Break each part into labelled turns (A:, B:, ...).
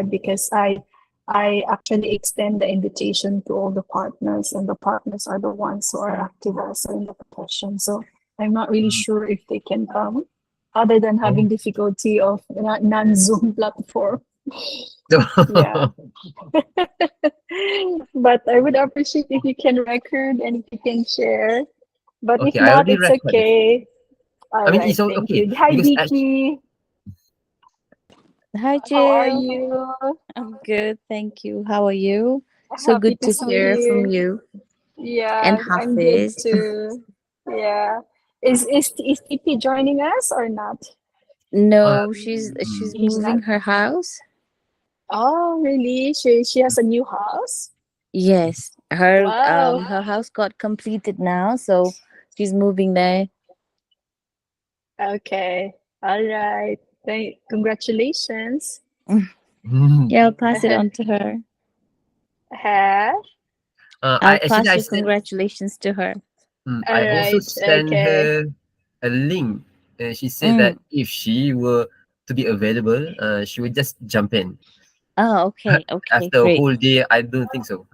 A: subscribe because I actually extend the invitation to all the partners, and the partners are the ones who are active also in the profession. So I'm not really sure if they can come, other than
B: Oh.
A: having difficulty of non-Zoom platform. Yeah. But I would appreciate if you can record and if you can share. But if
B: Okay, I
A: not,
B: already
A: it's
B: recorded.
A: okay.
B: I
A: All
B: mean,
A: right,
B: it's all
A: thank
B: okay
A: you. Hi,
B: because actually,
A: Deki.
C: Hi,
A: How are
C: Jill.
A: you?
C: I'm good, thank you. How are you? So
A: Happy
C: good
A: to
C: to
A: see
C: hear from
A: you.
C: you and
A: Yeah, I'm good
C: Hafiz.
A: too. Yeah. Is TP joining us or not?
B: uh,
C: No, she's
A: He's not.
C: moving her house.
A: Oh, really? She has a new house?
C: Yes,
A: Wow.
C: her house got completed now, so she's moving there.
A: Okay. All right. Congratulations.
B: mm,
C: Yeah, I'll pass it on to her.
A: Huh?
B: I
C: I'll
B: actually
C: pass your congratulations to her.
A: All
B: I also
A: right.
B: sent
A: Okay.
B: her a link, and she said that
C: Mm.
B: if she were to be available, she would just jump in.
C: Oh, okay, okay,
B: After a
C: great.
B: whole day, I don't think so.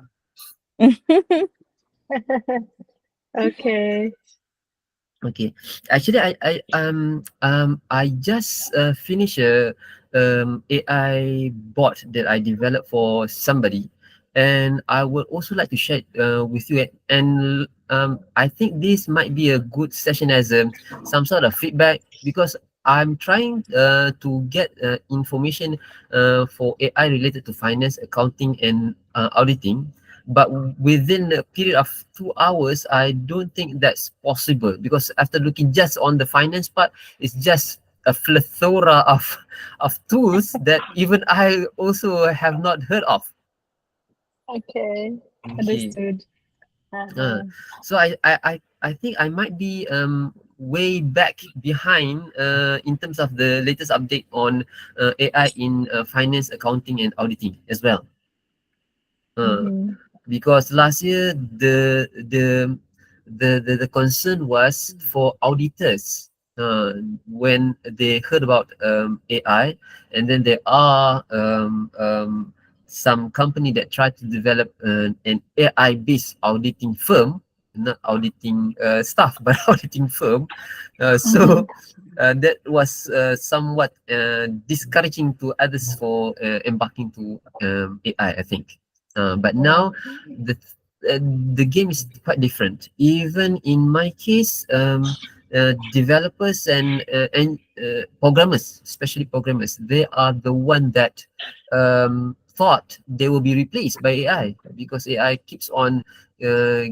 A: Okay.
B: Okay, actually, I just finished a AI bot that I developed for somebody, and I would also like to share it with you. And I think this might be a good session as some sort of feedback because I'm trying to get information for AI related to finance, accounting, and auditing. But within a period of 2 hours, I don't think that's possible because after looking just on the finance part, it's just a plethora of tools that even I also have not heard of.
A: Okay.
B: Okay.
A: Understood.
B: Uh,
A: Uh-huh.
B: so I think I might be way back behind in terms of the latest update on AI in finance, accounting, and auditing as well. Uh,
A: Mm-hmm.
B: because last year the concern was for auditors when they heard about AI, and then there are some company that try to develop an AI based auditing firm, not auditing staff but auditing firm.
A: Mm-hmm.
B: That was somewhat discouraging to others for embarking to AI, I think. But now
A: Right.
B: the uh, the game is quite different. Even in my case, developers and programmers, especially programmers, they are the one that thought they will be replaced by AI because AI keeps on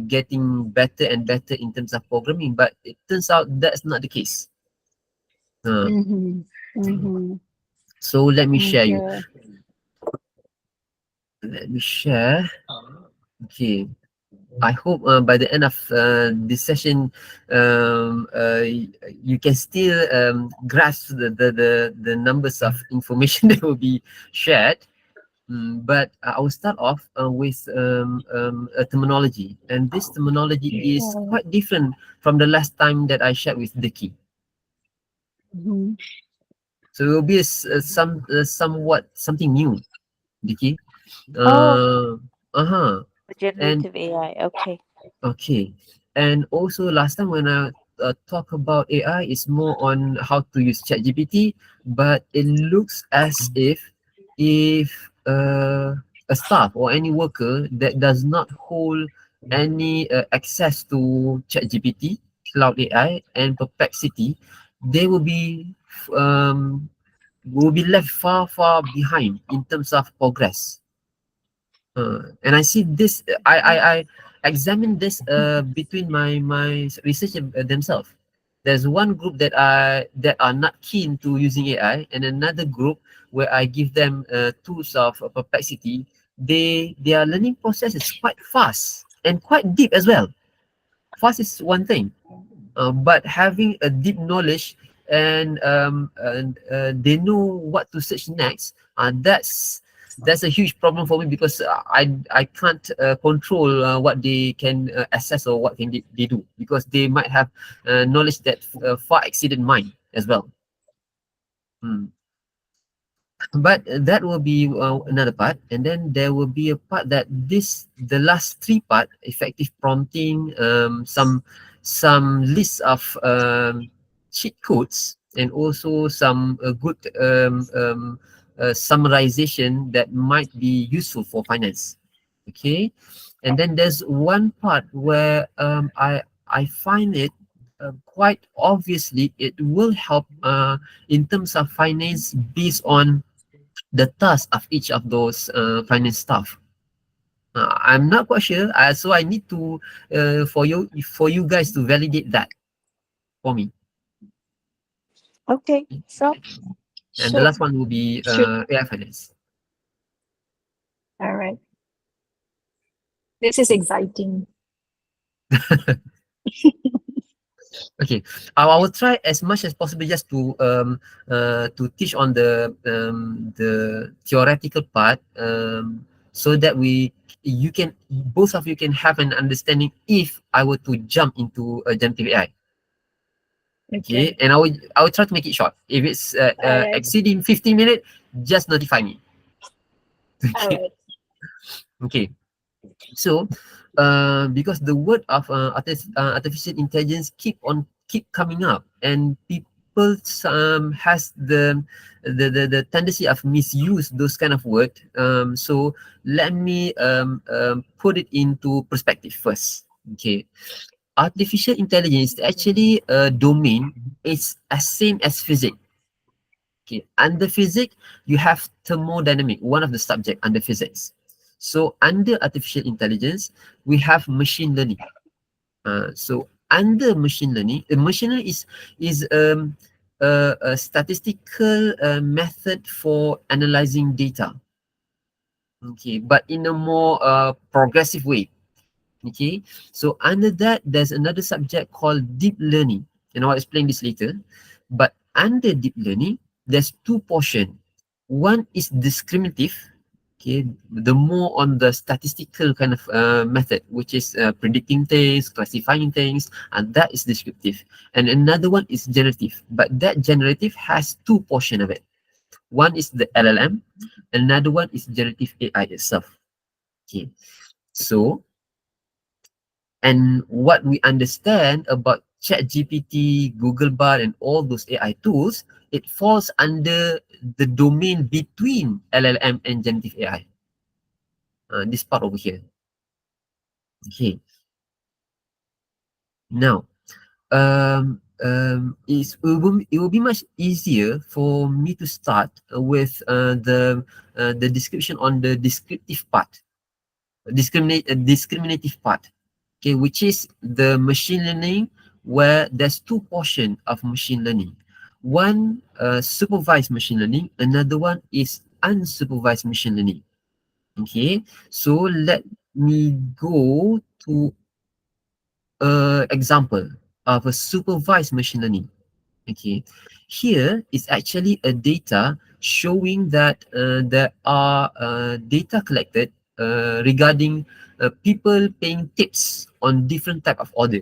B: getting better and better in terms of programming. But it turns out that's not the case. Uh,
A: Mm-hmm. Mm-hmm.
B: so let me share you.
A: Okay.
B: Let me share. Okay. I hope by the end of this session, you can still grasp the numbers of information that will be shared. But I will start off with a terminology, and this terminology is
A: Sure.
B: quite different from the last time that I shared with Deki.
A: Mm-hmm.
B: So it will be somewhat something new, Deki.
C: Oh,
B: Uh, uh-huh. And
C: generative AI. Okay.
B: okay. And also last time when I talk about AI, it's more on how to use ChatGPT, but it looks as if a staff or any worker that does not hold any access to ChatGPT, Cloud AI, and Perplexity, they um, will be left far behind in terms of progress. And I see this. I examine this between my research themselves. There's one group that are not keen to using AI, and another group where I give them tools of perplexity. Their learning process is quite fast and quite deep as well. Fast is one thing, but having a deep knowledge and they know what to search next, that's a huge problem for me because I can't control what they can assess or what can they do because they might have knowledge that far exceeded mine as well. Hmm. But that will be another part, and then there will be a part that the last three part, effective prompting, some lists of cheat codes, and also some good summarization that might be useful for finance. Okay, and then there's one part where I find it quite obviously it will help in terms of finance based on the task of each of those finance staff. I'm not quite sure, so I need to for you guys to validate that for me.
C: Okay. So
B: And the
A: Sure.
B: last one will be
A: Should.
B: AI finance.
A: All right. This is exciting.
B: Okay, I will try as much as possible just to teach on the theoretical part, so that you can both of you can have an understanding if I were to jump into a generative AI.
A: Okay.
B: Okay, and I will try to make it short. If it's
A: All right.
B: exceeding 15 minutes, just notify me.
A: All
B: Okay,
A: right.
B: okay. So, because the word of artificial intelligence keep coming up, and people has the tendency of misuse those kind of word. So let me put it into perspective first. Okay, artificial intelligence is actually a domain. It's as same as physics. Okay, under physics, you have thermodynamic, one of the subject under physics. So under artificial intelligence, we have machine learning. So under machine learning is a statistical method for analyzing data. Okay, but in a more progressive way. Okay, so under that, there's another subject called deep learning, and I'll explain this later. But under deep learning, there's two portion. One is discriminative, okay, the more on the statistical kind of method, which is predicting things, classifying things, and that is descriptive. And another one is generative, but that generative has two portion of it. One is the LLM, another one is generative AI itself. Okay, so and what we understand about ChatGPT, Google Bard, and all those AI tools, it falls under the domain between LLM and generative AI. This part over here. Okay. Now, it will be much easier for me to start with the description on the descriptive part, discriminative part. Okay, which is the machine learning, where there's two portion of machine learning. One supervised machine learning, another one is unsupervised machine learning. Okay, so let me go to example of a supervised machine learning. Okay, here is actually a data showing that there are data collected regarding people paying tips on different type of order.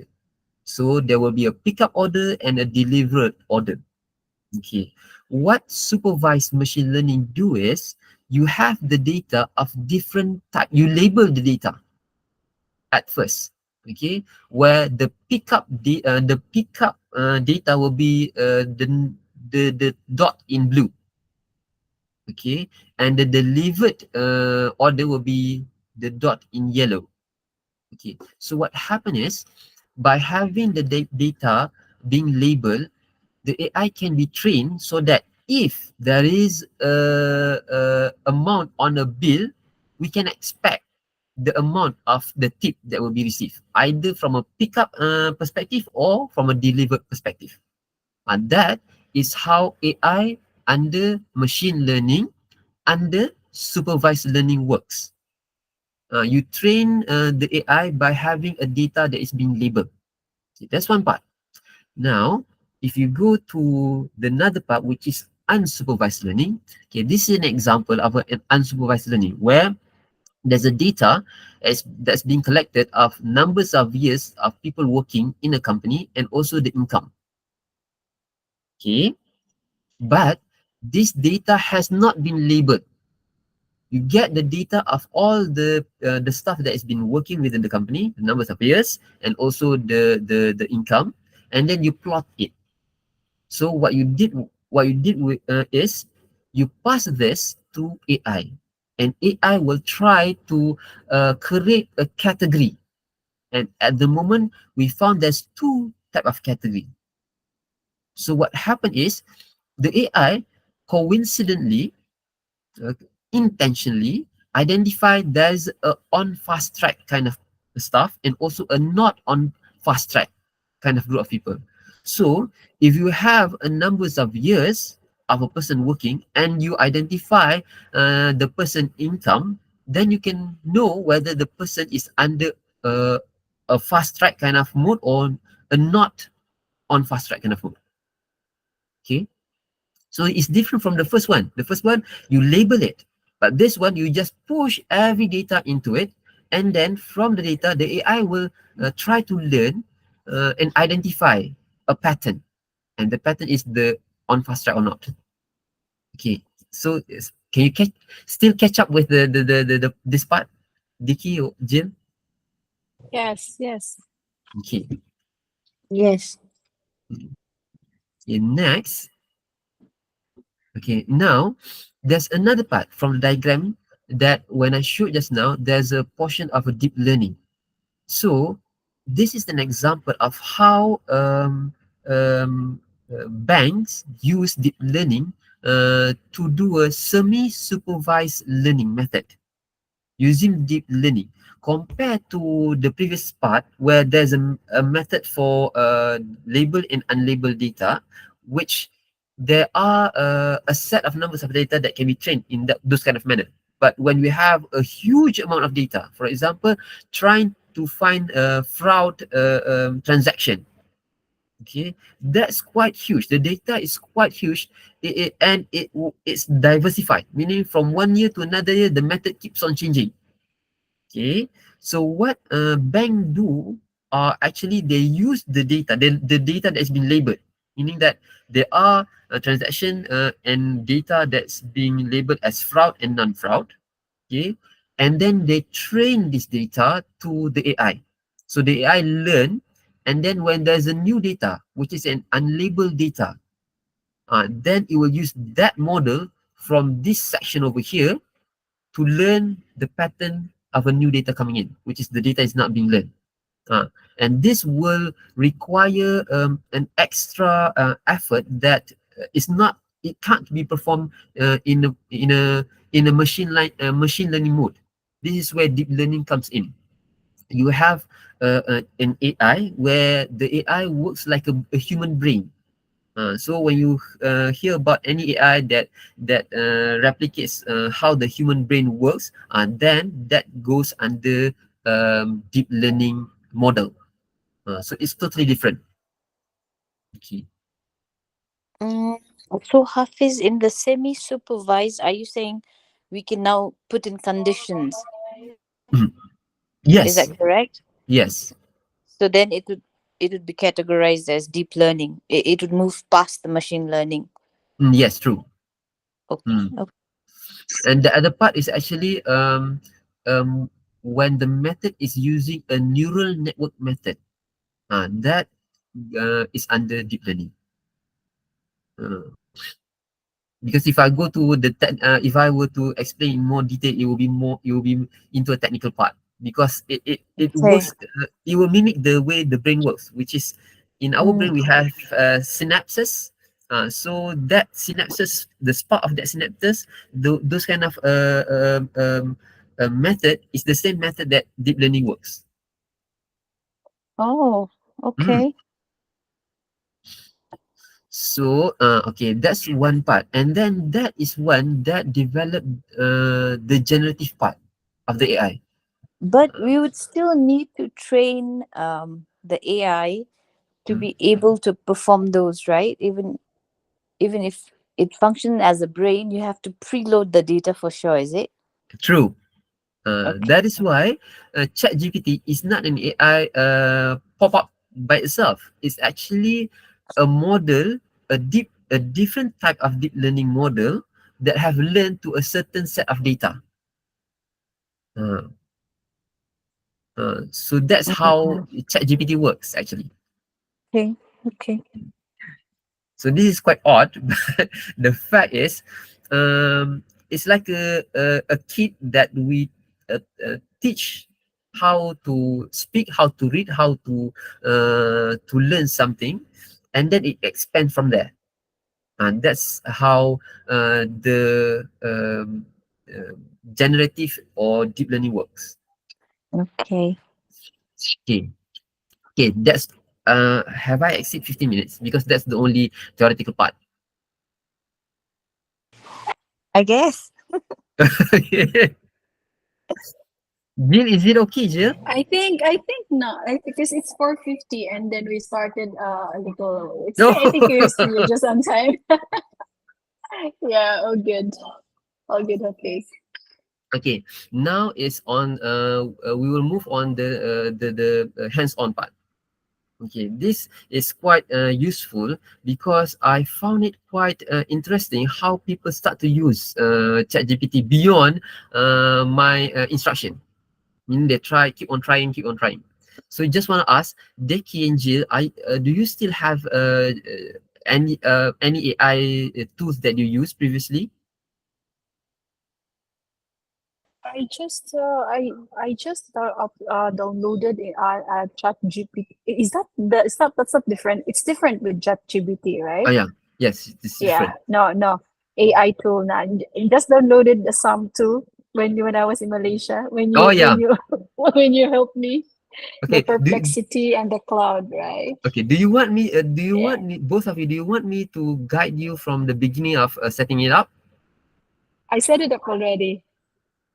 B: So there will be a pickup order and a delivered order. Okay, what supervised machine learning do is you have the data of different type. You label the data at first. Okay, where the pickup data will be the dot in blue. Okay, and the delivered order will be the dot in yellow. Okay, so what happened is by having the data being labeled, the AI can be trained so that if there is a amount on a bill, we can expect the amount of the tip that will be received, either from a pickup perspective or from a delivered perspective. And that is how AI under machine learning, under supervised learning works. You train the AI by having a data that is being labeled. Okay, that's one part. Now, if you go to the another part, which is unsupervised learning, okay, this is an example of an unsupervised learning where there's a data that's being collected of numbers of years of people working in a company and also the income. Okay, but This data has not been labeled. You get the data of all the stuff that has been working within the company, the numbers of years, and also the income, and then you plot it. So what you did is you pass this to AI, and AI will try to create a category. And at the moment, we found there's two type of category. So what happened is the AI coincidentally, uh, intentionally identify there's a on fast track kind of stuff and also a not on fast track kind of group of people. So if you have a numbers of years of a person working and you identify the person income, then you can know whether the person is under uh, a fast track kind of mode or a not on fast track kind of mode. Okay. So it's different from the first one. The first one, you label it. But this one, you just push every data into it. And then from the data, the AI will try to learn and identify a pattern. And the pattern is the on fast track or not. Okay. So can you still catch up with the this part? Deki or Jill?
A: Yes, yes.
B: Okay.
C: Yes.
B: Okay. Next. Okay. Now, there's another part from the diagram that when I showed just now, there's a portion of a deep learning. So this is an example of how banks use deep learning to do a semi-supervised learning method using deep learning compared to the previous part where there's a method for labeled and unlabeled data, which there are a set of numbers of data that can be trained in those kind of manner. But when we have a huge amount of data, for example, trying to find a fraud transaction, okay, that's quite huge. The data is quite huge, it's diversified, meaning from one year to another year, the method keeps on changing. Okay, so what bank do are actually they use the data that's been labeled, meaning that there are a transaction and data that's being labeled as fraud and non-fraud. Okay, and then they train this data to the AI. So the AI learn, and then when there's a new data, which is an unlabeled data, then it will use that model from this section over here to learn the pattern of a new data coming in, which is the data is not being learned. And this will require an extra effort that is not, it can't be performed in a machine learning mode. This is where deep learning comes in. You have an AI where the AI works like a human brain. So when you hear about any AI that replicates how the human brain works, then that goes under deep learning model. So it's totally different. Okay.
C: Mm, so Hafiz, in the semi-supervised, are you saying we can now put in conditions?
B: Mhm.
C: Is
B: Yes.
C: that correct?
B: Yes.
C: So then it would be categorized as deep learning. It would move past the machine learning.
B: Yes. True.
C: Okay.
B: Mm.
C: Okay.
B: And the other part is actually um, when the method is using a neural network method, that is under deep learning. Uh, because if I go to if I were to explain in more detail, it will be into a technical part because it
C: Okay.
B: works. It will mimic the way the brain works, which is in our
C: Mm.
B: brain we have synapses. So that synapses, the spark of that synapses, those kind of method is the same method that deep learning works.
C: Oh,
B: Mm.
C: okay.
B: So, okay, that's one part. And then that is one that developed the generative part of the AI.
C: But we would still need to train the AI to
B: Mm.
C: be able to perform those, right? Even if it functions as a brain, you have to preload the data for sure, is it?
B: True.
C: Okay.
B: That is why ChatGPT is not an AI pop up by itself. It's actually a model, a different type of deep learning model that have learned to a certain set of data. Uh, so that's how ChatGPT works actually.
C: Okay. Okay.
B: So this is quite odd, but the fact is, it's like a kid that we teach how to speak, how to read, how to learn something, and then it expands from there. And that's how the uh, generative or deep learning works.
C: Okay.
B: Okay, okay, that's have I exceed 15 minutes? Because that's the only theoretical part.
C: I guess.
B: Jill, is it okay, Jill?
A: I think not. Because it's 4:50 and then we started a little. It's
B: No.
A: okay. I think we're just on time. Yeah, all good. All good, okay.
B: Okay, now is on. We will move on the hands-on part. Okay, this is quite useful because I found it quite interesting how people start to use ChatGPT beyond my instruction. Meaning they try, keep on trying, keep on trying. So just want to ask Deki and Jill, do you still have any AI tools that you used previously?
A: I just downloaded a Chat GPT. Is that the it's not that's not different. It's different with Chat GPT,
B: Oh
A: right?
B: yeah, yes, it's
A: Yeah.
B: different.
A: No. AI tool now. I just downloaded the some too when I was in Malaysia.
B: Oh yeah.
A: When you when you helped me. The
B: Okay.
A: Perplexity and the Cloud, right?
B: Do you want me? Do you
A: Yeah.
B: want me? Both of you? Do you want me to guide you from the beginning of setting it up?
A: I set it up already.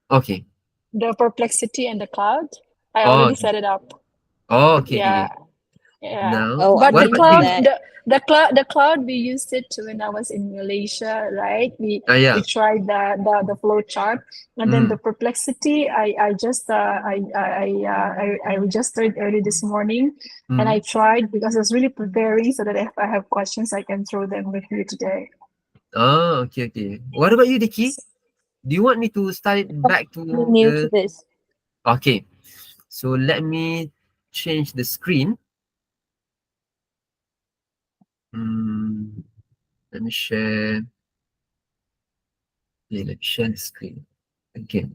B: Okay.
A: The Perplexity and the Cloud. I
B: Oh.
A: already set it up.
B: Oh. Okay. Okay.
A: Yeah.
B: Okay.
A: Yeah.
B: Now,
C: Oh, I'm
A: But
B: what
A: the
B: about
C: using
A: cloud,
B: you?
C: that.
A: the cloud we used it when I was in Malaysia, right? We
B: Yeah.
A: tried the flow chart, and then the
B: Mm.
A: perplexity. I registered early this morning, and I
B: Mm.
A: tried because I was really preparing so that if I have questions, I can throw them with you today.
B: Oh. Okay. Okay. What about you, Diki? Do you want me to start it back to
C: New to
B: the?
C: this.
B: Okay. So let me change the screen. Mm, let me share. Yeah, let me share the screen again.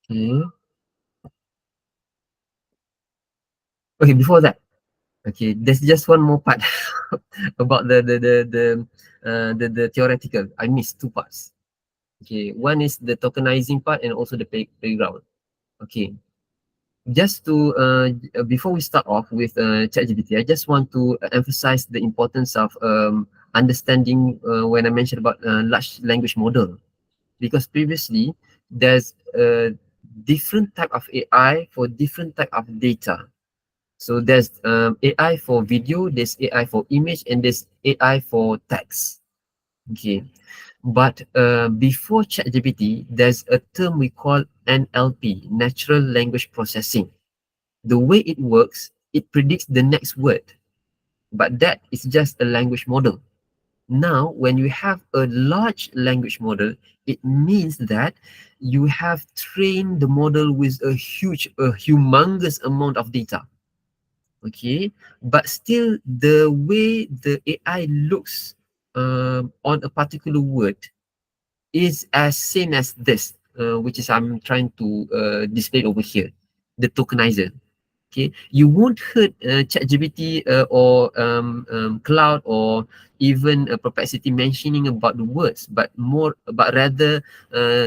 B: Okay. Okay. Before that, okay, there's just one more part about the theoretical. I missed two parts. Okay, one is the tokenizing part and also the playground. Okay, just to before we start off with ChatGPT, I just want to emphasize the importance of understanding when I mentioned about large language model, because previously there's a different type of AI for different type of data. So there's AI for video, there's AI for image, and there's AI for text. Okay, but before ChatGPT, there's a term we call NLP, natural language processing. The way it works, it predicts the next word, but that is just a language model. Now, when you have a large language model, it means that you have trained the model with a humongous amount of data. Okay, but still the way the AI looks on a particular word is as same as this, which is I'm trying to display over here, the tokenizer. Okay, you won't heard ChatGPT or Cloud or even Perplexity mentioning about the words, but rather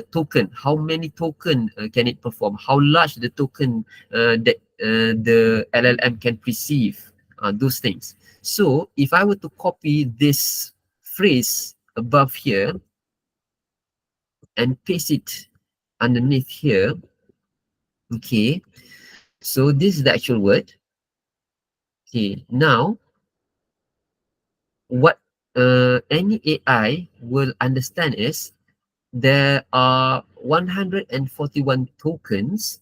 B: token. How many token can it perform? How large the token that the LLM can perceive? Those things. So if I were to copy this phrase above here and paste it underneath here, okay. So this is the actual word. Okay, now what any AI will understand is there are 141 tokens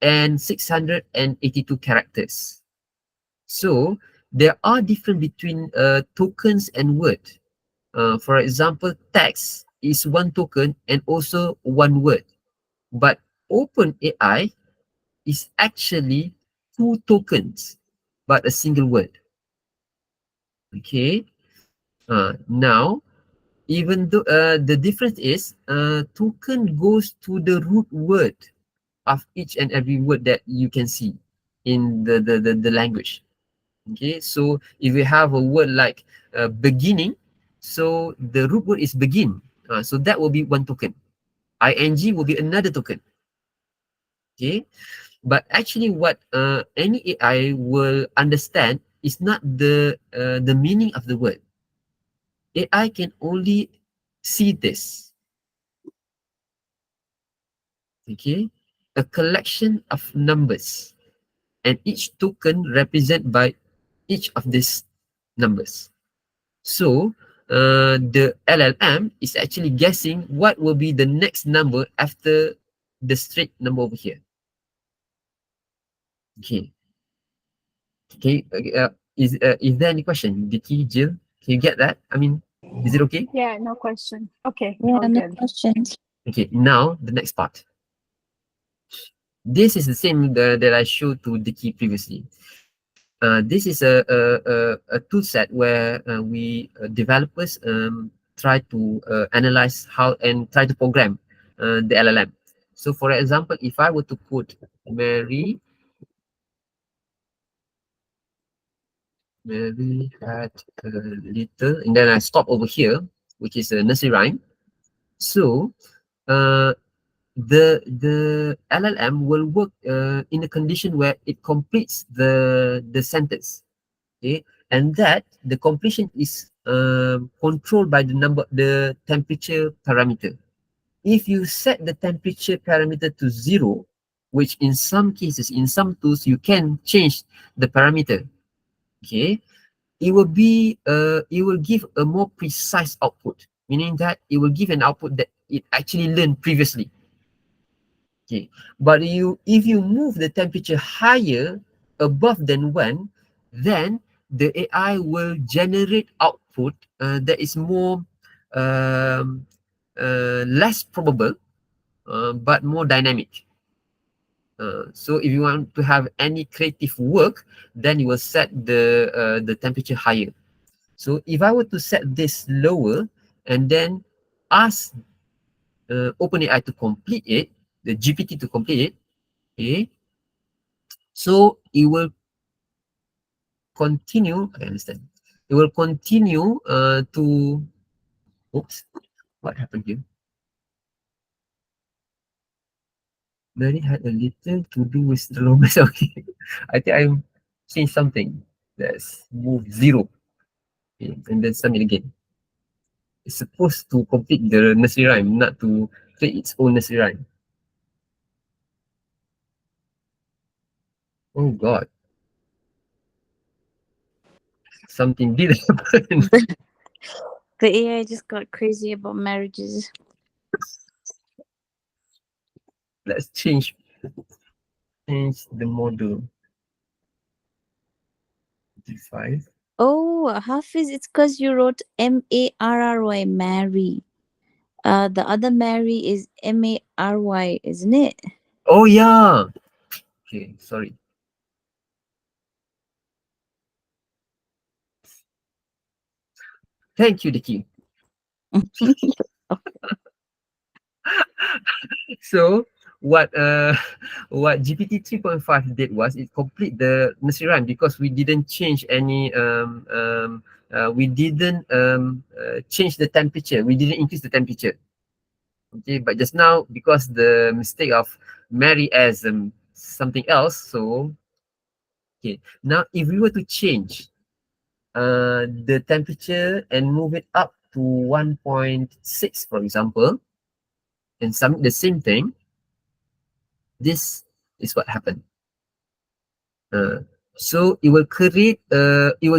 B: and 682 characters. So there are different between tokens and word. For example, text is one token and also one word. But OpenAI is actually two tokens, but a single word. Okay. Now, even though the difference is token goes to the root word of each and every word that you can see in the language. Okay, so if we have a word like beginning, so the root word is begin. So that will be one token. Ing will be another token. Okay, but actually what any AI will understand is not the meaning of the word. AI can only see this. Okay, a collection of numbers, and each token represent by each of these numbers. So the LLM is actually guessing what will be the next number after the straight number over here. Okay. Okay. Is there any question, Deki, Jill? Can you get that? I mean, is it okay?
A: Yeah, no question. Okay,
C: Yeah,
A: all
C: no
A: good.
C: questions.
B: Okay. Now the next part. This is the same that I showed to Deki previously. This is a tool set where we developers try to analyze how and try to program the LLM. So, for example, if I were to put Mary, Mary had a little, and then I stop over here, which is a nursery rhyme. So, uh, the LLM will work in a condition where it completes the sentence. Okay, and that the completion is controlled by the temperature parameter. If you set the temperature parameter to 0, which in some cases, in some tools, you can change the parameter. Okay, it will give a more precise output, meaning that it will give an output that it actually learned previously. Okay, but if you move the temperature higher above than 1, then the AI will generate output that is more um, less probable but more dynamic. So if you want to have any creative work, then you will set the temperature higher. So if I were to set this lower and then ask OpenAI to complete it, the GPT to complete it, okay, so it will continue. I understand. It will continue to. Oops, what happened here? Mary had a little to do with the longest. Okay, I think I'm seeing something. Let's move 0, okay, and then submit again. It's supposed to complete the nursery rhyme, not to create its own nursery rhyme. Oh God, something did happen.
C: The AI just got crazy about marriages.
B: Let's change the model. 5.
C: Oh, Hafiz, it's because you wrote Marry, Mary. The other Mary is Mary, isn't it?
B: Oh yeah. Okay, sorry. Thank you, Deki. So what what GPT 3.5 did was it complete the nursery rhyme because we didn't change any we didn't change the temperature. We didn't increase the temperature. Okay, but just now because the mistake of Mary as something else, so okay. Now if we were to change the temperature and move it up to 1.6, for example, and submit the same thing, this is what happened. Uh, so it will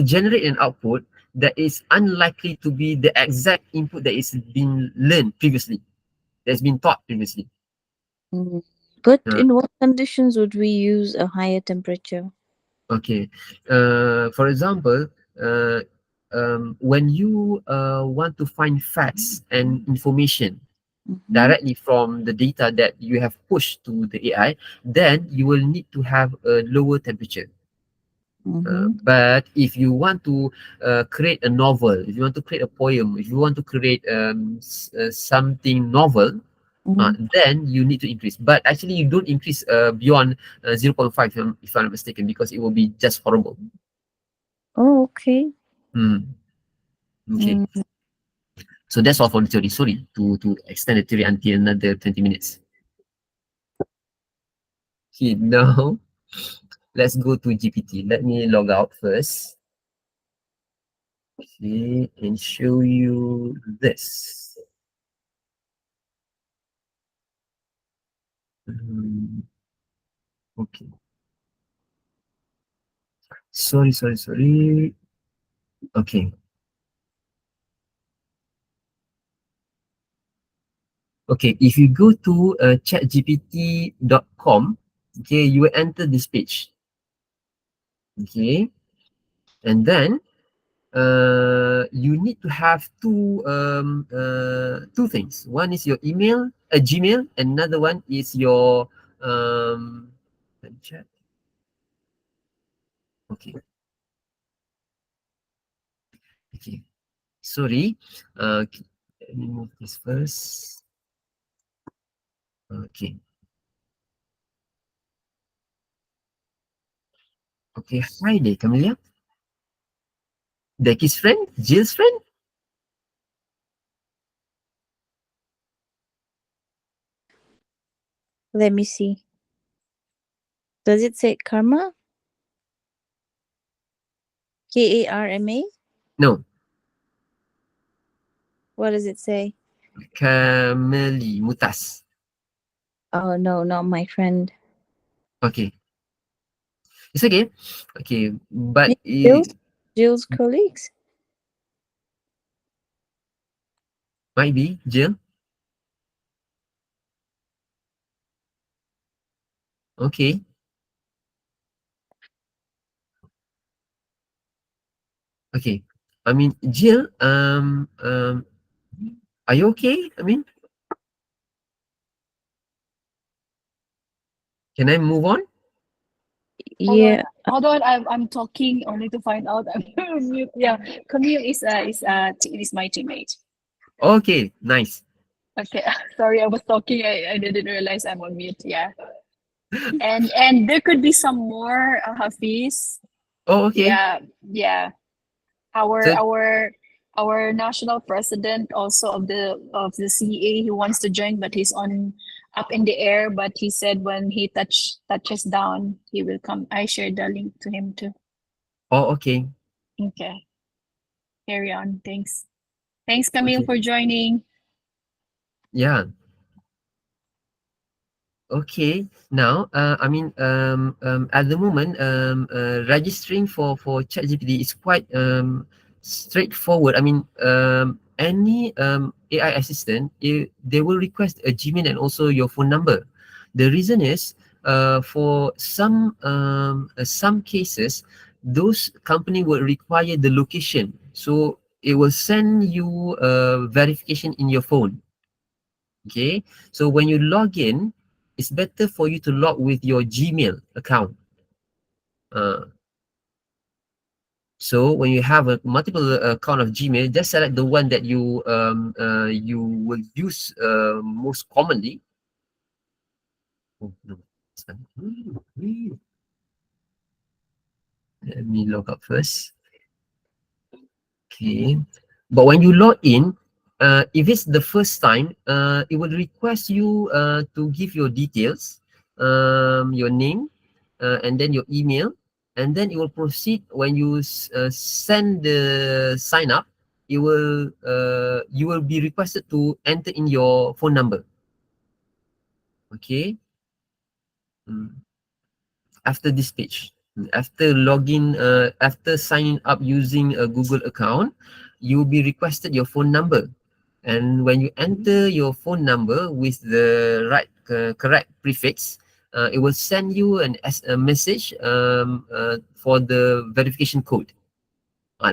B: generate an output that is unlikely to be the exact input that is been learned previously, that's been taught previously.
C: Mm. But
B: Uh,
C: in what conditions would we use a higher temperature?
B: okay. For example, uh, when you want to find facts and information
C: Mm-hmm.
B: directly from the data that you have pushed to the AI, then you will need to have a lower temperature.
C: Mm-hmm.
B: But if you want to create a novel, if you want to create a poem, if you want to create something novel,
C: Mm-hmm.
B: then you need to increase. But actually, you don't increase beyond zero point 0.5, if I'm not mistaken, because it will be just horrible.
C: Oh, okay.
B: Hmm. Okay.
C: Mm.
B: So that's all for the theory. Sorry to extend the theory until another 20 minutes. Okay, now let's go to GPT. Let me log out first. Okay, and show you this. Hmm, okay. Sorry. Okay. Okay, if you go to chatgpt.com, okay, you will enter this page. Okay, and then you need to have two things. One is your email, a Gmail, another one is your let me check. Okay, okay. Sorry. Let me move this first. Okay. Okay. Hi there, Camelia. Deki's friend, Jill's friend.
C: Let me see. Does it say karma? Karma?
B: No,
C: What does it say?
B: Cameli Mutas.
C: Oh no, not my friend.
B: Okay, it's okay. Okay, but
C: Maybe Jill's colleagues.
B: might be Jill. Okay, okay. I mean, Jill. Are you okay? I mean, can I move on?
A: Hold on,
C: Yeah.
A: hold on. I'm talking only to find out I'm on mute. Yeah, Camille is my teammate.
B: Okay, nice.
A: Okay, sorry, I was talking. I didn't realize I'm on mute. Yeah, and there could be some more Hafiz.
B: Oh, okay.
A: Yeah, yeah. Our
B: So,
A: our our national president also of the CA, he wants to join, but he's on up in the air. But he said when he touches down, he will come. I shared the link to him too.
B: oh, okay,
A: Okay, carry on. Thanks, Camille,
B: okay.
A: for joining.
B: Yeah. Okay, now at the moment registering for ChatGPT is quite straightforward. I mean any AI assistant, they will request a Gmail and also your phone number. The reason is for some cases those company will require the location, so it will send you a verification in your phone. Okay, so when you log in, it's better for you to log with your Gmail account. Uh, so when you have a multiple account of Gmail, just select the one that you will use most commonly. Oh no, it's not. Let me log out first. Okay. But when you log in, if it's the first time, it will request you to give your details, your name, and then your email, and then it will proceed. When you send the sign up, you will be requested to enter in your phone number. Okay. Mm. After this page, after login, after signing up using a Google account, you'll be requested your phone number. And when you enter your phone number with the right correct prefix, it will send you a message for the verification code.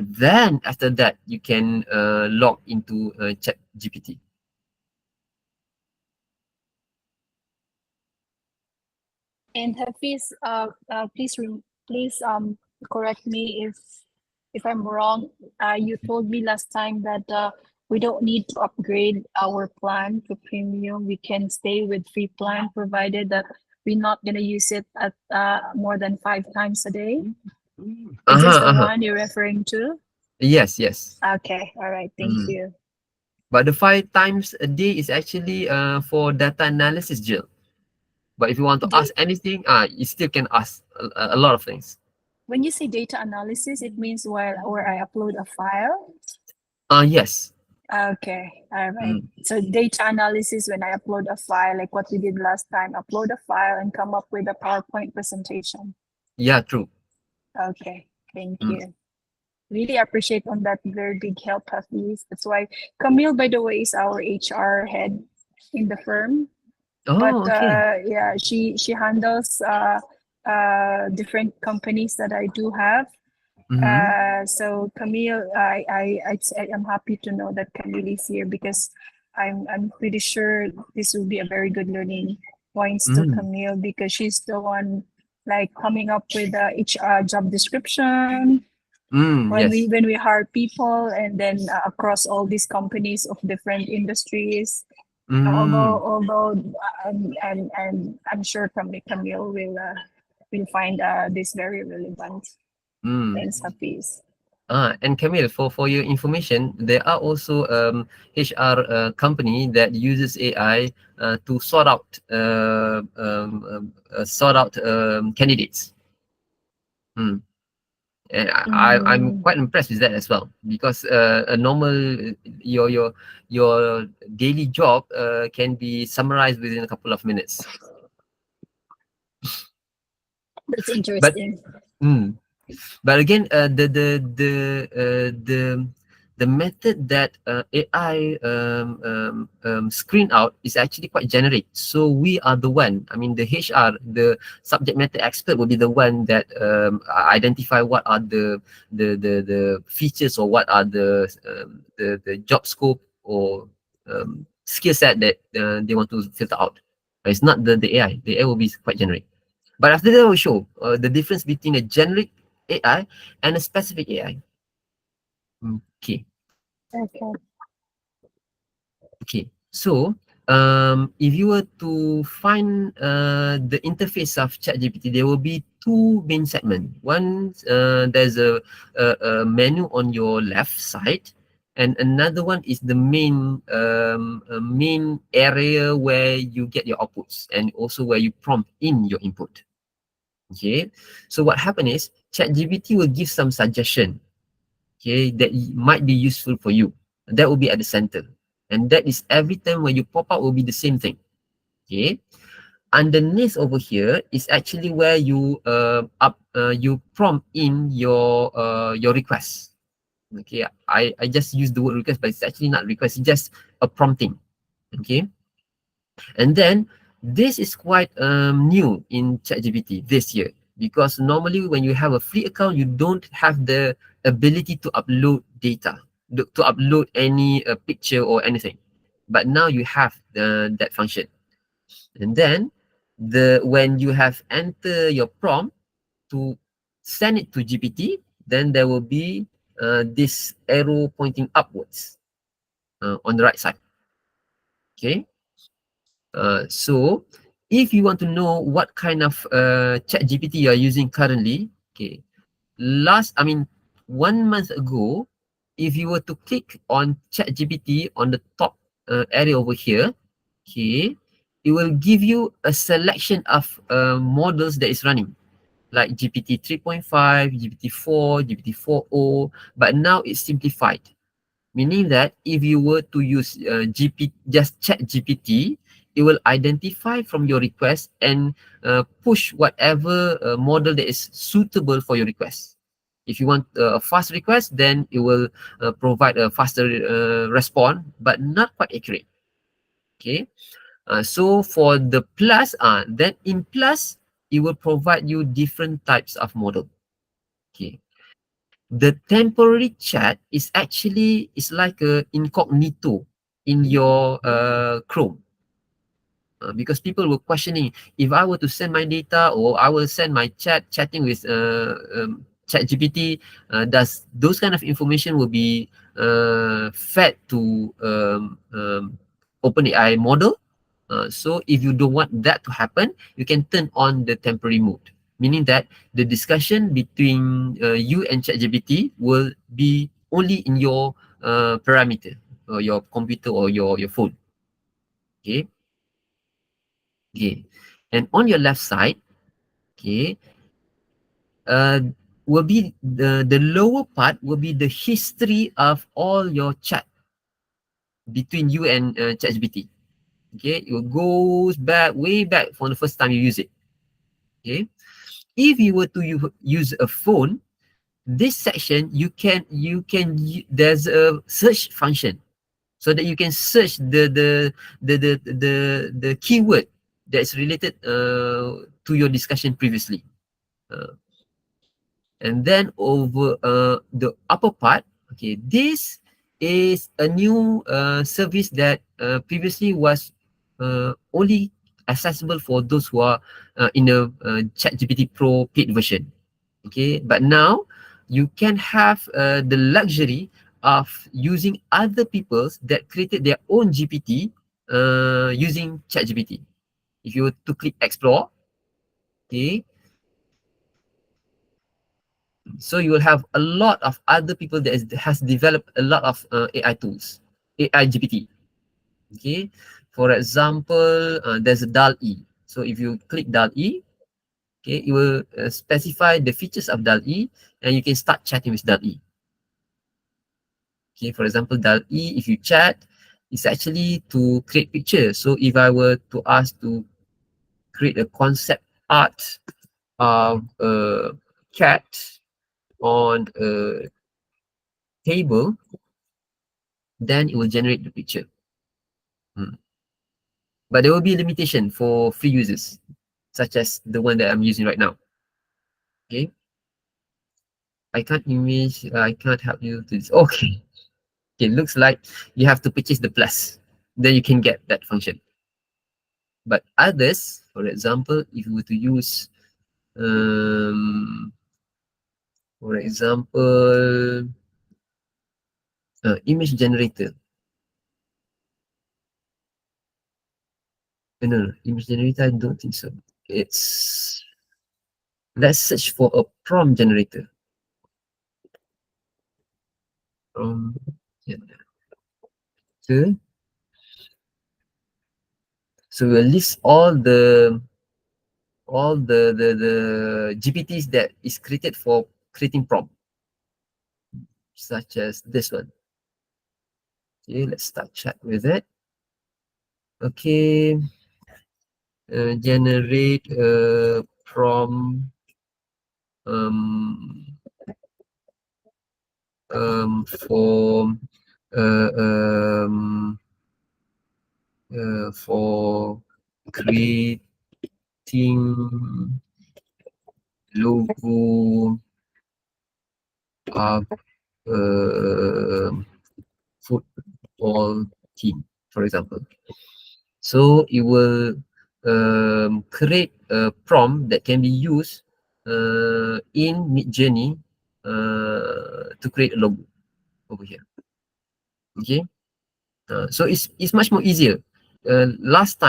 B: Then after that, you can log into ChatGPT.
A: And Hafiz, please correct me if I'm wrong. You told me last time that we don't need to upgrade our plan to premium. We can stay with free plan provided that we're not gonna use it at more than 5 times a day. Is this the one you're referring to?
B: Yes, yes.
A: Okay, all right, thank you.
B: But the 5 times a day is actually for data analysis, Jill. But if you want to ask anything, you still can ask a lot of things.
A: When you say data analysis, it means where I upload a file.
B: Yes.
A: Okay, all right. So data analysis when I upload a file, like what we did last time, upload a file and come up with a PowerPoint presentation.
B: Yeah, true.
A: Okay, thank you. Really appreciate on that very big help, Hafiz. That's why Camille, by the way, is our HR head in the firm. But
B: Oh, okay.
A: yeah, she handles different companies that I do have. So Camille, I'm happy to know that Camille is here because I'm pretty sure this will be a very good learning points to Camille because she's the one like coming up with each job description
B: Yes.
A: when we hire people and then across all these companies of different industries. Although and I'm sure Camille will find this very relevant. Thanks, Hafiz.
B: And Camille, for your information, there are also HR company that uses AI to sort out candidates. And I'm quite impressed with that as well because a normal your daily job can be summarized within a couple of minutes.
A: That's
B: But
A: interesting.
B: But again, the method that AI screen out is actually quite generic. So we are the one. I mean, the HR, the subject matter expert, will be the one that identify what are the features or what are the job scope or skill set that they want to filter out. It's not the AI. The AI will be quite generic. But after that, we'll show the difference between a generic AI and a specific AI. Okay.
A: Okay.
B: Okay. So, if you were to find the interface of ChatGPT, there will be two main segments. One, there's a menu on your left side, and another one is the main area where you get your outputs and also where you prompt in your input. Okay, so what happened is ChatGPT will give some suggestion, okay, that might be useful for you. That will be at the center, and that is every time when you pop out will be the same thing. Okay, underneath over here is actually where you prompt in your request. Okay, I just use the word request, but it's actually not request. It's just a prompting. Okay, and then this is quite new in ChatGPT this year because normally when you have a free account, you don't have the ability to upload data, to upload any picture or anything. But now you have that function. And then when you have enter your prompt to send it to GPT, then there will be this arrow pointing upwards on the right side. Okay. So if you want to know what kind of chat GPT you are using currently, okay, 1 month ago, if you were to click on chat GPT on the top area over here, okay, it will give you a selection of models that is running like GPT 3.5, GPT 4, GPT 4o, but now it's simplified. Meaning that if you were to use just chat GPT, it will identify from your request and push whatever model that is suitable for your request. If you want a fast request, then it will provide a faster response, but not quite accurate. Okay. So for the plus, then in plus, it will provide you different types of model. Okay. The temporary chat is actually is like a incognito in your Chrome. Because people were questioning, if I were to send my data or I will send my chatting with ChatGPT, does those kind of information will be fed to OpenAI model? So if you don't want that to happen, you can turn on the temporary mode, meaning that the discussion between you and ChatGPT will be only in your parameter, or your computer or your phone. Okay. Okay. And on your left side, okay, uh, will be the lower part will be the history of all your chat between you and ChatGPT. Okay, it goes back way back from the first time you use it. Okay, if you were to use a phone, this section there's a search function so that you can search the keyword that's related to your discussion previously. Uh, and then over the upper part, okay, this is a new service that previously was only accessible for those who are in a ChatGPT Pro paid version. Okay, but now you can have the luxury of using other people's that created their own GPT using ChatGPT. If you were to click explore, okay, so you will have a lot of other people that has developed a lot of AI tools, AI GPT. Okay, for example, there's a DAL-E. So if you click DAL-E, okay, it will specify the features of DAL-E, and you can start chatting with DAL-E. Okay, for example, DAL-E, if you chat, it's actually to create pictures. So if I were to ask to create a concept art of a cat on a table, then it will generate the picture. But there will be a limitation for free users, such as the one that I'm using right now. Okay. I can't help you to this. Okay. Okay, looks like you have to purchase the plus. Then you can get that function. But others, for example, if you were to use for example, image generator. No, image generator, I don't think so. It's, let's search for a prompt generator. Prompt generator. So we'll list all the GPTs that is created for creating prompt, such as this one. Okay, let's start chat with it. Okay, generate a prompt um, for uh, um, for creating logo of football team, for example. So it will create a prompt that can be used in Midjourney to create a logo over here. Okay, so it's much more easier. Last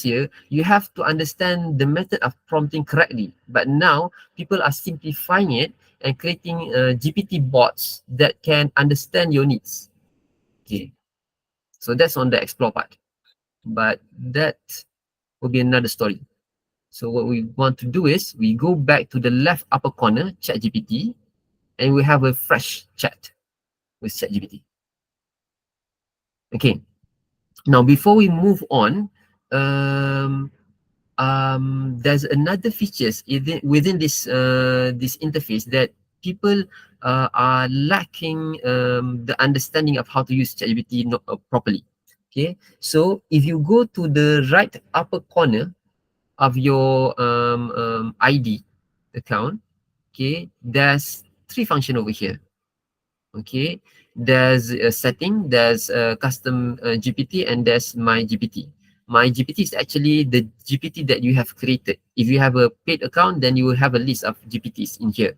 B: year, you have to understand the method of prompting correctly, but now people are simplifying it and creating GPT bots that can understand your needs. Okay, so that's on the explore part, but that will be another story. So what we want to do is we go back to the left upper corner, ChatGPT, and we have a fresh chat with ChatGPT. Okay. Now, before we move on, there's another features within this interface that people are lacking the understanding of how to use ChatGPT properly. Okay, so if you go to the right upper corner of your ID account, okay, there's three function over here. Okay, there's a setting, there's a custom GPT, and there's my GPT. My GPT is actually the GPT that you have created. If you have a paid account, then you will have a list of GPTs in here.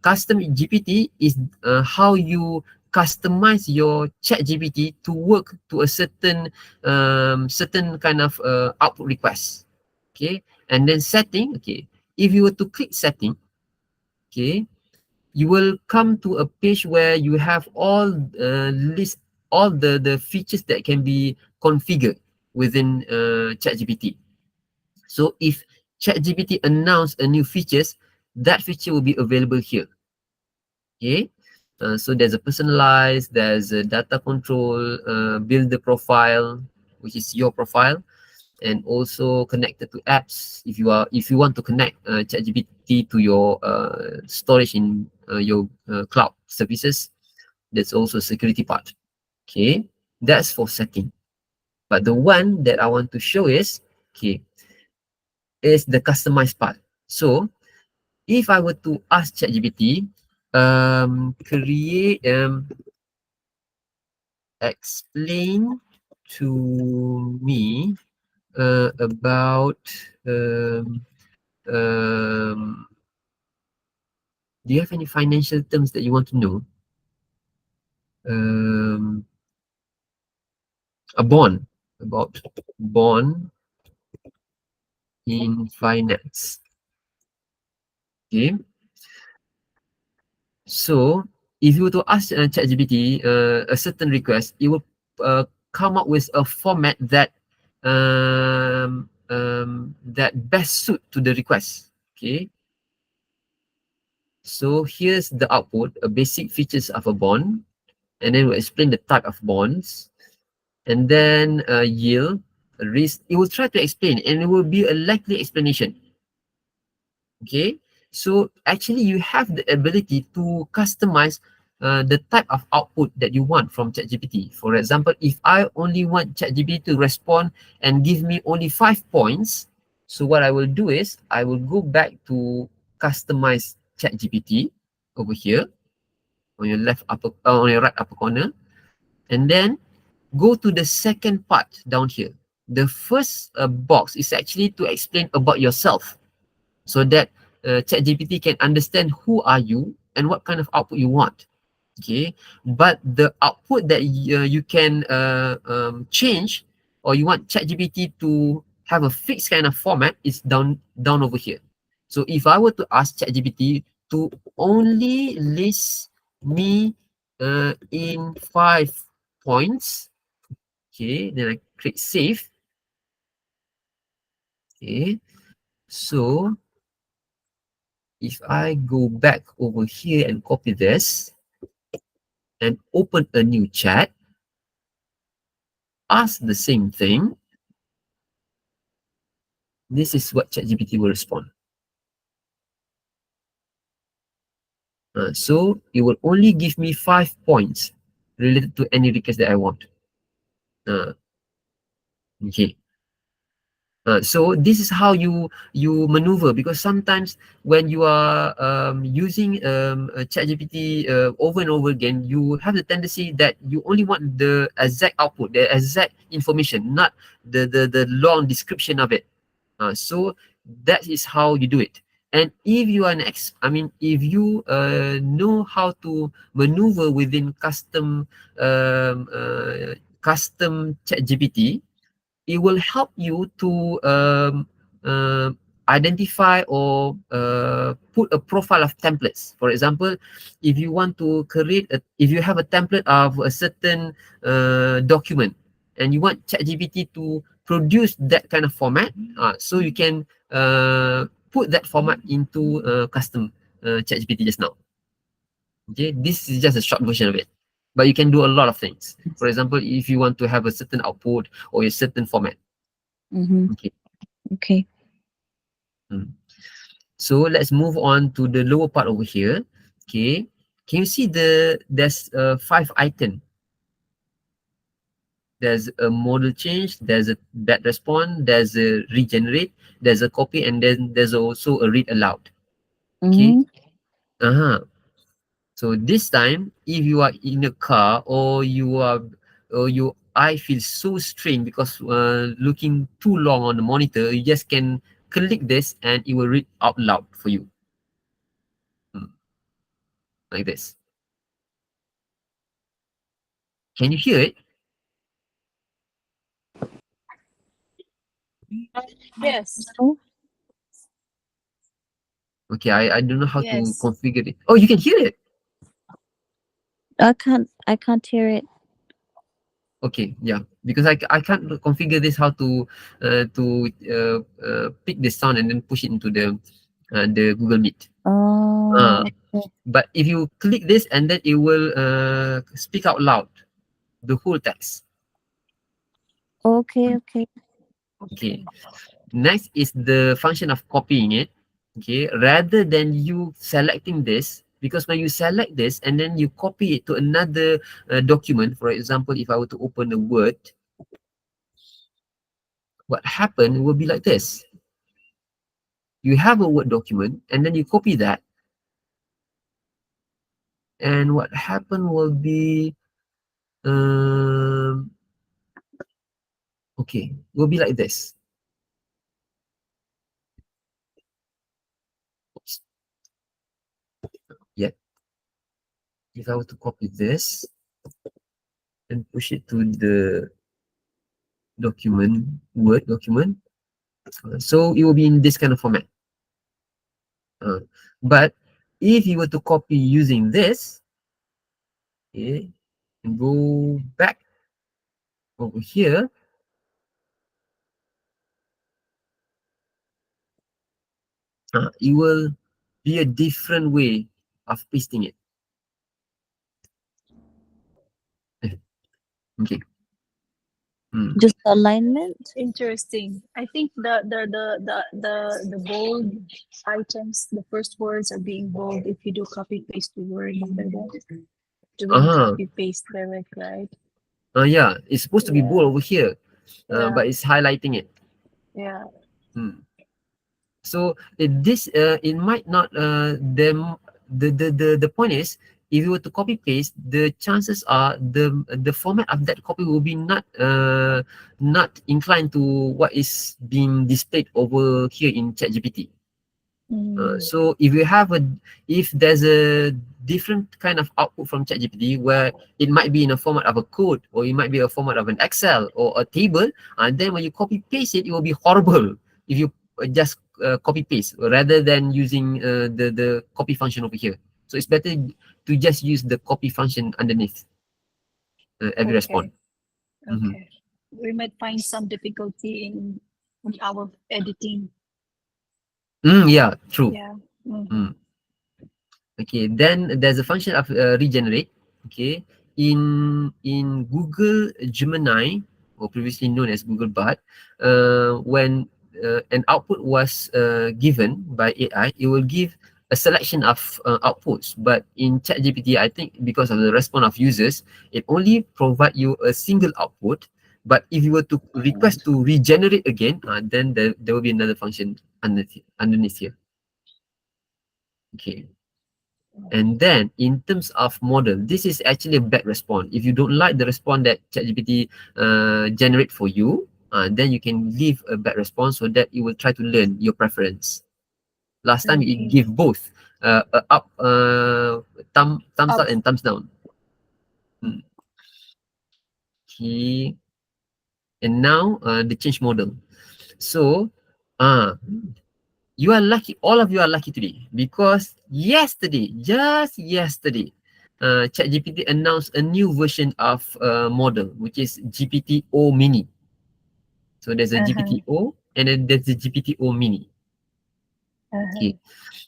B: Custom GPT is how you customize your chat GPT to work to a certain kind of output request. Okay, and then setting. Okay, if you were to click setting, okay, you will come to a page where you have all list all the features that can be configured within ChatGPT. So if ChatGPT announce a new features, that feature will be available here. Okay. So there's a personalized, there's a data control, build the profile, which is your profile, and also connected to apps. If you want to connect ChatGPT to your storage in your cloud services, that's also security part. Okay, that's for setting. But the one that I want to show is, okay, is the customized part. So if I were to ask ChatGPT, create explain to me about um, um, do you have any financial terms that you want to know? Um, a bond, about bond in finance. Okay. So if you were to ask ChatGPT a certain request, it will come up with a format that best suit to the request. Okay. So here's the output, a basic features of a bond, and then we'll explain the type of bonds, and then yield, risk. It will try to explain, and it will be a likely explanation. Okay, so actually you have the ability to customize the type of output that you want from ChatGPT. For example, if I only want ChatGPT to respond and give me only 5 points, so what I will do is I will go back to customize ChatGPT over here on your on your right upper corner, and then go to the second part down here. The first box is actually to explain about yourself, so that ChatGPT can understand who are you and what kind of output you want. Okay, but the output that you can change, or you want ChatGPT to have a fixed kind of format, is down over here. So if I were to ask ChatGPT to only list me in 5 points, okay, then I click save. Okay, so if I go back over here and copy this and open a new chat, ask the same thing, this is what ChatGPT will respond. So it will only give me 5 points related to any request that I want. Okay. So this is how you maneuver, because sometimes when you are using a ChatGPT over and over again, you have the tendency that you only want the exact output, the exact information, not the long description of it. So that is how you do it. And if you are if you know how to maneuver within custom ChatGPT, it will help you to uh, identify or put a profile of templates. For example, if you want to if you have a template of a certain document and you want ChatGPT to produce that kind of format, so you can put that format into custom ChatGPT just now. Okay, this is just a short version of it, but you can do a lot of things. For example, if you want to have a certain output or a certain format.
C: Mm-hmm.
B: Okay.
C: Okay.
B: So let's move on to the lower part over here. Okay. Can you see there's 5 icon? there's a model change, there's a bad response, there's a regenerate, there's a copy, and then there's also a read aloud. Okay.
C: Mm-hmm.
B: Uh-huh. So this time, if you are in a car or you are, or your eye feels so strained because looking too long on the monitor, you just can click this and it will read out loud for you. Mm, like this. Can you hear it?
A: Yes.
C: No,
B: Okay, I don't know how to
A: Yes.
B: configure it. Oh, you can hear it.
C: I can't hear it.
B: Okay, yeah, because I can't configure this how to pick the sound and then push it into the Google Meet. Uh,
C: Oh, okay.
B: but if you click this and then it will speak out loud the whole text.
C: Okay, okay.
B: Okay.
A: Okay.
B: Next is the function of copying it. Okay, rather than you selecting this, because when you select this and then you copy it to another document, for example, if I were to open a Word, what happened will be like this. You have a Word document and then you copy that, and what happened will be um okay, will be like this. Oops. Yeah, if I were to copy this and push it to the document, Word document, so it will be in this kind of format. Uh, but if you were to copy using this, okay, and go back over here, it will be a different way of pasting it. Eh, okay. Hmm.
C: Just alignment.
A: Interesting. I think the bold items, the first words are being bold if you do copy paste the word instead of doing
B: Uh-huh.
A: copy paste direct, right?
B: Yeah, it's supposed to be bold
A: Yeah.
B: over here,
A: Yeah.
B: but it's highlighting it.
A: Yeah.
B: Hmm. So it might not the point is, if you were to copy paste, the chances are the format of that copy will be not inclined to what is being displayed over here in ChatGPT.
A: Mm.
B: So if there's a different kind of output from ChatGPT where it might be in a format of a code, or it might be a format of an Excel or a table, and then when you copy paste it, it will be horrible if you just copy paste rather than using the copy function over here. So it's better to just use the copy function underneath every response.
A: Okay.
B: Mhm.
A: Okay. We might find some difficulty in our editing.
B: Yeah, true.
A: Yeah. Mm-hmm.
B: Mm. Okay, then there's a function of regenerate. Okay, in Google Gemini, or previously known as Google Bard, when an output was given by AI, it will give a selection of outputs. But in ChatGPT, I think because of the response of users, it only provide you a single output. But if you were to request to regenerate again, then there will be another function underneath here. Okay. And then in terms of model, this is actually a bad response. If you don't like the response that ChatGPT generate for you, then you can leave a bad response so that it will try to learn your preference. Last time it
A: Okay.
B: give both a up, thumbs
A: Up.
B: up and thumbs down. Hmm. Okay. And now the change model. So you are lucky, all of you are lucky today, because yesterday, just yesterday, ChatGPT announced a new version of model, which is GPT-O Mini. So there's a
A: Uh-huh.
B: GPT-O and then there's the GPT-O Mini.
A: Uh-huh.
B: Okay.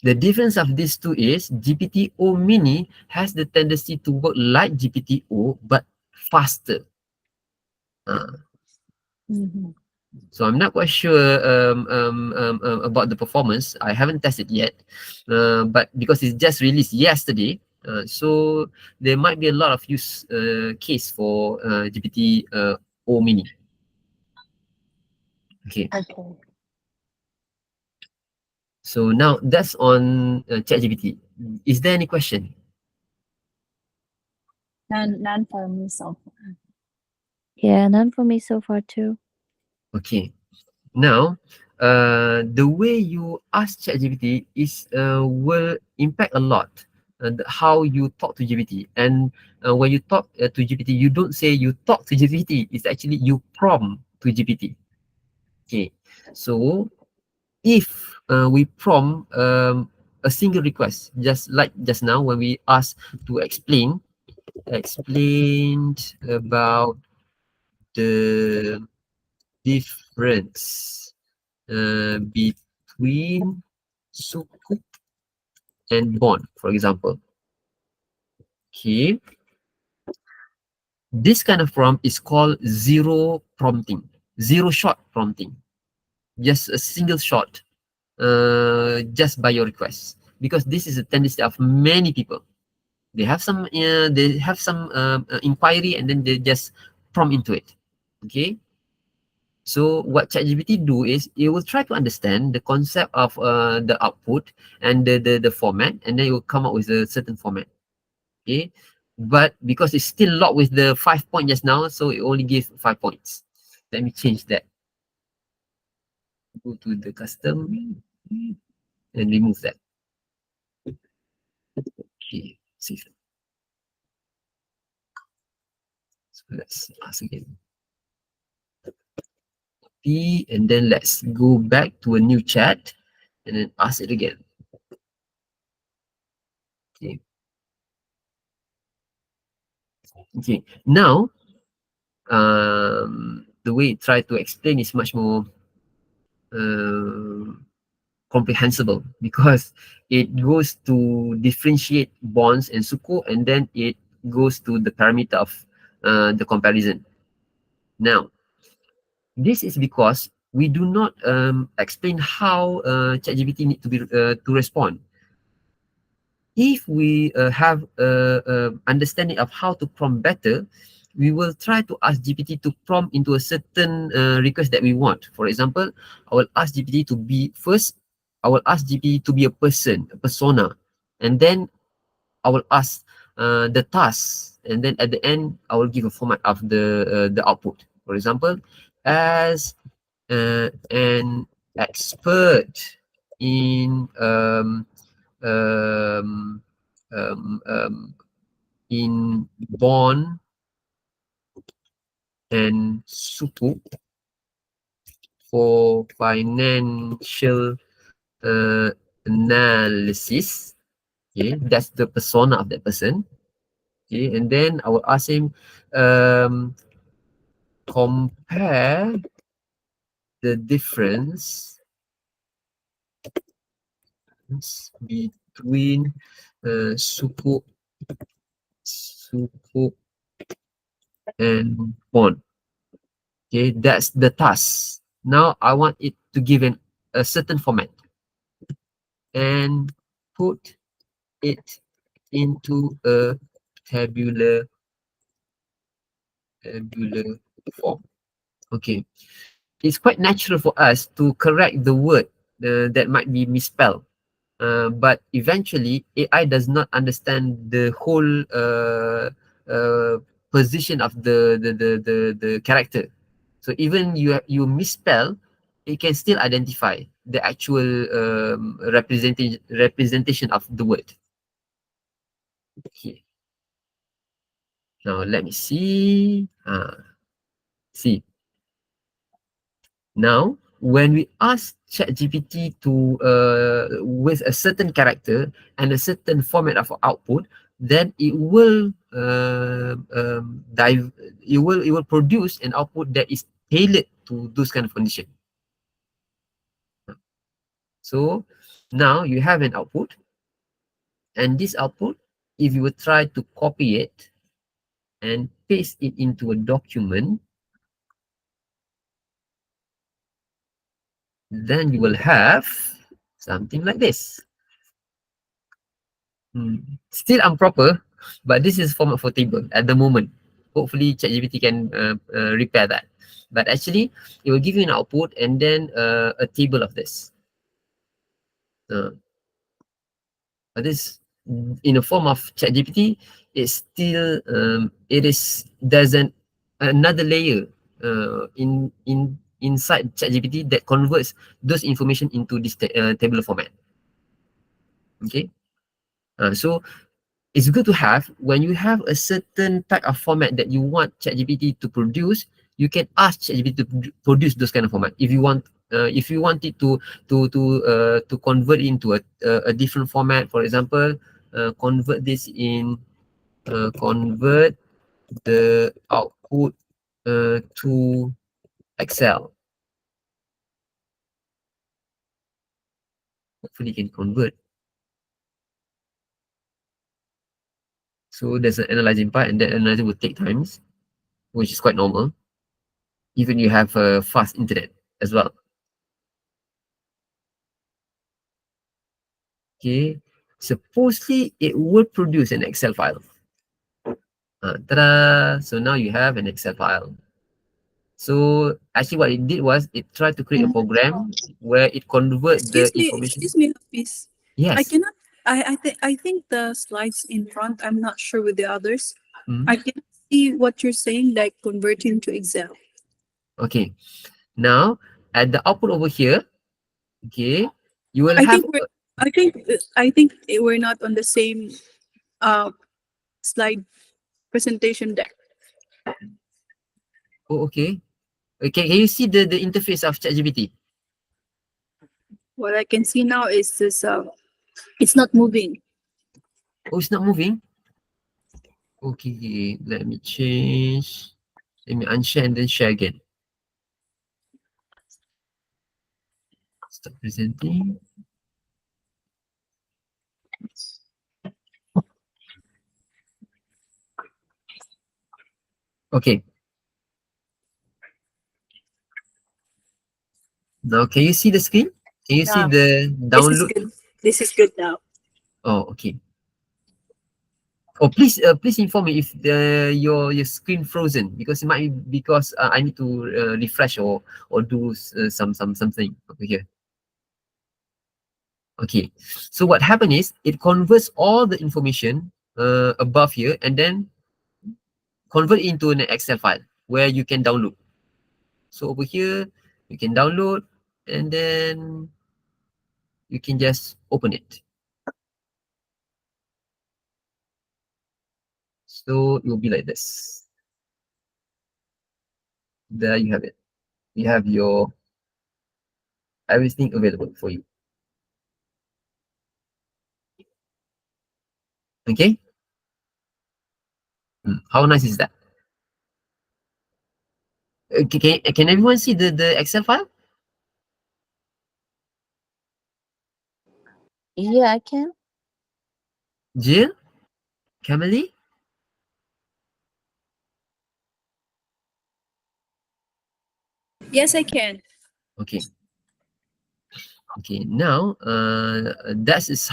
B: The difference of these two is GPT-O Mini has the tendency to work like GPT-O but faster. Uh,
A: Mm-hmm.
B: So I'm not quite sure about the performance. I haven't tested yet, but because it's just released yesterday, so there might be a lot of use case for GPT or meaning. Okay,
A: Okay.
B: so now that's on ChatGPT. Is there any question?
A: None for me so far.
C: Yeah, none for me so far too.
B: Okay, now the way you ask ChatGPT is will impact a lot how you talk to GPT. And when you talk to GPT, you don't say you talk to GPT. It's actually you prompt to GPT. Okay, so if we prompt a single request, just like just now when we asked to explain about the difference between sukuk and bond, for example. Okay, this kind of prompt is called zero prompting, zero shot prompting, just a single shot, just by your request, because this is a tendency of many people. They have some inquiry, and then they just prompt into it. Okay, so what ChatGPT do is it will try to understand the concept of the output and the format, and then it will come up with a certain format. Okay, but because it's still locked with the 5 point just now, so it only gives 5 points. Let me change that. Go to the custom and remove that. Okay, save. So let's ask again. And then let's go back to a new chat and then ask it again. Okay. Okay. Now, the way it tried to explain is much more uh, comprehensible, because it goes to differentiate bonds and suku, and then it goes to the parameter of the comparison. Now, this is because we do not explain how ChatGPT need to be to respond. If we have a understanding of how to prompt better, we will try to ask GPT to prompt into a certain request that we want. For example, I will ask GPT to be first. I will ask GPT to be a person, a persona, and then I will ask the task, and then at the end I will give a format of the output. For example, as an expert in um, um, um, in bond and suku for financial analysis. Okay, that's the persona of that person. Okay, and then I will ask him compare the difference between suku and bond. Okay, that's the task. Now I want it to give a certain format and put it into a tabular tabular form. Okay, it's quite natural for us to correct the word that might be misspelled. But eventually, AI does not understand the whole uh, position of the character. So even you misspell, it can still identify the actual representation of the word. Okay. Now let me see. See. Now, when we ask ChatGPT to with a certain character and a certain format of output, then it will produce an output that is tailored to those kind of conditions. So now you have an output, and this output, if you would try to copy it and paste it into a document, then you will have something like this. Still improper, but this is format for table at the moment. hopefully ChatGPT can repair that. But actually, it will give you an output and then a table of this. Uh, this in the form of ChatGPT, it's still there's another layer inside ChatGPT that converts those information into this tabular format. Okay, so it's good to have when you have a certain type of format that you want ChatGPT to produce. You can ask ChatGPT to produce those kind of format. If you want it to convert into a different format, for example, convert this in convert the output to Excel. Hopefully, it can convert. So there's an analyzing part, and that analyzing will take times, which is quite normal. Even you have a fast internet as well. Okay, supposedly it would produce an Excel file. Ta-da! So now you have an Excel file. So actually what it did was it tried to create a program where it convert the information.
A: Excuse me, Hafiz. I
B: Yes.
A: cannot. I think the slides in front. I'm not sure with the others.
B: Mhm.
A: I can see what you're saying, like converting to Excel.
B: Okay. Now at the output over here, okay, you will
A: I
B: have.
A: think we're. I think we're not on the same uh slide presentation deck.
B: Oh, okay. Okay, can you see the interface of ChatGPT?
A: What I can see now is this. It's not moving.
B: Oh, it's not moving. Okay, let me change. Let me unshare and then share again. Stop presenting. Okay. Now, can you see the screen? Can you see
A: Now
B: the
A: this is
B: download?
A: good. This is good now.
B: Oh, okay. Oh, please inform me if your screen frozen because it might be because I need to refresh or do something over here. Okay. So what happened is it converts all the information above here and then convert into an Excel file where you can download. So over here you can download and then you can just open it. So it will be like this. There you have it. You have your everything available for you. Okay. How nice is that? Can everyone see the Excel file?
C: Yeah, I can.
B: Jill? Camille?
A: Yes, I can.
B: Okay. Okay. Now, that's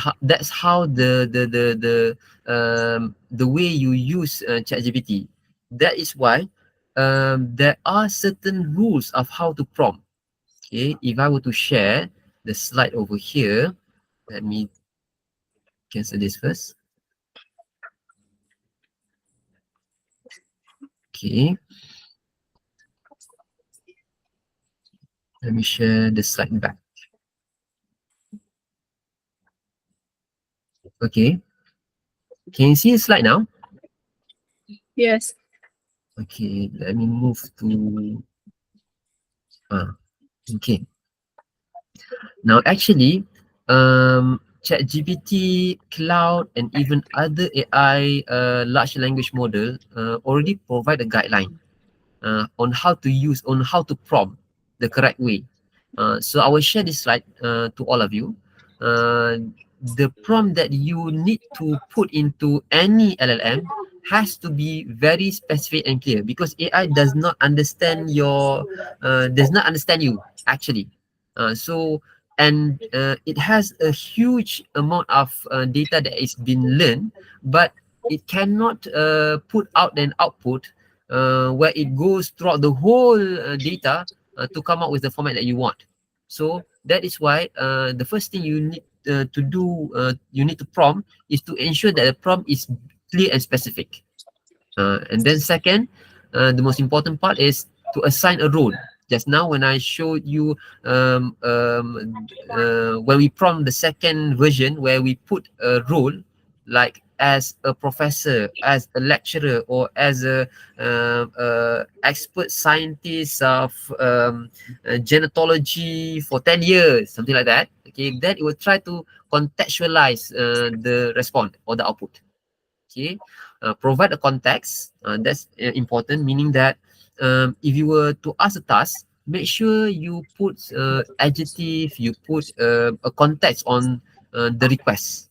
B: how the way you use ChatGPT. That is why there are certain rules of how to prompt. Okay. If I were to share the slide over here, let me cancel this first. Okay. Let me share the slide back. Okay. Can you see the slide now?
A: Yes.
B: Okay, let me move to okay. Now actually, ChatGPT, Cloud, and even other AI large language model already provide a guideline on how to prompt the correct way. So I will share this slide to all of you. Uh, the prompt that you need to put into any LLM has to be very specific and clear because AI does not understand you actually. So and it has a huge amount of data that is been learned, but it cannot put out an output where it goes throughout the whole data to come up with the format that you want. So that is why the first thing you need to do, you need to prompt, is to ensure that the prompt is clear and specific. And then second, the most important part is to assign a role. Just now when I showed you, when we prompt the second version where we put a role, like as a professor, as a lecturer, or as a expert scientist of genetology for 10 years, something like that. Okay, then it will try to contextualize the response or the output. Okay, provide a context. That's important, meaning that if you were to ask a task, make sure you put adjective, you put a context on the request.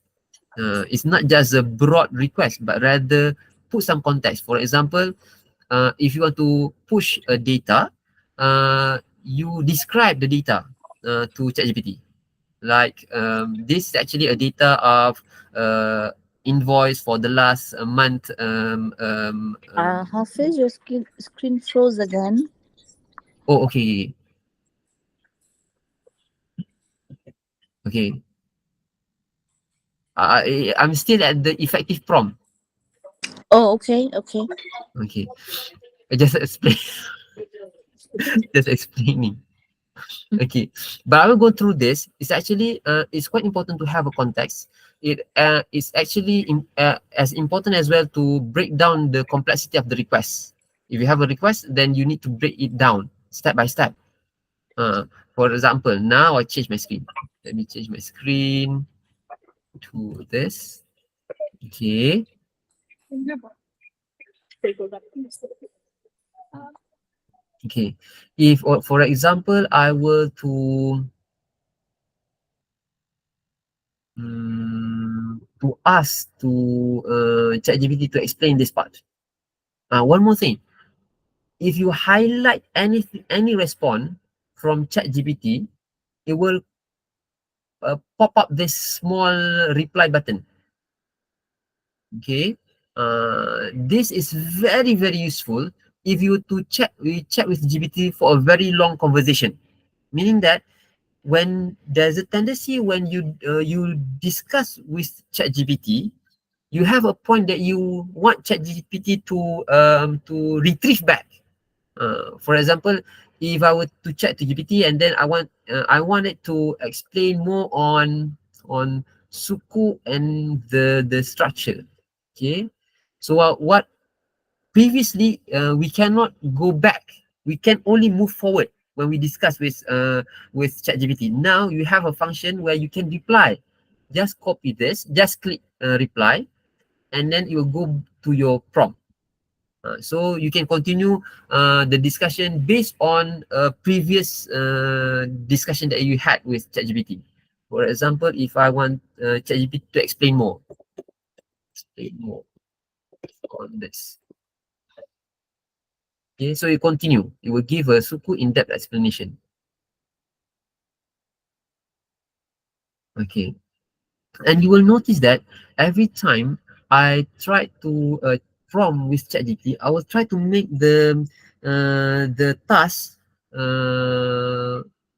B: It's not just a broad request, but rather put some context. For example, if you want to push a data, you describe the data to ChatGPT. Like this is actually a data of invoice for the last month.
C: Hafiz, your screen froze again.
B: Oh, okay, okay. I'm still at the effective prompt.
C: Oh, okay, okay.
B: Okay, I just explain, just explaining. Okay, but I will go through this. It's actually it's quite important to have a context. It is actually as important as well to break down the complexity of the request. If you have a request, then you need to break it down step by step. For example, now I change my screen. Let me change my screen to this. Okay. Okay. If, for example, I were to ask to ChatGPT to explain this part. One more thing. If you highlight any response from ChatGPT, it will pop up this small reply button. Okay, this is very very useful if you to chat with GPT for a very long conversation, meaning that when there's a tendency when you discuss with ChatGPT, you have a point that you want ChatGPT to retrieve back. For example, if I were to chat to GPT and then I want it to explain more on suku and the structure. Okay, so what previously we cannot go back. We can only move forward when we discuss with ChatGPT. Now you have a function where you can reply. Just copy this. Just click reply, and then it will go to your prompt. So you can continue the discussion based on a previous discussion that you had with ChatGPT. For example, if I want ChatGPT to explain more on this. Okay, so you continue. It will give a super in-depth explanation. Okay, and you will notice that every time I try to prompt with ChatGPT, I will try to make the task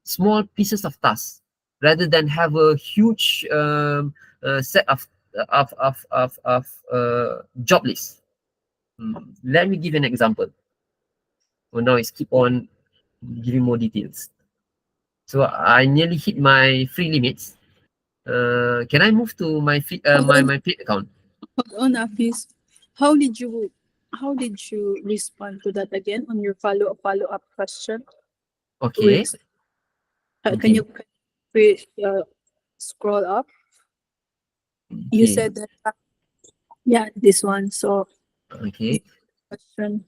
B: small pieces of tasks rather than have a huge set of job list. Let me give an example. So now it's keep on giving more details. So I nearly hit my free limits. Can I move to my free, my paid account?
A: Hold on, Afis. How did you respond to that again on your follow up question?
B: Okay,
A: With can
B: okay,
A: you please, scroll up? You
B: okay,
A: said that yeah, this one. So
B: okay,
A: question.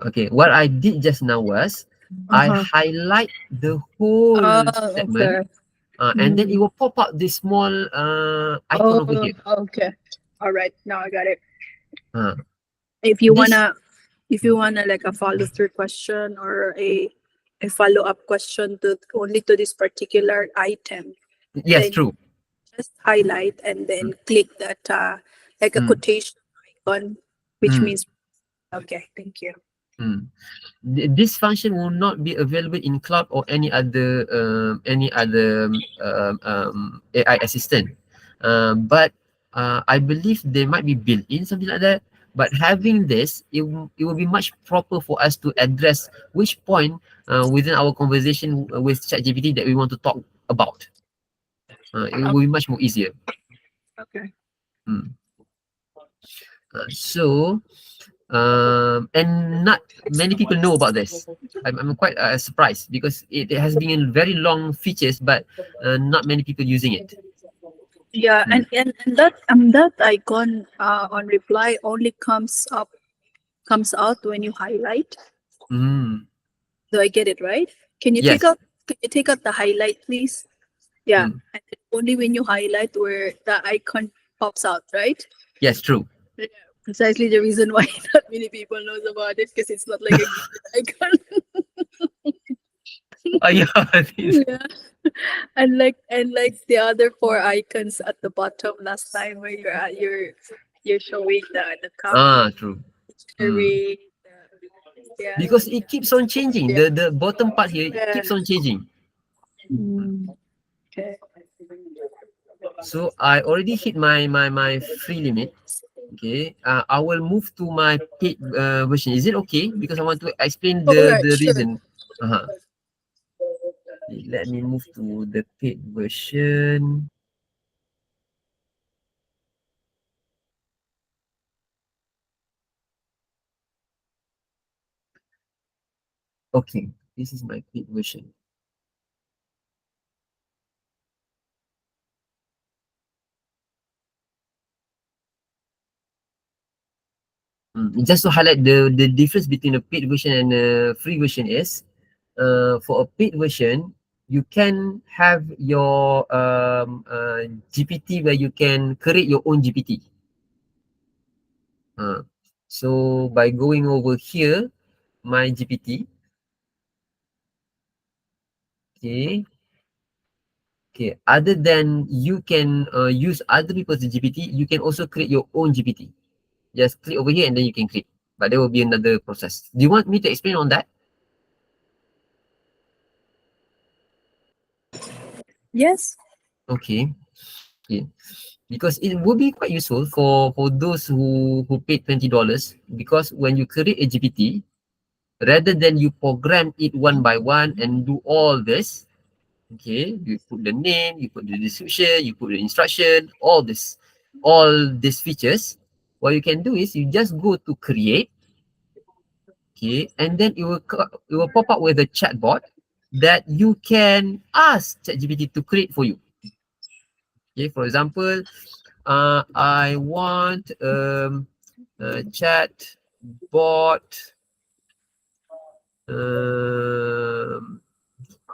B: okay. What I did just now was I
A: Uh-huh.
B: highlight the whole segment,
A: Okay.
B: and then it
A: Mm.
B: will pop up this small icon
A: Oh,
B: over here.
A: okay. All right. Now I got it.
B: Uh,
A: If you
B: this,
A: wanna, if you wanna like a follow through question or a follow up question to only to this particular item,
B: yes,
A: then
B: true.
A: just highlight and
B: Mm,
A: then click that like a
B: mm,
A: quotation icon, which
B: mm.
A: means okay. Thank you.
B: This function will not be available in cloud or any other AI assistant. But I believe they might be built in something like that. But having this, it will be much proper for us to address which point within our conversation with ChatGPT that we want to talk about. It will be much more easier.
A: Okay.
B: Mm. So and not many people know about this. I'm quite surprised because it has been very long features, but not many people using it.
A: Yeah,
B: Mm.
A: and that icon on reply only comes out when you highlight.
B: Mm.
A: Do I get it right? Can you take
B: Yes.
A: out can you take out the highlight, please? Yeah.
B: Mm.
A: And then only when you highlight where the icon pops out, right?
B: Yes, true.
A: Yeah. Precisely the reason why not many people knows about it because it's not like a given icon.
B: Yeah,
A: Yeah. And like the other four icons at the bottom last time where you're showing the cup,
B: true. Mm.
A: cherry, yeah,
B: Because it keeps on changing.
A: yeah,
B: The bottom part here
A: yeah.
B: keeps on changing.
C: Mm.
A: Okay.
B: So I already hit my free limit. Okay. I will move to my paid version. Is it okay? Because I want to explain
A: All right,
B: the
A: sure.
B: reason. Uh-huh. Let me move to the paid version. Okay, this is my paid version. Just to highlight the difference between a paid version and a free version is, for a paid version, you can have your GPT where you can create your own GPT. Uh, so by going over here, my GPT, okay, okay. Other than you can use other people's GPT, you can also create your own GPT. Just click over here and then you can click. But there will be another process. Do you want me to explain on that?
A: Yes.
B: Okay. Okay. Because it will be quite useful for those who paid $20, because when you create a GPT, rather than you program it one by one and do all this, okay, you put the name, you put the description, you put the instruction, all these features. What you can do is you just go to create, okay, and then it will pop up with a chatbot that you can ask ChatGPT to create for you. Okay, for example, I want a chat bot, um,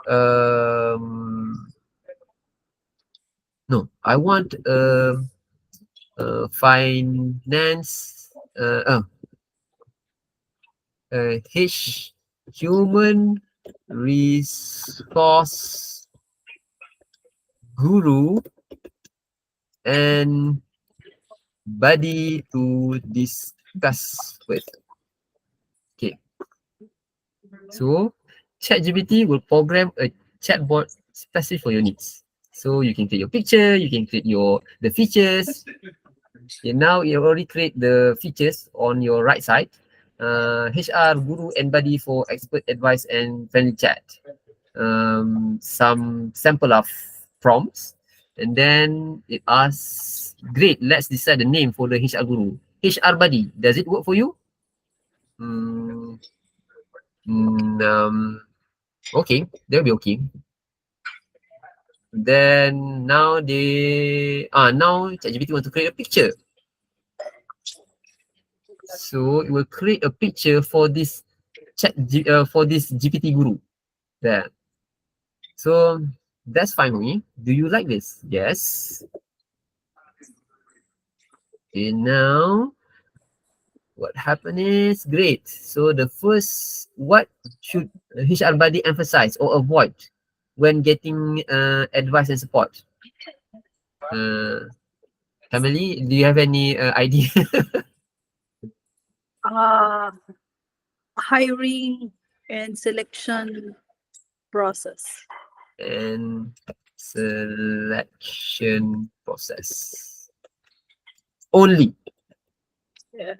B: um, no, I want finance, H human resource guru and buddy to discuss with. Okay, so ChatGPT will program a chatbot specific for your needs. So you can create your picture, you can create the features. Okay, now you already create the features on your right side. HR guru and buddy for expert advice and friendly chat. Some sample of prompts, and then it asks, great, let's decide the name for the HR guru. HR buddy, does it work for you? Mm, mm, um, okay, that'll be okay. Then now ChatGPT want to create a picture. So it will create a picture for this for this GPT guru. There. So that's fine for me. Do you like this? Yes. Okay, now what happened is great. So the first, what should HR buddy emphasize or avoid when getting advice and support? Uh, Family, do you have any idea?
A: Uh
D: hiring and selection process.
B: And selection process only.
D: Yeah.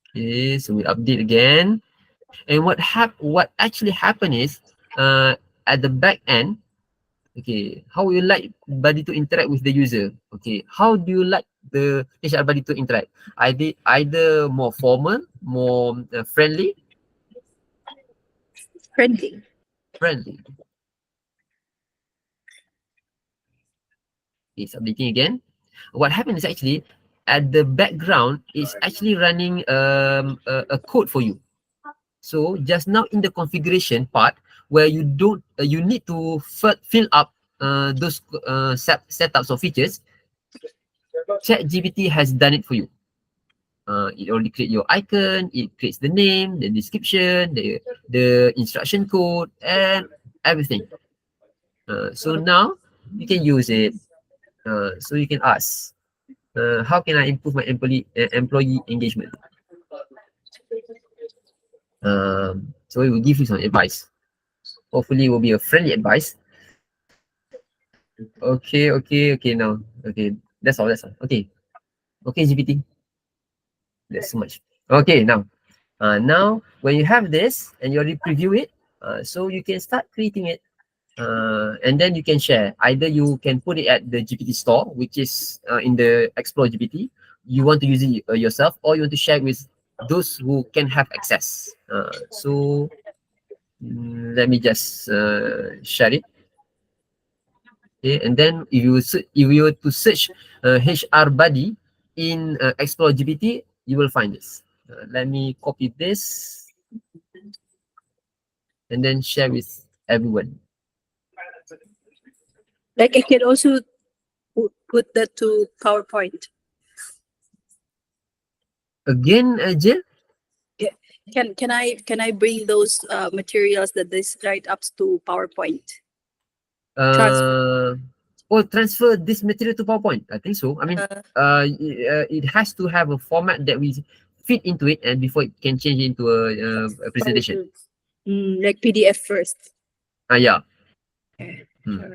B: Okay, so we update again. And what actually happened is at the back end, okay, how you like buddy to interact with the user? Okay, how do you like the HR buddy to interact? Either more formal, more friendly,
D: Friendly.
B: friendly. It's updating again. What happened is actually at the background is actually running a code for you. So just now in the configuration part where you don't you need to fill up those setups or features, ChatGPT has done it for you. It already create your icon, it creates the name, the description, the instruction code, and everything. So now you can use it. So you can ask, how can I improve my employee engagement? So it will give you some advice. Hopefully, it will be a friendly advice. Okay. Now, okay, that's all. Okay. Okay, GPT. That's so much. Okay, now when you have this and you already preview it, so you can start creating it, and then you can share. Either you can put it at the GPT store, which is in the Explore GPT. You want to use it yourself, or you want to share with those who can have access. Let me just share it. Okay, and then if you were to search HR buddy in Explore GPT, you will find this. Let me copy this and then share with everyone.
D: Like I can also put that to PowerPoint.
B: Again, Jill?
D: Yeah. Can I bring those materials that this write ups to PowerPoint? Transfer.
B: Transfer this material to PowerPoint. I think so. I mean, it has to have a format that we fit into it, and before it can change into a presentation.
D: Like PDF first.
B: Yeah.
D: Okay.
B: Hmm.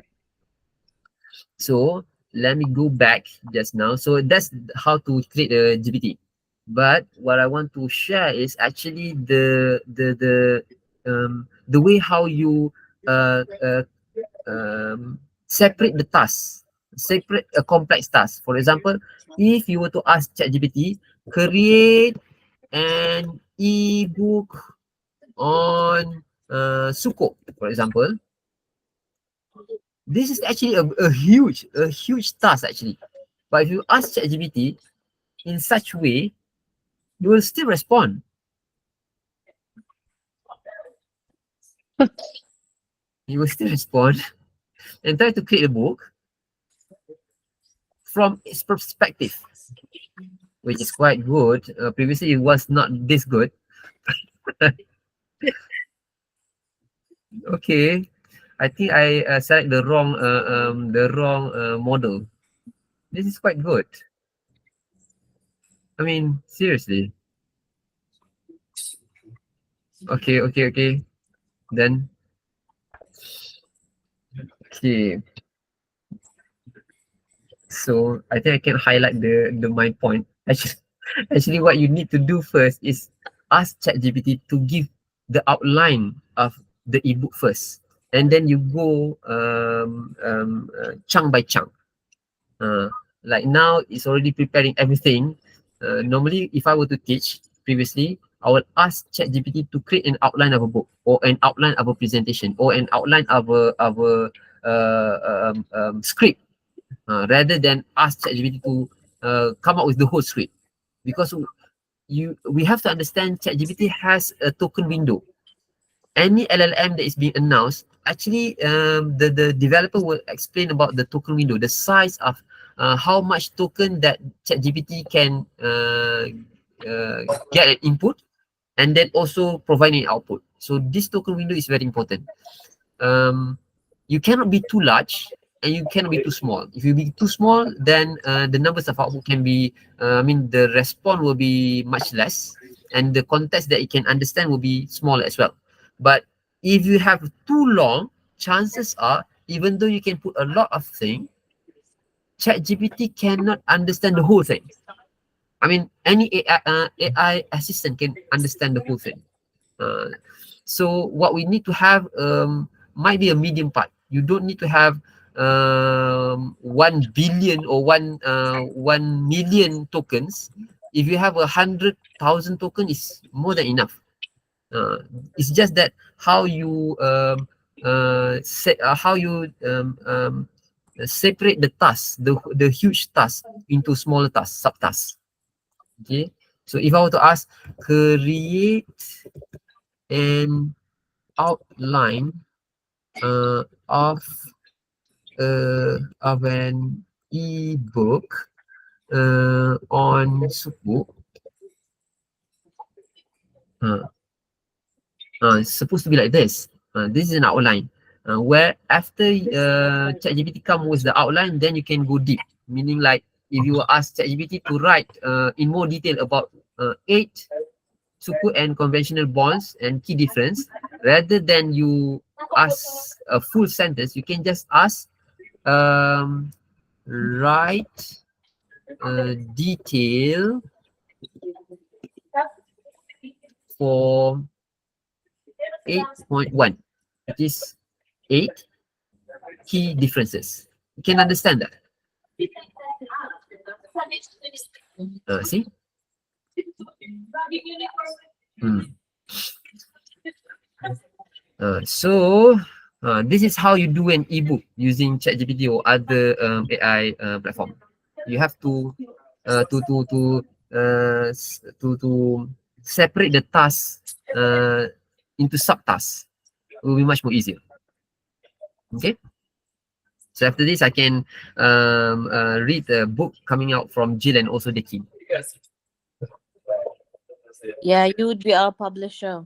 B: So let me go back just now. So that's how to create a GPT. But what I want to share is actually the way how you uh, uh, separate the tasks, separate a complex task. For example, if you were to ask ChatGPT, create an ebook on Suko, for example, this is actually a huge task actually. But if you ask ChatGPT in such way, you will still respond. You will still respond and try to create a book from its perspective, which is quite good. Previously, it was not this good. Okay, I think I select the wrong model. This is quite good. I mean, seriously. Okay. Then, okay. So I think I can highlight the my point. Actually, what you need to do first is ask ChatGPT to give the outline of the ebook first, and then you go chunk by chunk. Uh, like now, it's already preparing everything. Normally, if I were to teach previously, I will ask ChatGPT to create an outline of a book, or an outline of a presentation, or an outline of a script, rather than ask ChatGPT to come up with the whole script, because we have to understand ChatGPT has a token window. Any LLM that is being announced, actually, the developer will explain about the token window, the size of how much token that ChatGPT can get an input, and then also provide an output. So this token window is very important. You cannot be too large and you cannot be too small. If you be too small, then the numbers of output can be, the response will be much less. and the context that it can understand will be small as well. But if you have too long, chances are, even though you can put a lot of things, ChatGPT cannot understand the whole thing. I mean, any AI assistant can understand the whole thing. Uh, so what we need to have might be a medium part. You don't need to have 1 billion or 1 million tokens. If you have 100,000 tokens, is more than enough. It's just that how you separate the tasks, the huge task into smaller tasks, subtasks. Okay. So if I were to ask, create an outline of an ebook on suku. Uh, it's supposed to be like this. This is an outline. Where after ChatGPT come with the outline, then you can go deep. Meaning like if you ask ChatGPT to write in more detail about 8 suku and conventional bonds and key difference, rather than you ask a full sentence, you can just ask write detail for 8.1, which is 8 key differences. You can understand that. See? This is how you do an ebook using ChatGPT or other AI platform. You have to separate the tasks into subtasks. It will be much more easier. Okay. So after this, I can read the book coming out from Jill and also Deki.
C: Yeah, you would be our publisher.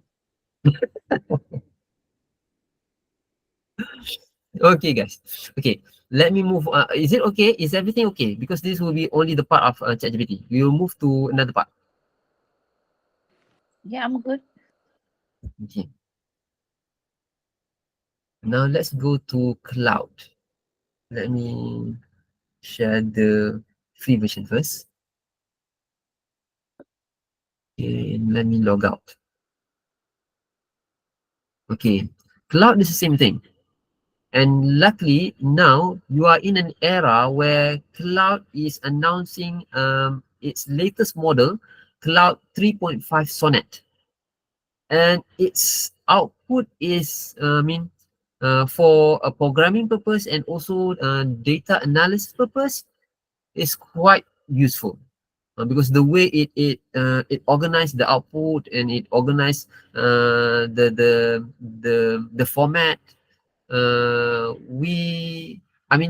B: Okay, guys. Okay, let me move. Is it okay? Is everything okay? Because this will be only the part of ChatGPT. We will move to another part.
C: Yeah, I'm good.
B: Okay. Now let's go to cloud. Let me share the free version first. Okay, let me log out. Okay, cloud is the same thing. And luckily now you are in an era where cloud is announcing its latest model, Cloud 3.5 Sonnet. And its output is, for a programming purpose and also data analysis purpose, is quite useful. Because the way it organized the output and it organized the format,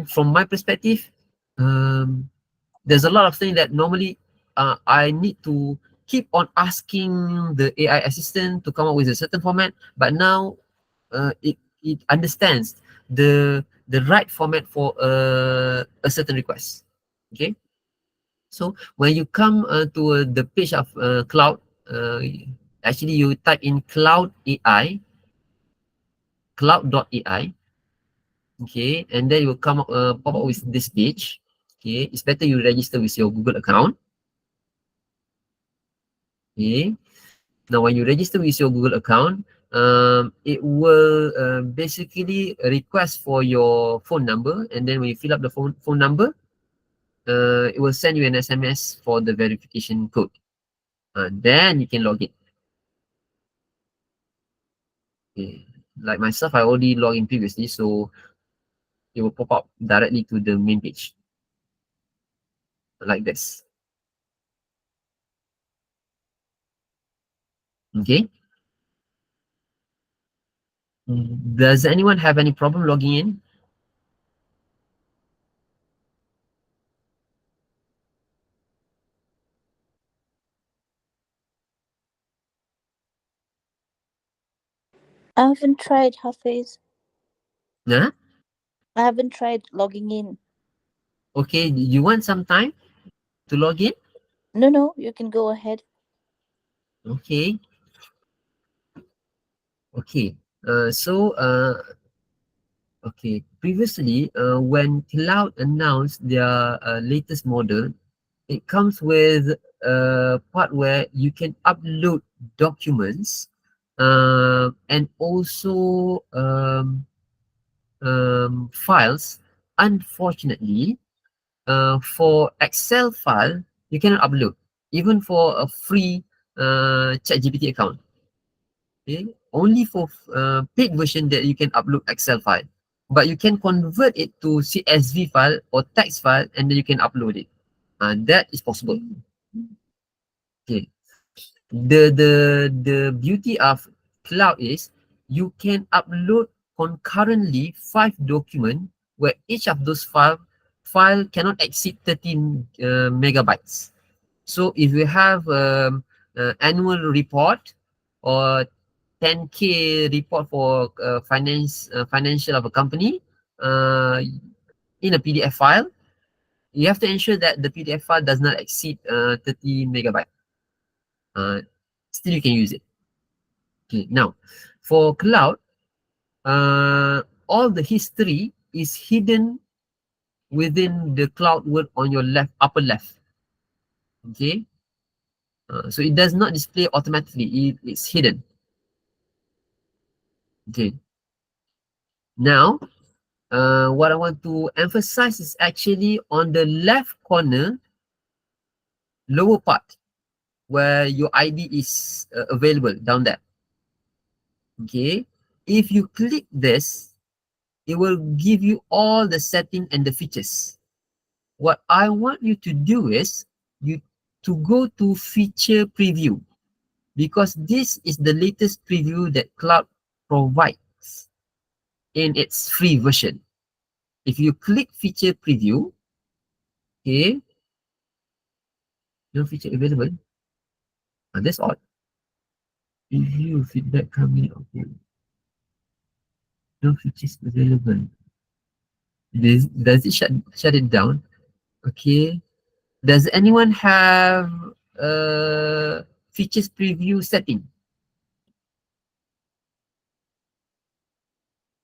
B: from my perspective, there's a lot of things that normally I need to keep on asking the AI assistant to come up with a certain format, but now it understands the right format for a certain request. Okay. So when you come to the page of cloud, actually you type in Cloud AI, cloud.ai. Okay, and then you will come up pop up with this page. Okay, it's better you register with your Google account. Okay, now when you register with your Google account, it will basically request for your phone number, and then when you fill up the phone number, it will send you an SMS for the verification code. Then you can log in. Okay. Like myself, I already logged in previously, so it will pop up directly to the main page like this. Okay. Does anyone have any problem logging in?
C: I haven't tried Hafiz.
B: Nah?
C: I haven't tried logging in.
B: Okay, you want some time to log in?
C: No, you can go ahead.
B: Okay, okay. Okay. Previously, when Cloud announced their latest model, it comes with a part where you can upload documents, and also files. Unfortunately, for Excel file, you cannot upload, even for a free ChatGPT account. Okay, only for paid version that you can upload Excel file, but you can convert it to CSV file or text file, and then you can upload it. That is possible. Okay. The beauty of cloud is you can upload concurrently 5 documents where each of those file cannot exceed 13 megabytes. So if you have annual report or 10K report for financial of a company uh, in a PDF file, you have to ensure that the PDF file does not exceed 30 megabyte. Uh, Still you can use it. Okay, now for cloud, all the history is hidden within the cloud word on your left upper left. Okay, so it does not display automatically. It's hidden. Okay, now what I want to emphasize is actually on the left corner, lower part, where your ID is available down there. Okay, if you click this, it will give you all the setting and the features. What I want you to do is you to go to feature preview, because this is the latest preview that cloud provides in its free version. If you click feature preview, okay, no feature available. That's odd. Preview feedback coming. Okay, no features available. Does it shut it down? Okay. Does anyone have features preview setting,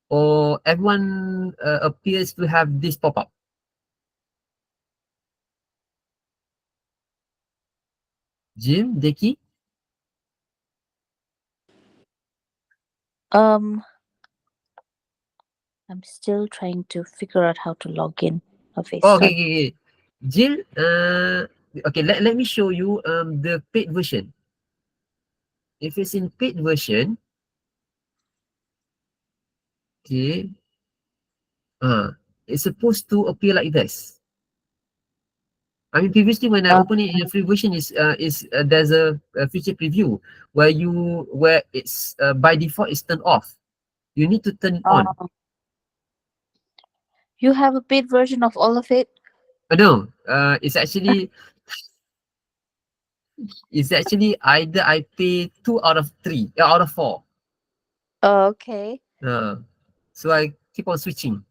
B: or everyone appears to have this pop up? Jim, Deki?
C: Um, I'm still trying to figure out how to log in. Okay,
B: Oh, okay,
C: sorry.
B: okay, okay. Jill, okay, let me show you the paid version. If it's in paid version, okay, it's supposed to appear like this. I mean, previously when I
C: Uh,
B: open it in the free version, there's a feature preview where it's by default is turned off. You need to turn it on.
C: uh, you have a paid version of all of it?
B: No, it's actually either I pay 2 out of 3, out of 4.
C: Okay.
B: Uh, so I keep on switching.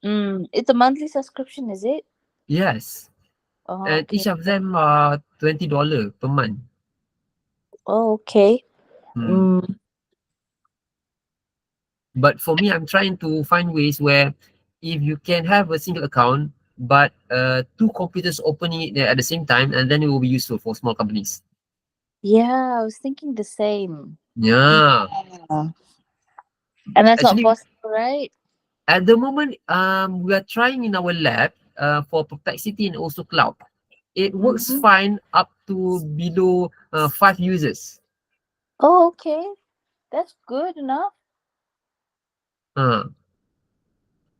C: It's a monthly subscription, is it?
B: Yes,
C: Oh,
B: and each
C: okay.
B: of them are $20 per month.
C: Oh, okay.
B: Hmm.
C: Mm,
B: But for me, I'm trying to find ways where if you can have a single account, but 2 computers opening it at the same time, and then it will be useful for small companies.
C: yeah, I was thinking the same.
B: Yeah,
C: Yeah. And that's not
B: actually,
C: possible, right?
B: at the moment, we are trying in our lab for Perplexity and also cloud. It works
C: Mm-hmm.
B: fine up to below 5 users.
C: Oh, okay. That's good enough.
B: Uh,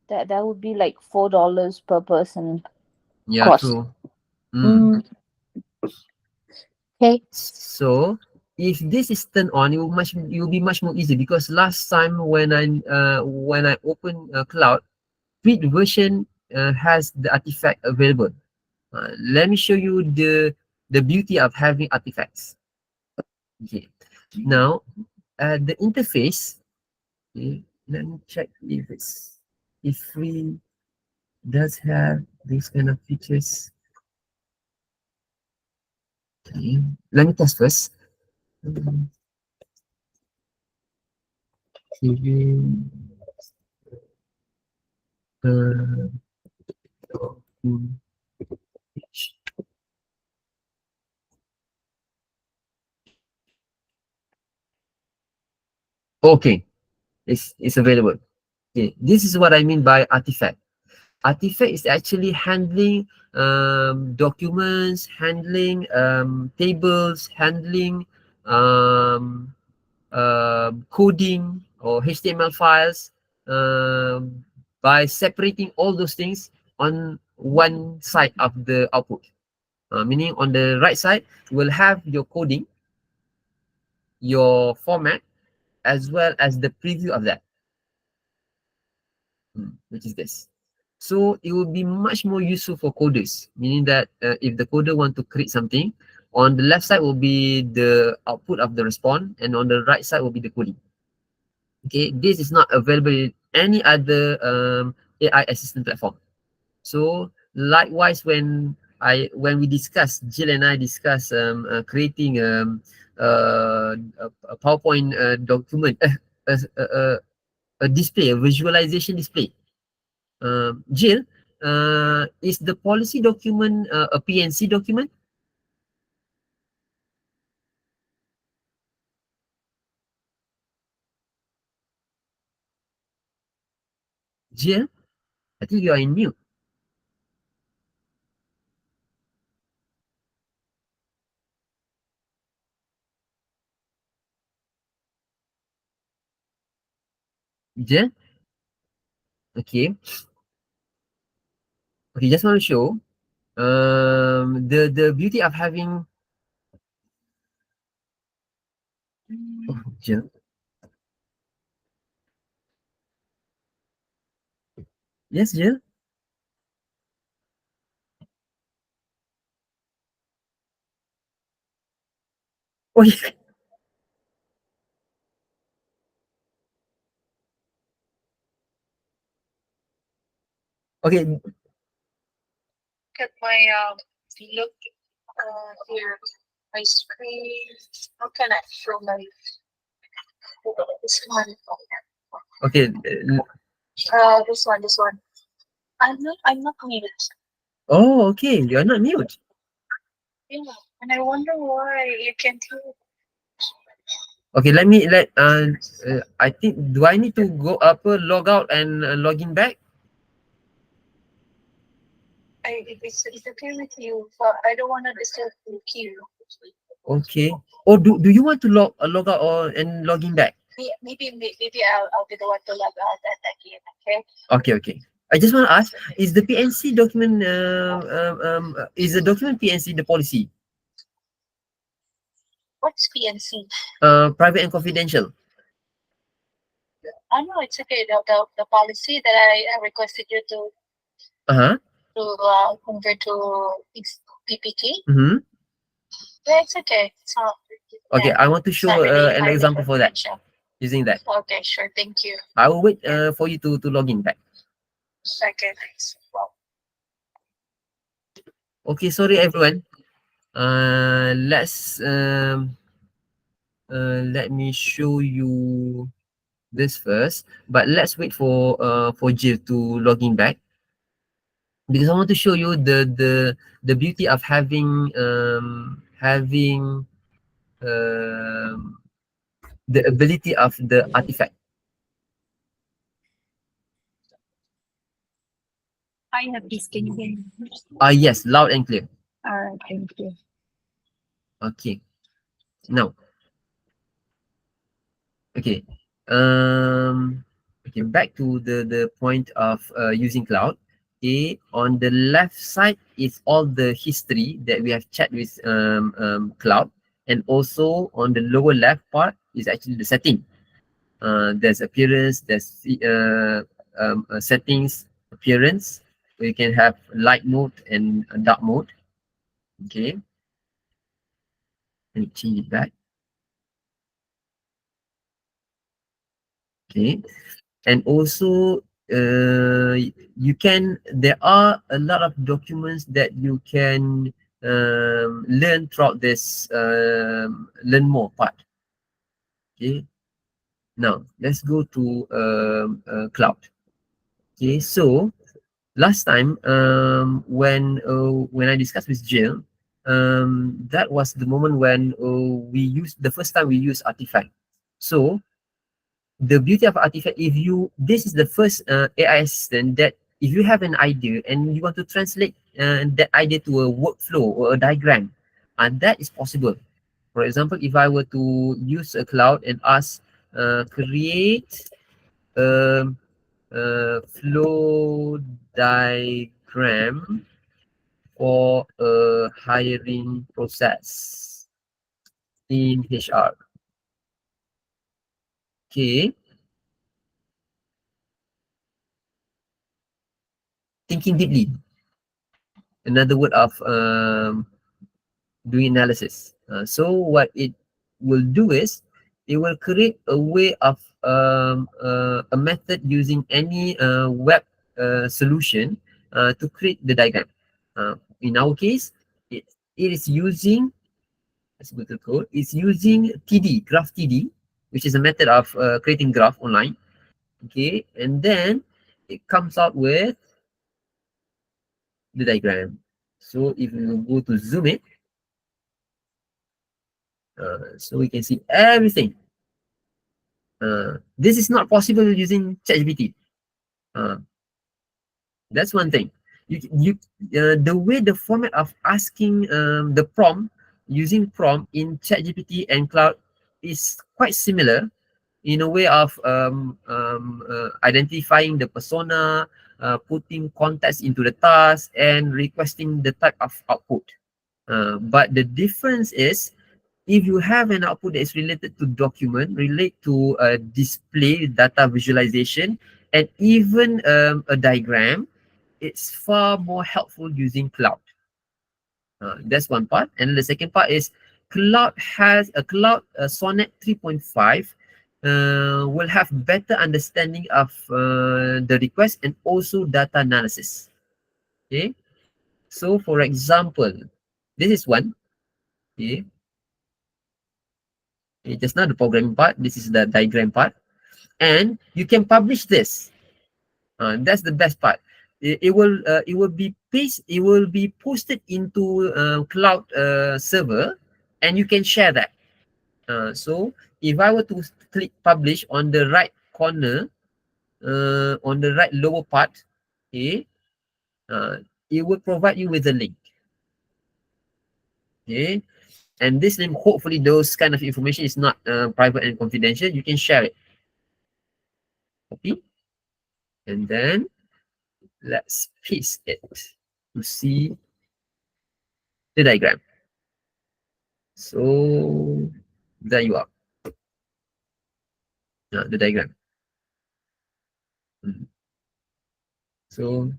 C: That would be like $4 per person
B: yeah,
C: cost.
B: true. Mm.
C: Mm, okay.
B: So if this is turned on, it will be much more easy, because last time when I open cloud, paid version has the artifact available. Let me show you the beauty of having artifacts. Okay. Now the interface. Okay, let me check if free does have these kind of features. Okay. Let me test first. Mm, TV, uh, mm, okay, it's available. Okay, this is what I mean by artifact. Artifact is actually handling documents, handling tables, handling um, coding or HTML files by separating all those things on one side of the output. Meaning on the right side, you will have your coding, your format, as well as the preview of that, which is this. So it will be much more useful for coders, meaning that if the coder want to create something, on the left side will be the output of the response, and on the right side will be the coding. Okay, this is not available in any other AI assistant platform. So likewise, when we discuss, Jill and I discuss creating a PowerPoint document, a display, a visualization display. Jill, is the policy document a PNC document? Jill, I think you are in mute. Jill, okay. Okay, just want to show the beauty of having. Oh, Jill. Yes, Jill. Oh, yeah. Okay.
A: At my look here, my screen. How can I show my this one?
B: Okay.
A: This one. I'm not mute.
B: Oh, okay. You are not mute.
A: Yeah, and I wonder why you can't hear.
B: Okay, I think, do I need to go up, log out and log in back?
A: It's okay with you, but I don't want to disturb you.
B: Okay. Or do you want to log out or and log in back?
A: Maybe I'll be the one to log out and again. Okay.
B: Okay, okay. I just want to ask, is the PNC document is the document PNC the policy?
A: What's PNC?
B: Private and confidential.
A: I know it's okay. The policy that I requested you
B: Uh-huh.
A: to convert to PPT.
B: Mm-hmm.
A: Yeah, it's okay. So
B: Okay,
A: yeah,
B: I want to
A: it's not
B: show
A: really
B: an
A: highly
B: example for that
A: confidential.
B: using that.
A: Okay, sure. Thank you.
B: I will wait
A: Yeah.
B: for you to log in back.
A: Okay, thanks. Well,
B: Okay, sorry everyone. Let me show you this first, but let's wait for Jill to log in back, because I want to show you the beauty of having um, the ability of the artifact.
A: I have this. Can you hear me?
B: Yes, loud and clear.
A: All right, thank you.
B: Okay, now, okay, um, okay, back to the point of using cloud. Okay, on the left side is all the history that we have chat with cloud, and also on the lower left part is actually the setting. There's appearance, there's settings, appearance. We can have light mode and dark mode. Okay, let me change it back. Okay, and also you can, there are a lot of documents that you can learn throughout this learn more part. Okay, now let's go to cloud. Okay, so last time when I discussed with Jill, that was the moment when we used the first time we used artifact. So the beauty of artifact, if you this is the first AI assistant that if you have an idea and you want to translate that idea to a workflow or a diagram, and that is possible. For example, if I were to use a cloud and ask create a, flow diagram for a hiring process in HR. Okay, thinking deeply. Another word of doing analysis. So what it will do is it will create a way of a method using any web solution to create the diagram. In our case, it is using, let's go to the code, it's using TD, graph TD, which is a method of creating graph online. Okay, and then it comes out with the diagram. So if you go to zoom it, so we can see everything. This is not possible using ChatGPT. Uh, that's one thing. The way the format of asking the prompt using prompt in ChatGPT and cloud is quite similar in a way of identifying the persona, putting context into the task, and requesting the type of output. But the difference is if you have an output that is related to document, relate to display, data visualization, and even a diagram, it's far more helpful using cloud. That's one part. And the second part is cloud has a cloud Sonnet 3.5 will have better understanding of the request and also data analysis. Okay. So for example, this is one. Okay. It is not the programming part. This is the diagram part. And you can publish this. That's the best part. It will be it will be posted into cloud server, and you can share that. So if I were to click publish on the right corner, on the right lower part, okay, it will provide you with a link. Okay, and this link, hopefully those kind of information is not private and confidential. You can share it. Copy, and then let's paste it to see the diagram. So there you are. The diagram. So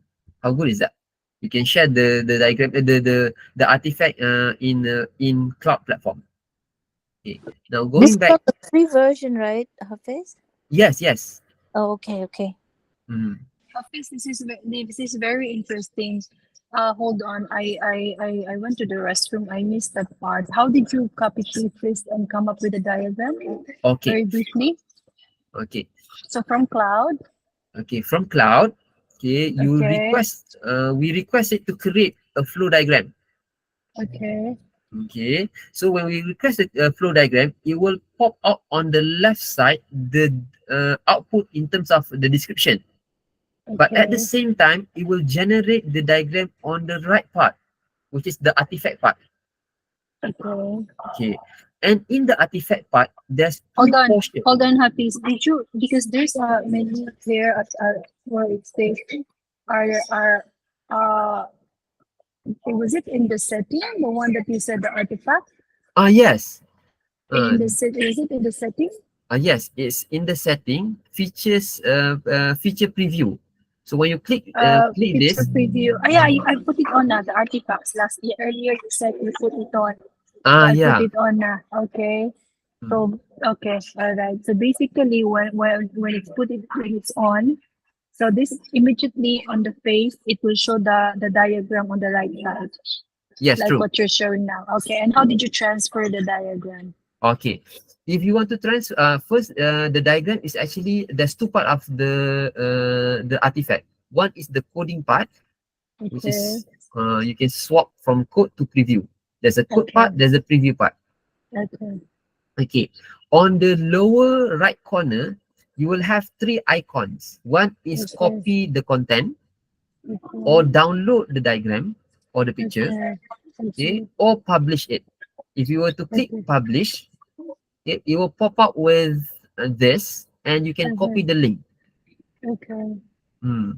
B: how good is that? You can share the diagram, the artifact in cloud platform. Okay. Now
C: This
B: going
C: is
B: back.
C: not the free version, right, Hafiz?
B: Yes, yes.
C: Oh, okay, okay.
A: Hafiz, this is very interesting. Hold on. I went to the restroom. I missed that part. How did you copy paste and come up with a diagram?
B: Okay.
A: Very briefly.
B: Okay.
A: So from cloud.
B: Okay, from cloud. Okay, you
A: Okay.
B: request. We request it to create a flow diagram.
A: Okay.
B: Okay, so when we request a flow diagram, it will pop out on the left side the output in terms of the description. But at the
A: Okay.
B: same time, it will generate the diagram on the right part, which is the artifact part.
A: Okay.
B: Okay, and in the artifact part, there's
A: Hold
B: two
A: on.
B: portions.
A: Hold on, Hafiz. Did you, because there's a menu here at where it says are was it in the setting, the one that you said the artifact?
B: Yes.
A: In the set, is it in the setting?
B: Yes, it's in the setting, features, feature preview. So when you click click
A: Picture
B: this,
A: preview. Yeah, I put it on the artifacts last year. Earlier you said you put it on. So I put
B: yeah.
A: it on okay. So okay, all right. So basically when it's put it when it's on, so this immediately on the face it will show the diagram on the right side.
B: Yes,
A: like
B: true.
A: what you're showing now. Okay, and how did you transfer the diagram?
B: Okay. If you want to first, the diagram is actually, there's two part of the artifact. One is the coding part, which
A: Okay,
B: is you can swap from code to preview. There's a code
A: okay,
B: part, there's a preview part.
A: okay,
B: Okay. On the lower right corner, you will have three icons. One is
A: okay,
B: copy the content or
A: okay,
B: download the diagram or the picture,
A: okay,
B: okay,
A: okay,
B: or publish it. If you were to click
A: okay,
B: publish, it will pop up with this, and you can copy
A: okay,
B: the link.
A: okay.
B: Hmm.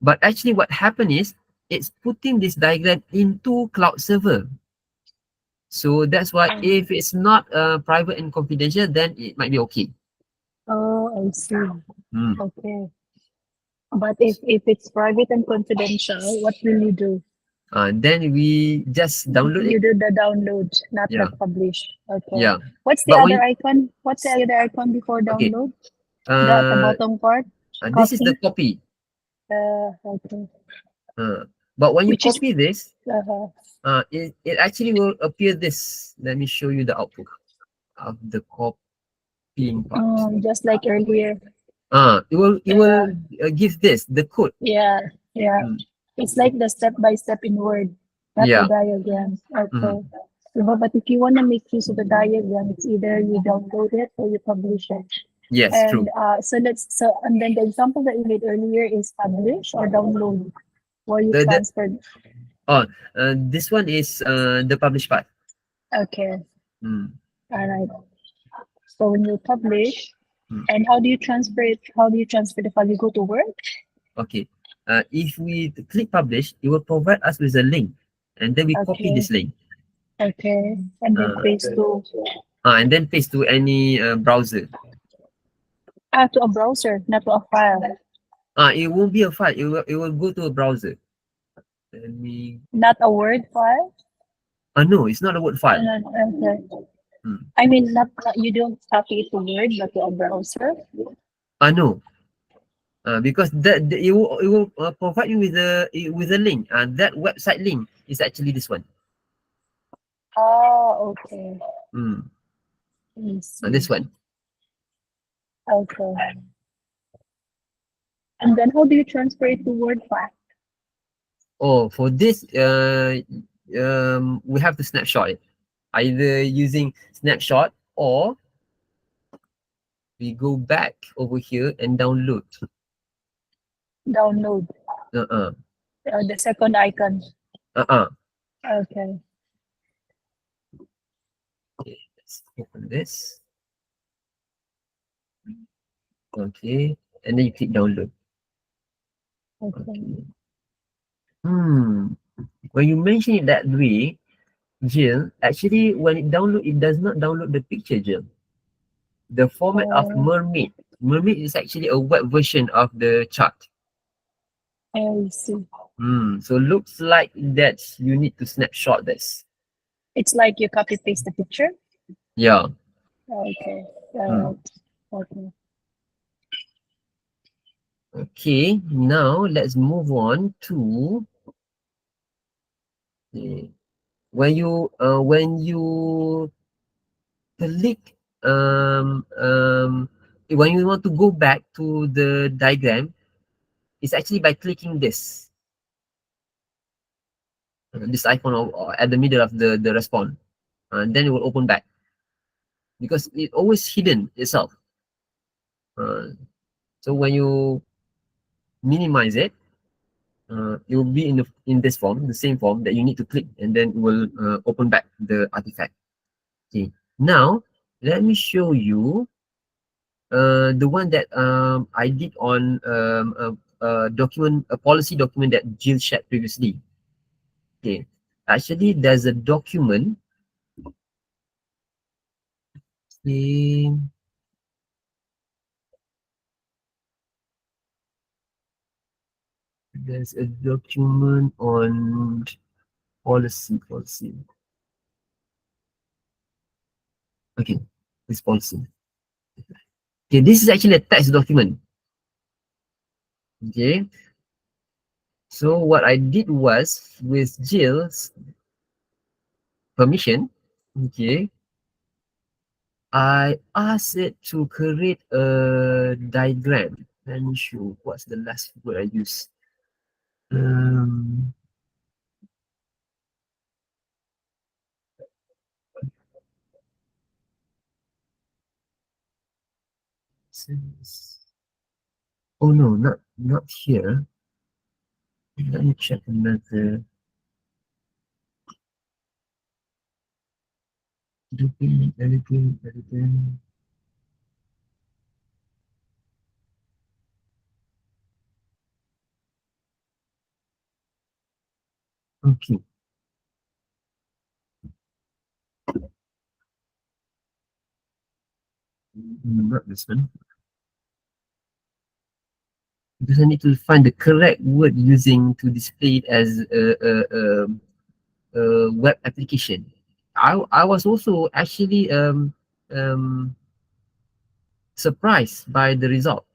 B: But actually what happened is, it's putting this diagram into cloud server. So that's why if it's not private and confidential, then it might be okay.
A: Oh, I see.
B: Hmm.
A: Okay. But if it's private and confidential, what will you do?
B: Then we just download it.
A: You do the download, not the
B: Yeah,
A: publish. Okay.
B: yeah.
A: What's the
B: But
A: other
B: when
A: icon? What's the other icon before
B: okay,
A: download? The at the
B: uh,
A: bottom part?
B: this is the
A: Copy.
B: copy.
A: Okay.
B: Uh, but when you
A: Which is
B: copy this,
A: uh,
B: it actually will appear this. Let me show you the output of the copying part.
A: just like earlier.
B: It will
A: Uh,
B: give this the code.
A: yeah, yeah.
B: Mm,
A: It's like the step by step in Word, not the
B: yeah.
A: diagram.
B: Mm-hmm.
A: Okay. But if you want to make use of the diagram, it's either you download it or you publish it.
B: Yes,
A: And
B: true.
A: and then the example that you made earlier is publish or download, where you
B: The
A: transferred.
B: oh, this one is the publish part.
A: Okay,
B: Mm,
A: all right. So when you publish,
B: mm.
A: and how do you transfer it? How do you transfer the file? You go to Word.
B: Okay. If we click publish, it will provide us with a link, and then we copy
A: Okay,
B: this link.
A: okay, and then
B: Uh,
A: paste to
B: and then paste to any browser.
A: to a browser, not to a file,
B: It won't be a file. It will go to a browser. Let me.
A: not a Word file.
B: No, it's not a Word file.
A: Okay.
B: Hmm.
A: I mean, not you don't copy it to Word, but to a browser.
B: No. Because it will provide you with a link, and that website link is actually this one.
A: Oh, okay.
B: Mm.
A: I
B: This
A: see.
B: one.
A: Okay. And then how do you transfer it to Word file?
B: Oh, for this, we have to snapshot it, either using snapshot, or we go back over here and download.
A: Download.
B: Uh-uh.
A: The second icon.
B: Uh-uh.
A: Okay.
B: Okay, let's open this. Okay, and then you click download.
A: Okay.
B: Okay. When you mention it that way, Jill, actually when it does not download the picture, Jill. The format of
A: Oh,
B: mermaid. Mermaid is actually a web version of the chart.
A: I see.
B: So looks like that you need to snapshot this.
A: It's like you copy paste the picture.
B: Yeah.
A: Okay.
B: Mm.
A: Okay.
B: Okay, now let's move on to okay, when you click when you want to go back to the diagram, it's actually by clicking this icon or at the middle of the response, and then it will open back because it always hidden itself. Uh, so when you minimize it, it will be in this form, the same form that you need to click, and then it will open back the artifact. Okay. Now let me show you the one that I did on a policy document that Jill shared previously. Okay. Actually, there's a document. Okay. There's a document on policy. Okay, this policy. Okay, this is actually a text document. Okay, so what I did was with Jill, permission. Okay. I asked it to create a diagram. Let me show what's the last word I used. Um, oh no, not here. Let me check another. Editing. Okay. Not this one. Because I need to find the correct word using to display it as a web application. I was also actually surprised by the result.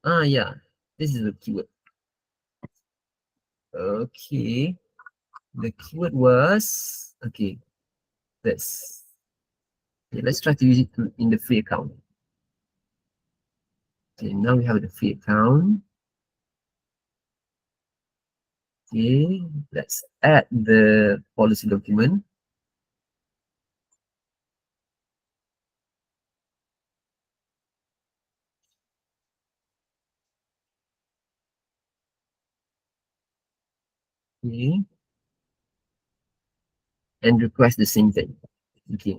B: Ah, yeah, this is the keyword. Okay, the keyword was okay. Let's try to use it in the free account. Okay, now we have the free account. Okay, let's add the policy document. Okay, and request the same thing. Okay.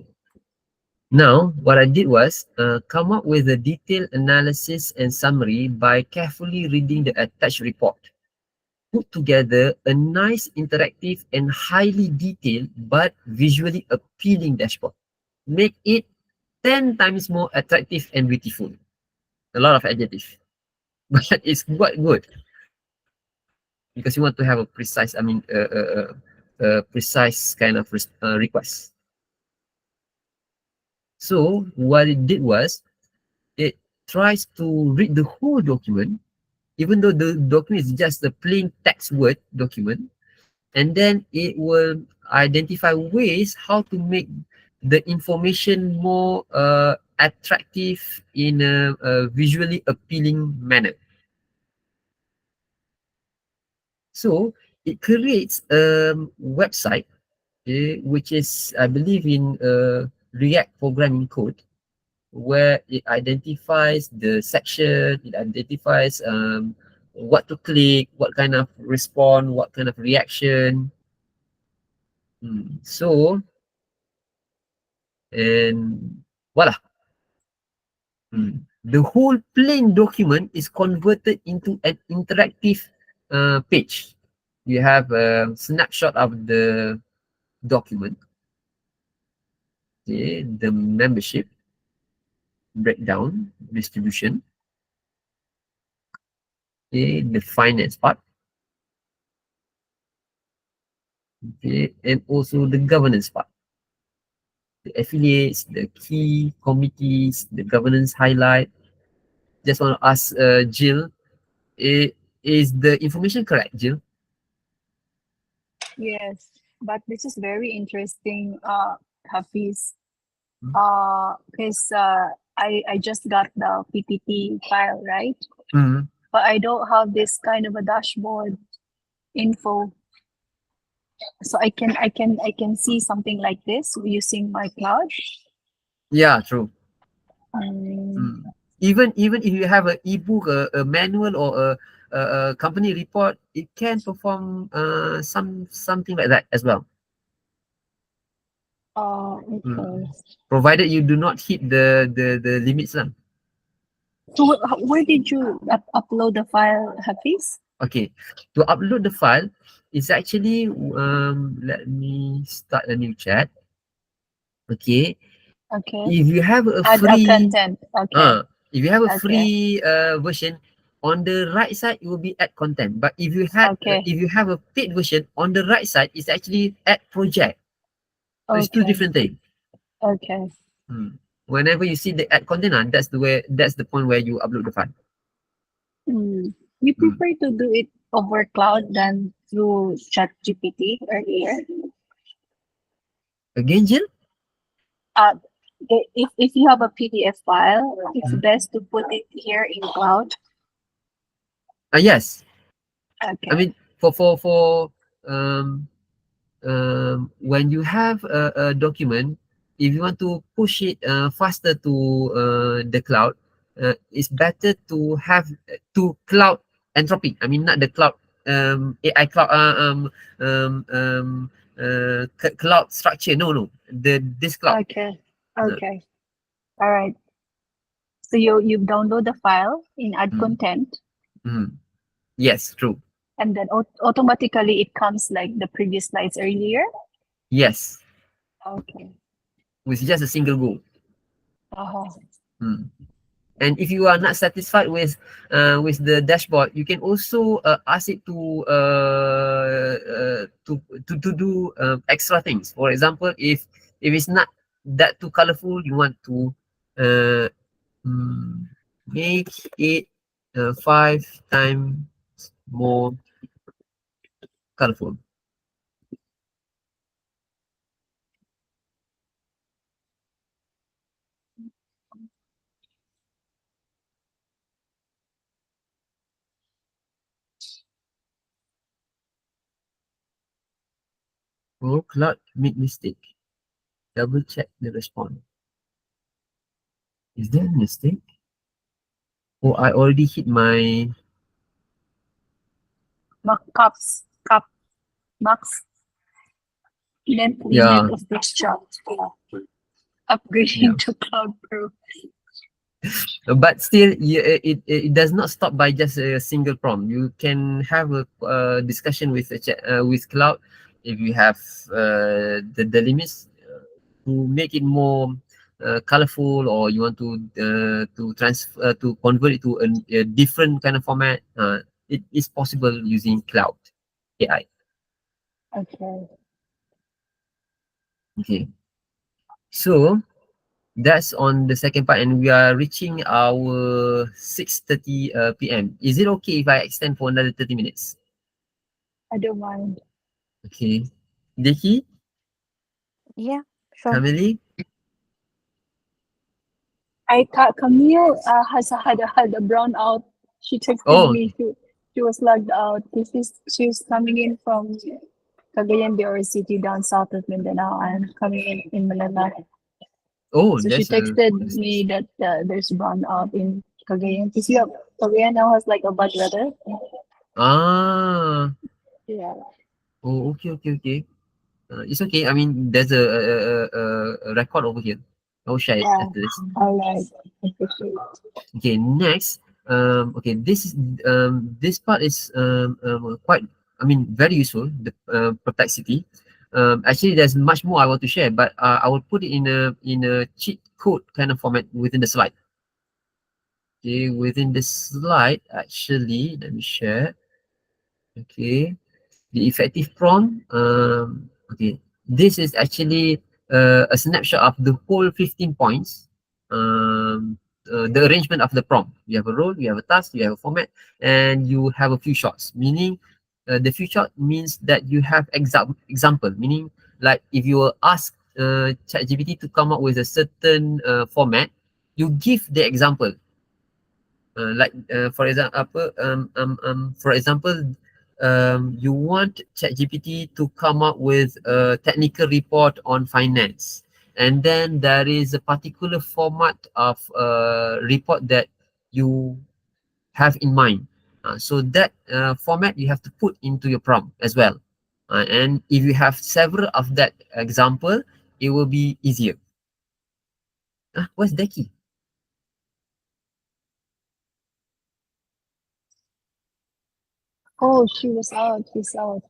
B: Now, what I did was come up with a detailed analysis and summary by carefully reading the attached report. Put together a nice, interactive, and highly detailed but visually appealing dashboard. Make it 10 times more attractive and beautiful. A lot of adjectives, but it's quite good because you want to have a precise, precise kind of request. So what it did was it tries to read the whole document, even though the document is just a plain text word document, and then it will identify ways how to make the information more attractive in a visually appealing manner. So it creates a website, which is, I believe, in React programming code, where it identifies the section, it identifies what to click, what kind of response, what kind of reaction. So, and voila. The whole plain document is converted into an interactive page. You have a snapshot of the document, okay, the membership breakdown, distribution, okay, the finance part, okay, and also the governance part, the affiliates, the key committees, the governance highlight. Just want to ask Jill, is the information correct, Jill?
A: Yes, but this is very interesting, Hafiz.
B: Hmm.
A: Because I just got the PPT file, right?
B: Mm.
A: But I don't have this kind of a dashboard info. So I can see something like this using my cloud.
B: Yeah, true.
A: Mm,
B: Even if you have an ebook, a manual, or a company report, it can perform something like that as well.
A: okay.
B: Provided you do not hit the limits lah.
A: So where did you upload the file, Hafiz?
B: Okay, to upload the file is actually let me start a new chat. Okay,
A: Okay.
B: if you have a
A: Add a
B: free
A: content. Okay.
B: if you have a
A: Okay.
B: free version, on the right side it will be add content, but
A: Okay.
B: if you have a paid version, on the right side it's actually add project. So it's two
A: Okay.
B: different things.
A: Okay.
B: Whenever you see the add content, that's the point where you upload the file.
A: You prefer to do it over cloud than through ChatGPT earlier?
B: Again, Jill?
A: Uh, if you have a PDF file, it's best to put it here in cloud.
B: Yes. I
A: Okay.
B: mean, for um when you have a document, if you want to push it faster to the cloud, it's better to have to cloud entropy. I mean, not the cloud AI cloud cloud structure. No, no, this cloud.
A: Okay.
B: No.
A: Okay. All right. So you download the file in add
B: Mm,
A: content,
B: mm. Yes, true.
A: and then automatically it comes like the previous slides earlier.
B: Yes,
A: Okay.
B: with just a single go.
A: Uh-huh.
B: Mm. And if you are not satisfied with the dashboard, you can also ask it to do extra things. For example, if it's not that too colorful, you want to uh, mm, make it 5 times more colorful. Oh, Cloud make mistake. Double check the response. Is there a mistake? Oh, I already hit my.
A: Cups, cup, max length limit
B: Yeah,
A: of this chart. Yeah.
B: yeah.
A: Upgrading to Cloud Pro.
B: But still, it does not stop by just a single prompt. You can have a discussion with with cloud if you have the limits to make it more colorful, or you want to convert it to a different kind of format. It is possible using cloud AI.
A: Okay.
B: Okay, so that's on the second part, and we are reaching our 6:30 p.m. Is it okay if I extend for another 30 minutes?
A: I don't mind.
B: Okay. Deki,
C: Yeah, sure.
B: Kamili?
A: Camille has had a brownout. She texted
B: Oh,
A: me. She was logged out. She's coming in from Cagayan de Oro City down south of Mindanao and coming in Manila.
B: oh,
A: So she
B: that's
A: texted me that there's brownout in Cagayan. Because yeah, Cagayan now has like a bad weather.
B: ah.
A: Yeah.
B: Oh, okay, okay, okay. It's okay. I mean, there's a record over here. I'll share it
A: Yeah.
B: after this.
A: All right. Appreciate it.
B: Okay, next. Okay, this part is quite, I mean, very useful. The perplexity. Actually, there's much more I want to share, but I will put it in a cheat code kind of format within the slide. Okay, within the slide, actually, let me share. Okay, the effective prompt. Okay, this is actually a snapshot of the whole 15 points. The arrangement of the prompt. You have a role, you have a task, you have a format, and you have a few shots. Meaning, the few shot means that you have example. Meaning, like if you will ask ChatGPT to come up with a certain format, you give the example. For example, you want ChatGPT to come up with a technical report on finance, and then there is a particular format of report that you have in mind. So that format you have to put into your prompt as well. And if you have several of that example, it will be easier. What's Deki?
A: Oh, she was out. She's out.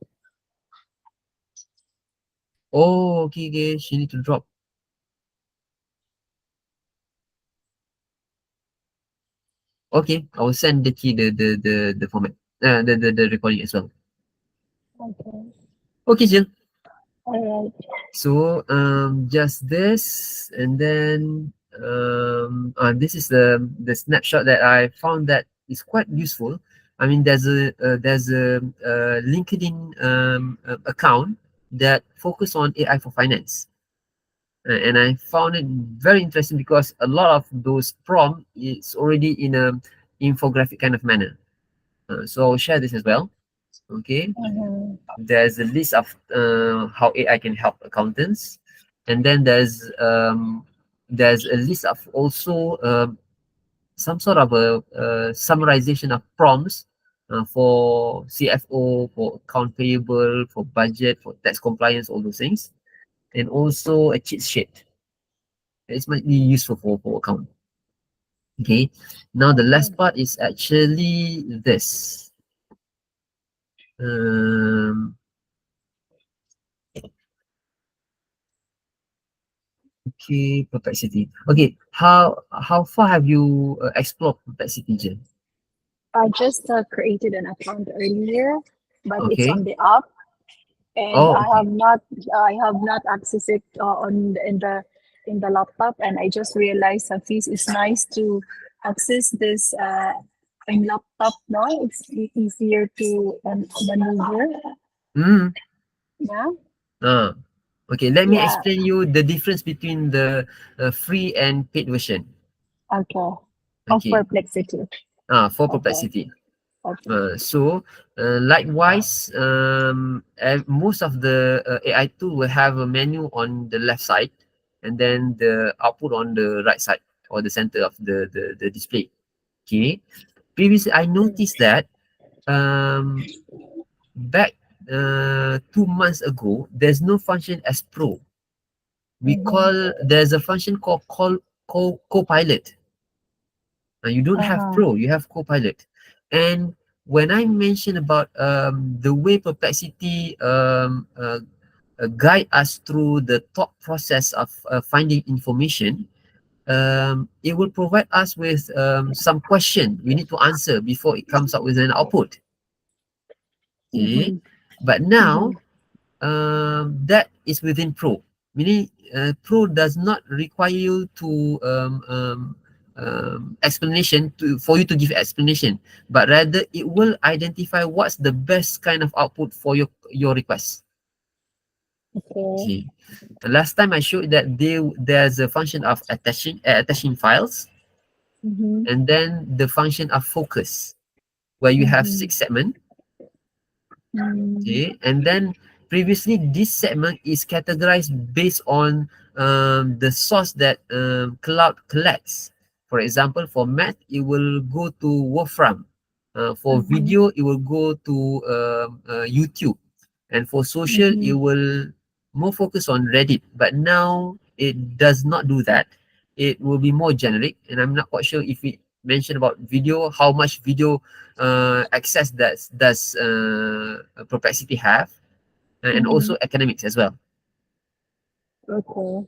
B: Oh, okay, okay. She need to drop. Okay, I will send the key the format, the recording as well.
A: Okay.
B: Okay, Jill.
A: All right.
B: So just this, and then this is the snapshot that I found that is quite useful. I mean, there's a LinkedIn account that focus on AI for finance. And I found it very interesting because a lot of those prompt is already in a infographic kind of manner. So I'll share this as well. Okay,
A: Mm-hmm.
B: there's a list of how AI can help accountants, and then there's a list of also some sort of a summarization of prompts for CFO, for account payable, for budget, for tax compliance, all those things, and also a cheat sheet. It's might be useful for account. Okay, now the last part is actually this. Um, okay, Perplexity. Okay, how far have you explored Perplexity, Jen?
A: I just created an account earlier, but it's
B: Okay.
A: on the app, and
B: Oh, okay.
A: I have not accessed it in the laptop, and I just realized that this is nice to access this in laptop now. It's easier to maneuver.
B: Mm.
A: Yeah,
B: Ah. Okay, let me
A: yeah.
B: explain you the difference between the free and paid version.
A: Okay. Of
B: Okay.
A: perplexity.
B: For
A: Okay.
B: Perplexity.
A: Okay.
B: Likewise, most of the AI tool will have a menu on the left side, and then the output on the right side or the center of the display. Okay. Previously, I noticed that um, back 2 months ago, there's no function as Pro.
A: Mm-hmm.
B: There's a function called Copilot. You don't have
A: Uh-huh.
B: Pro, you have Copilot. And when I mentioned about the way Perplexity guide us through the thought process of finding information, it will provide us with some question we need to answer before it comes up with an output. Okay,
A: Mm-hmm.
B: but
A: Mm-hmm.
B: now that is within Pro. Meaning, Pro does not require you to explanation for you to give explanation, but rather it will identify what's the best kind of output for your request.
A: Okay.
B: Okay. The last time I showed that there's a function of attaching files,
A: Mm-hmm.
B: and then the function of focus, where you have
A: Mm-hmm.
B: 6 segments.
A: Mm-hmm.
B: Okay, and then previously this segment is categorized based on the source that cloud collects. For example, for math, it will go to Wolfram. For
A: Mm-hmm.
B: video, it will go to YouTube. And for social, it
A: Mm-hmm.
B: will more focus on Reddit. But now it does not do that. It will be more generic. And I'm not quite sure if it mentioned about video, how much video access does Perplexity have, and
A: Mm-hmm.
B: also academics as well.
A: Okay.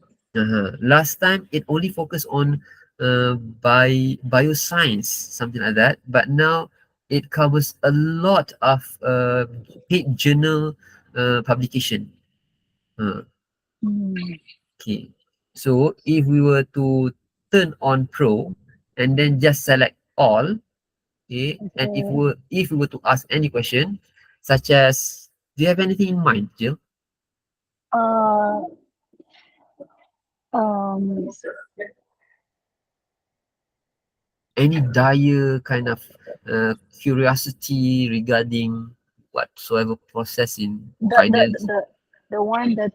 B: Last time it only focused on bioscience, something like that, but now it covers a lot of paid journal publication. Uh,
A: Mm.
B: okay, so if we were to turn on Pro and then just select all, okay, and
A: Okay.
B: if we were to ask any question, such as, do you have anything in mind, Jill?
A: Uh, um,
B: Any dire kind of curiosity regarding whatsoever process in
A: the the
B: finance?
A: the the one that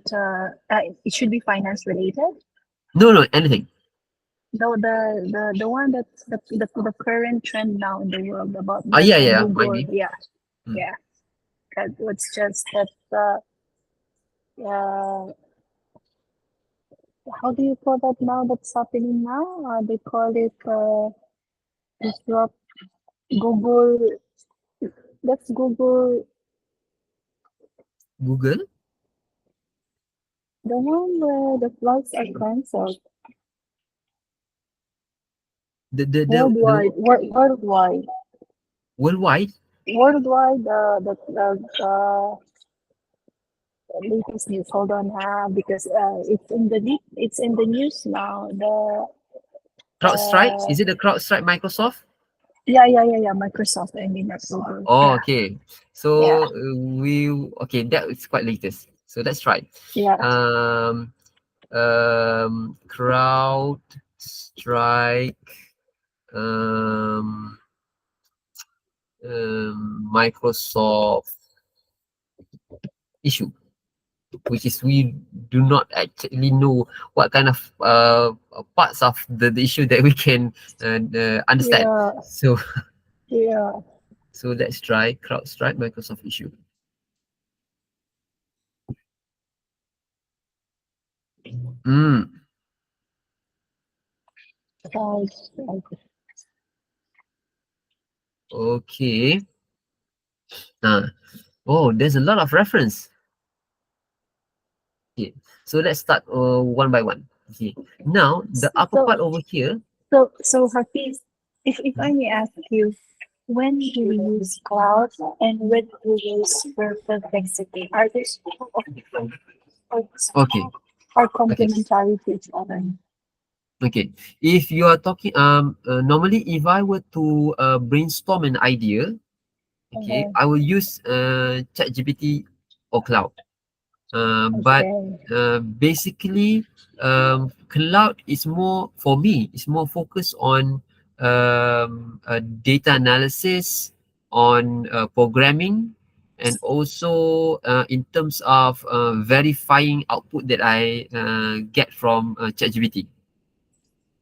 A: it should be finance related.
B: No, no, anything.
A: The one that's the current trend now in the world about that
B: Yeah, yeah, might
A: Google.
B: be.
A: Yeah,
B: Mm.
A: yeah. That it's just that uh, how do you call that now? That's happening now. They call it disrupt Google. That's Google.
B: Google.
A: The one where the flights are cancelled
B: The
A: worldwide,
B: worldwide.
A: worldwide. Latest news. Hold on, because it's in the news now.
B: CrowdStrike.
A: Uh,
B: Is it the CrowdStrike Microsoft?
A: yeah. Microsoft. I mean, not Google.
B: Oh,
A: Yeah,
B: okay.
A: yeah,
B: So we okay. That is quite latest. So let's try.
A: yeah.
B: Um, Crowd Strike, um, Microsoft issue, which is we do not actually know what kind of parts of the issue that we can understand.
A: Yeah,
B: So
A: yeah.
B: so let's try CrowdStrike Microsoft issue. Mm,
A: Right, right.
B: okay. Uh, oh, there's a lot of reference. Okay, so let's start one by one. Okay, now the upper
A: So,
B: part over here.
A: so Hafiz, if I
B: Mhm.
A: may ask you, when do you use cloud and when do you use perplexity? Are they or,
B: Okay,
A: or
B: okay,
A: complementary to each other?
B: okay. If you are talking, normally if I were to brainstorm an idea, okay,
A: Uh-huh.
B: I will use ChatGPT or cloud. But
A: Okay.
B: basically, cloud is more for me. It's more focused on data analysis, on programming, and also in terms of verifying output that I get from ChatGPT.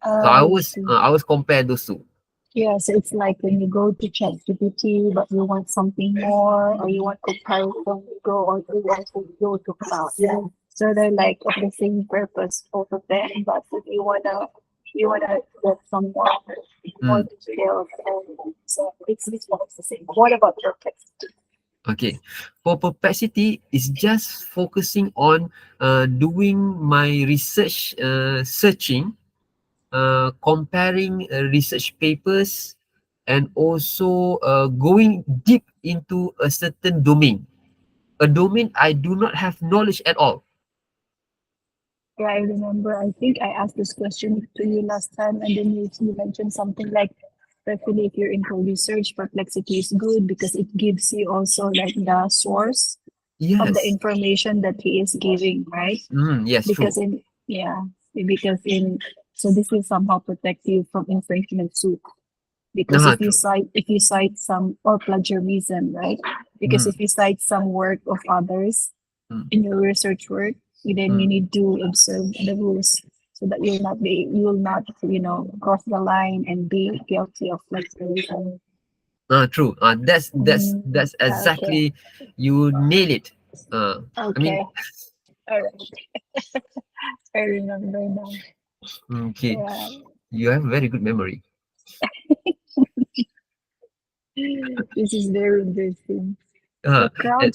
B: So
A: I see.
B: I always compare those two.
A: Yeah, so it's like when you go to ChatGPT, but you want something more, or you want comparison, you go or you also go to cloud. Yeah. So they're like of the same purpose, both of them. But if you wanna get some more
B: Mm.
A: details, and so it's this one is the same. What about your text?
B: Okay, for Perplexity, it's just focusing on doing my research, searching, comparing research papers, and also going deep into a certain domain, a domain I do not have knowledge at all.
A: Yeah, I remember. I think I asked this question to you last time, and then you mentioned something like, especially if you're into research, Perplexity is good because it gives you also like the source of the
B: Yes.
A: information that he is giving, right?
B: Yes, true.
A: Because in yeah, because in so this will somehow protect you from infringement suit. Because
B: Ah, true.
A: if you cite some or plagiarism, right? Because if
B: Mm,
A: you cite some work of others
B: mm,
A: in your research work, then you
B: mm.
A: need to observe the rules so that you will not, cross the line and be guilty of plagiarism.
B: True. That's
A: Okay.
B: exactly, you nail it. I mean,
A: Okay. All right. I remember now.
B: okay,
A: Yeah.
B: you have a very good memory.
A: This is very interesting.
B: Uh,
A: So
B: and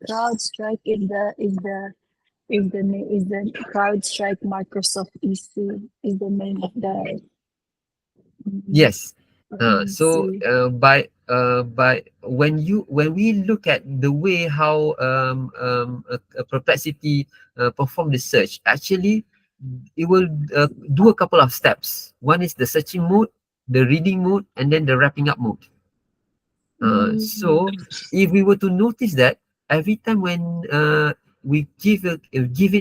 A: CrowdStrike is the CrowdStrike Microsoft EC is the name of the mm,
B: yes. So
A: EC.
B: by when we look at the way how a Perplexity perform the search, actually it will do a couple of steps. One is the searching mode, the reading mode, and then the wrapping up mode.
A: Mm,
B: So if we were to notice that every time when we give it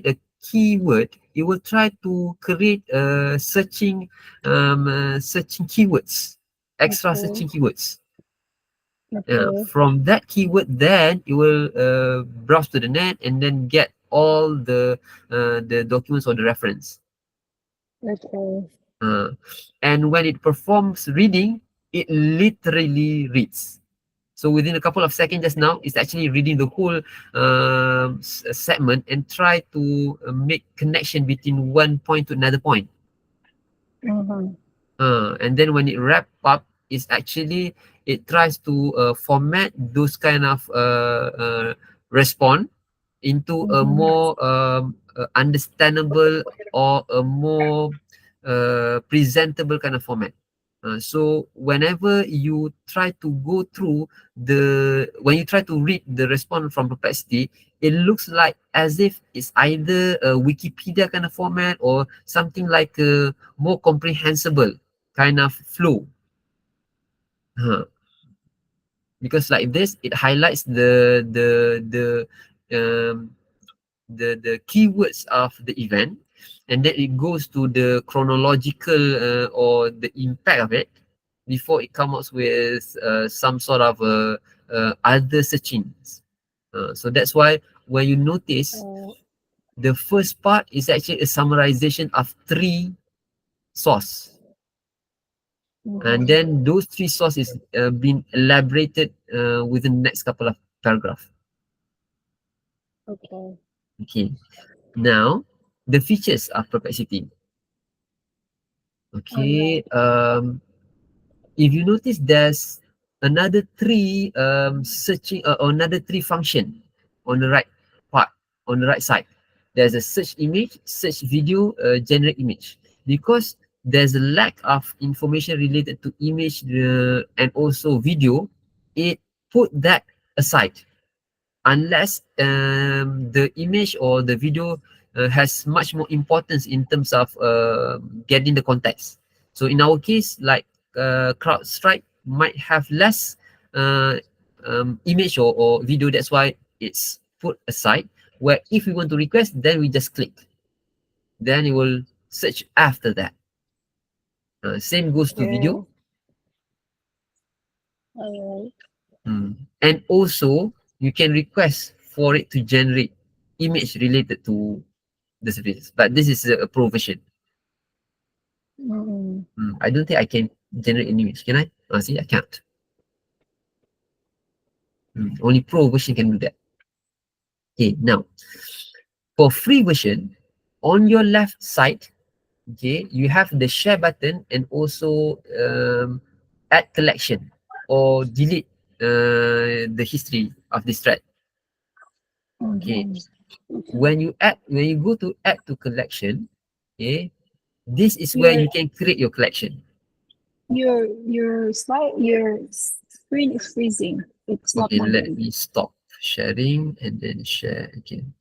B: a keyword, it will try to create searching keywords, extra
A: okay.
B: searching keywords.
A: Okay.
B: From that keyword, then it will browse to the net and then get all the documents or the reference.
A: Okay.
B: Uh, and when it performs reading, it literally reads. So within a couple of seconds just now, it's actually reading the whole segment and try to make connection between one point to another point.
A: Mm-hmm.
B: And then when it wrap up, it's actually it tries to format those kind of response into a
A: Mm-hmm.
B: more understandable or a more presentable kind of format. So whenever you try to go through when you try to read the response from Perplexity, it looks like as if it's either a Wikipedia kind of format or something like a more comprehensible kind of flow. Huh. Because like this, it highlights um, the keywords of the event, and then it goes to the chronological or the impact of it before it comes up with some sort of other searchings. So that's why when you notice
D: Oh,
B: the first part is actually a summarization of three source, and
A: Mhm.
B: then those three sources been elaborated within the next couple of paragraph.
D: okay.
B: Okay, now the features of Perplexity.
D: All
B: Okay,
D: right.
B: if you notice there's another three searching another three function on the right part, on the right side. There's a search image, search video, generate image. Because there's a lack of information related to image and also video, it put that aside unless the image or the video has much more importance in terms of getting the context. So in our case, like CrowdStrike might have less uh, image or video. That's why it's put aside. Where if we want to request, then we just click. Then it will search after that. Same goes to video.
A: Oh,
D: All right.
B: And also, you can request for it to generate image related to the service. But this is a pro version.
A: mm,
B: I don't think I can generate an image. Can I? See, I can't. Only pro version can do that. Okay, now for free version, on your left side, okay, you have the share button and also add collection or delete the history of this thread. Okay,
A: mhm.
B: when you go to add to collection, okay, this is where
A: Your
B: you can create your collection.
A: your screen is freezing. It's not
B: Okay, let
A: moving.
B: me stop sharing and then share again.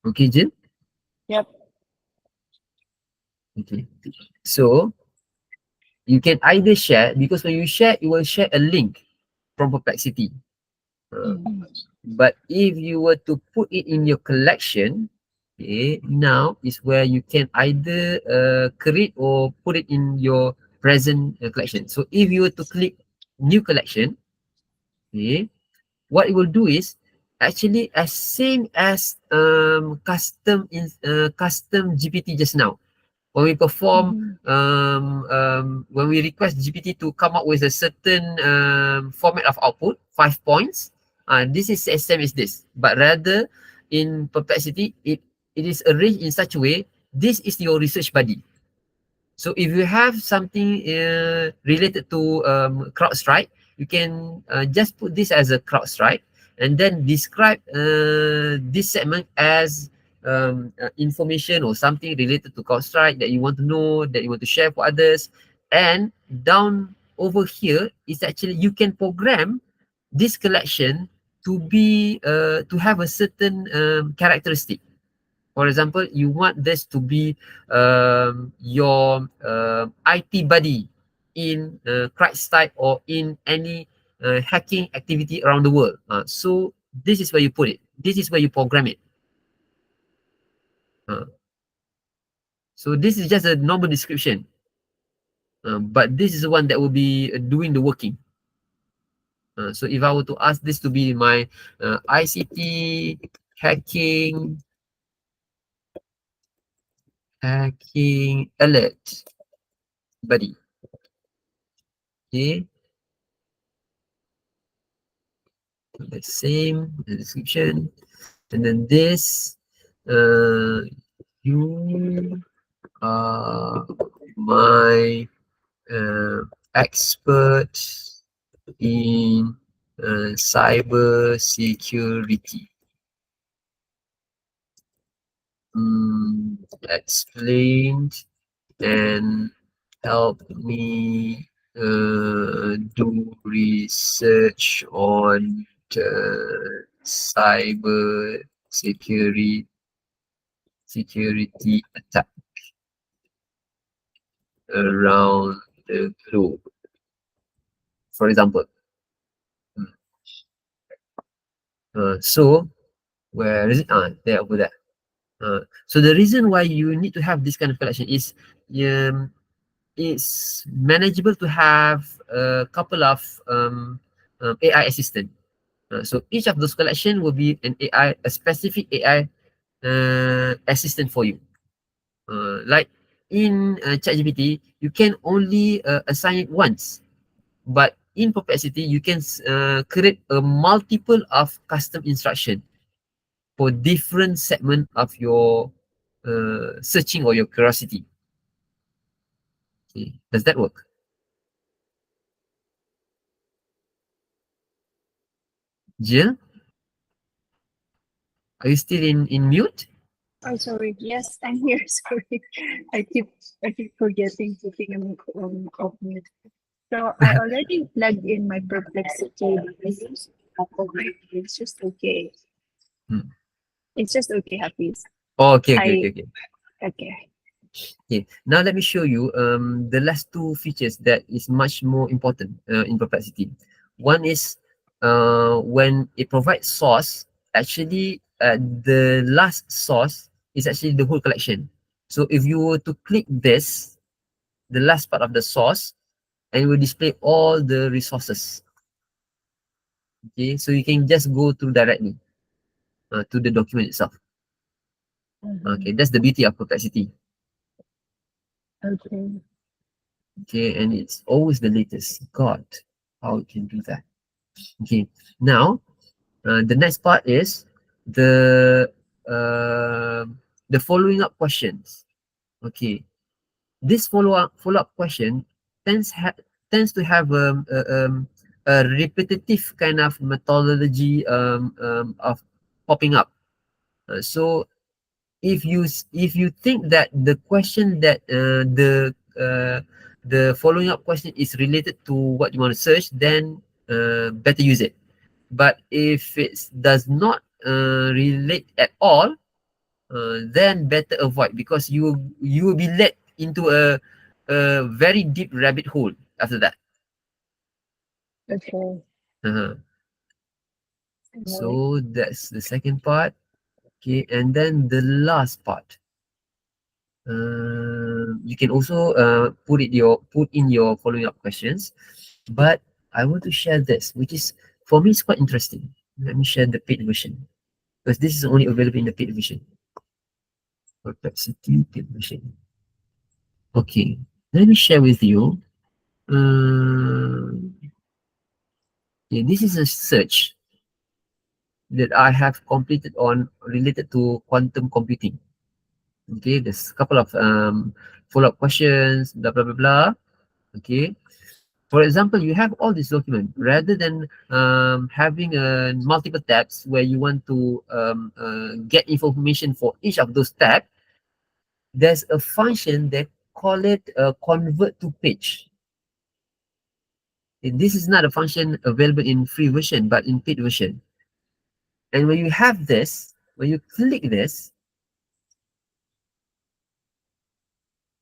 B: Okay, Jill.
A: Yep.
B: Okay, so you can either share, because when you share, it will share a link from Perplexity. Uh,
A: Mhm.
B: but if you were to put it in your collection, okay, now is where you can either create or put it in your present collection. So if you were to click new collection, okay, what it will do is actually as same as custom GPT just now. When we perform
A: Mhm.
B: when we request GPT to come up with a certain format of output, 5 points, this is the same as this, but rather in Perplexity, it is arranged in such a way, this is your research buddy. So if you have something related to CrowdStrike, you can just put this as a CrowdStrike and then describe this segment as information or something related to CrowdStrike that you want to know, that you want to share for others. And down over here is actually you can program this collection to have a certain characteristic. For example, you want this to be your IT buddy in CrowdStrike or in any hacking activity around the world. So this is where you put it. This is where you program it. Uh, so this is just a normal description, but this is the one that will be doing the working. So if I were to ask this to be my ICT hacking alert buddy, okay, the same description, and then this uh, you are my expert in cyber security. Explained and help me do research on cyber security attack around the globe, for example. Hmm. So where is it? There, over there. So the reason why you need to have this kind of collection is um, it's manageable to have a couple of AI assistant. So each of those collection will be an AI, a specific AI assistant for you. Like in ChatGPT, you can only assign it once, but in Perplexity, you can create a multiple of custom instruction for different segment of your searching or your curiosity. Okay. Does that work? Jill, are you still in mute?
A: Oh, sorry. Yes, I'm here. Sorry. I keep forgetting putting him off mute. So I already plugged in my Perplexity. It's just okay.
B: Hmm.
A: It's just okay, Hafiz.
B: Oh, okay, okay, okay,
A: I
B: okay.
A: okay.
B: Okay. Now let me show you the last two features that is much more important in Perplexity. One is when it provides source, actually the last source is actually the whole collection. So if you were to click this, the last part of the source, and it will display all the resources. Okay, so you can just go through directly to the document itself. Okay,
A: Mhm.
B: that's the beauty of Perplexity.
A: Okay.
B: Okay, and it's always the latest. God, how it can do that. Okay, now the next part is the uh, the following up questions. Okay, this follow up question tends to have a repetitive kind of methodology of popping up. So if you think that the question that the following up question is related to what you want to search, then better use it. But if it does not relate at all, then better avoid, because you will be led into a very deep rabbit hole after that.
A: Okay.
B: Uh-huh.
A: Right.
B: So that's the second part. Okay, and then the last part. You can also put in your following up questions, but I want to share this, which is for me it's quite interesting. Let me share the paid version, because this is only available in the paid version. Perplexity paid version. Okay, let me share with you. Um, yeah, this is a search that I have completed on related to quantum computing. Okay, there's a couple of follow up questions, blah blah blah blah. Okay, for example, you have all this document rather than having multiple tabs where you want to get information for each of those tabs. There's a function that call it convert to page. This is not a function available in free version, but in paid version. And when you have this, when you click this,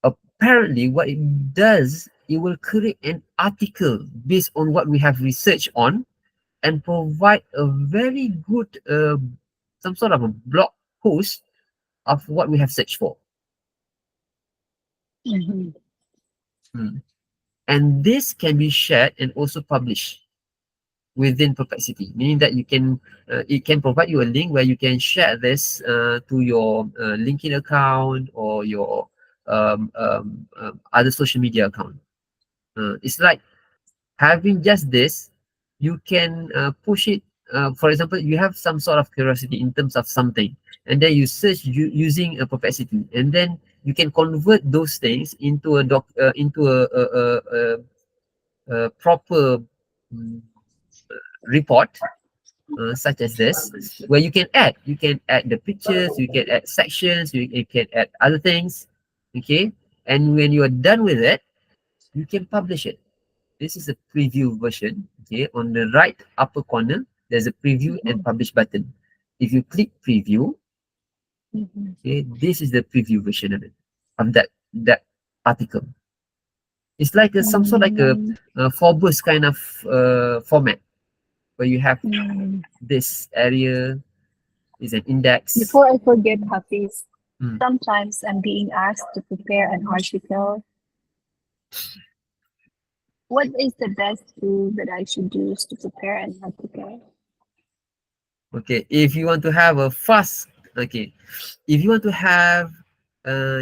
B: apparently what it does, it will create an article based on what we have researched on, and provide a very good some sort of a blog post of what we have searched for.
A: Mhm.
B: Hmm. And this can be shared and also published within Perplexity, meaning that you can it can provide you a link where you can share this to your LinkedIn account or your other social media account. It's like having just this, you can push it. For example, you have some sort of curiosity in terms of something, and then you search using a Perplexity, and then you can convert those things into a proper mm, report, such as this, where you can add the pictures, you can add sections, you can add other things. Okay, and when you are done with it, you can publish it. This is a preview version. Okay, on the right upper corner, there's a preview and
A: Mhm.
B: publish button. If you click preview,
A: Mhm.
B: okay, this is the preview version of it, of that article. It's like some sort like
A: Mm,
B: a Forbes kind of format where you have
A: mm.
B: this area is an index.
A: Before I forget, Hafiz,
B: Mm.
A: sometimes I'm being asked to prepare an article. What is the best tool that I should use to prepare an article?
B: Okay, if you want to have a fast, okay, if you want to have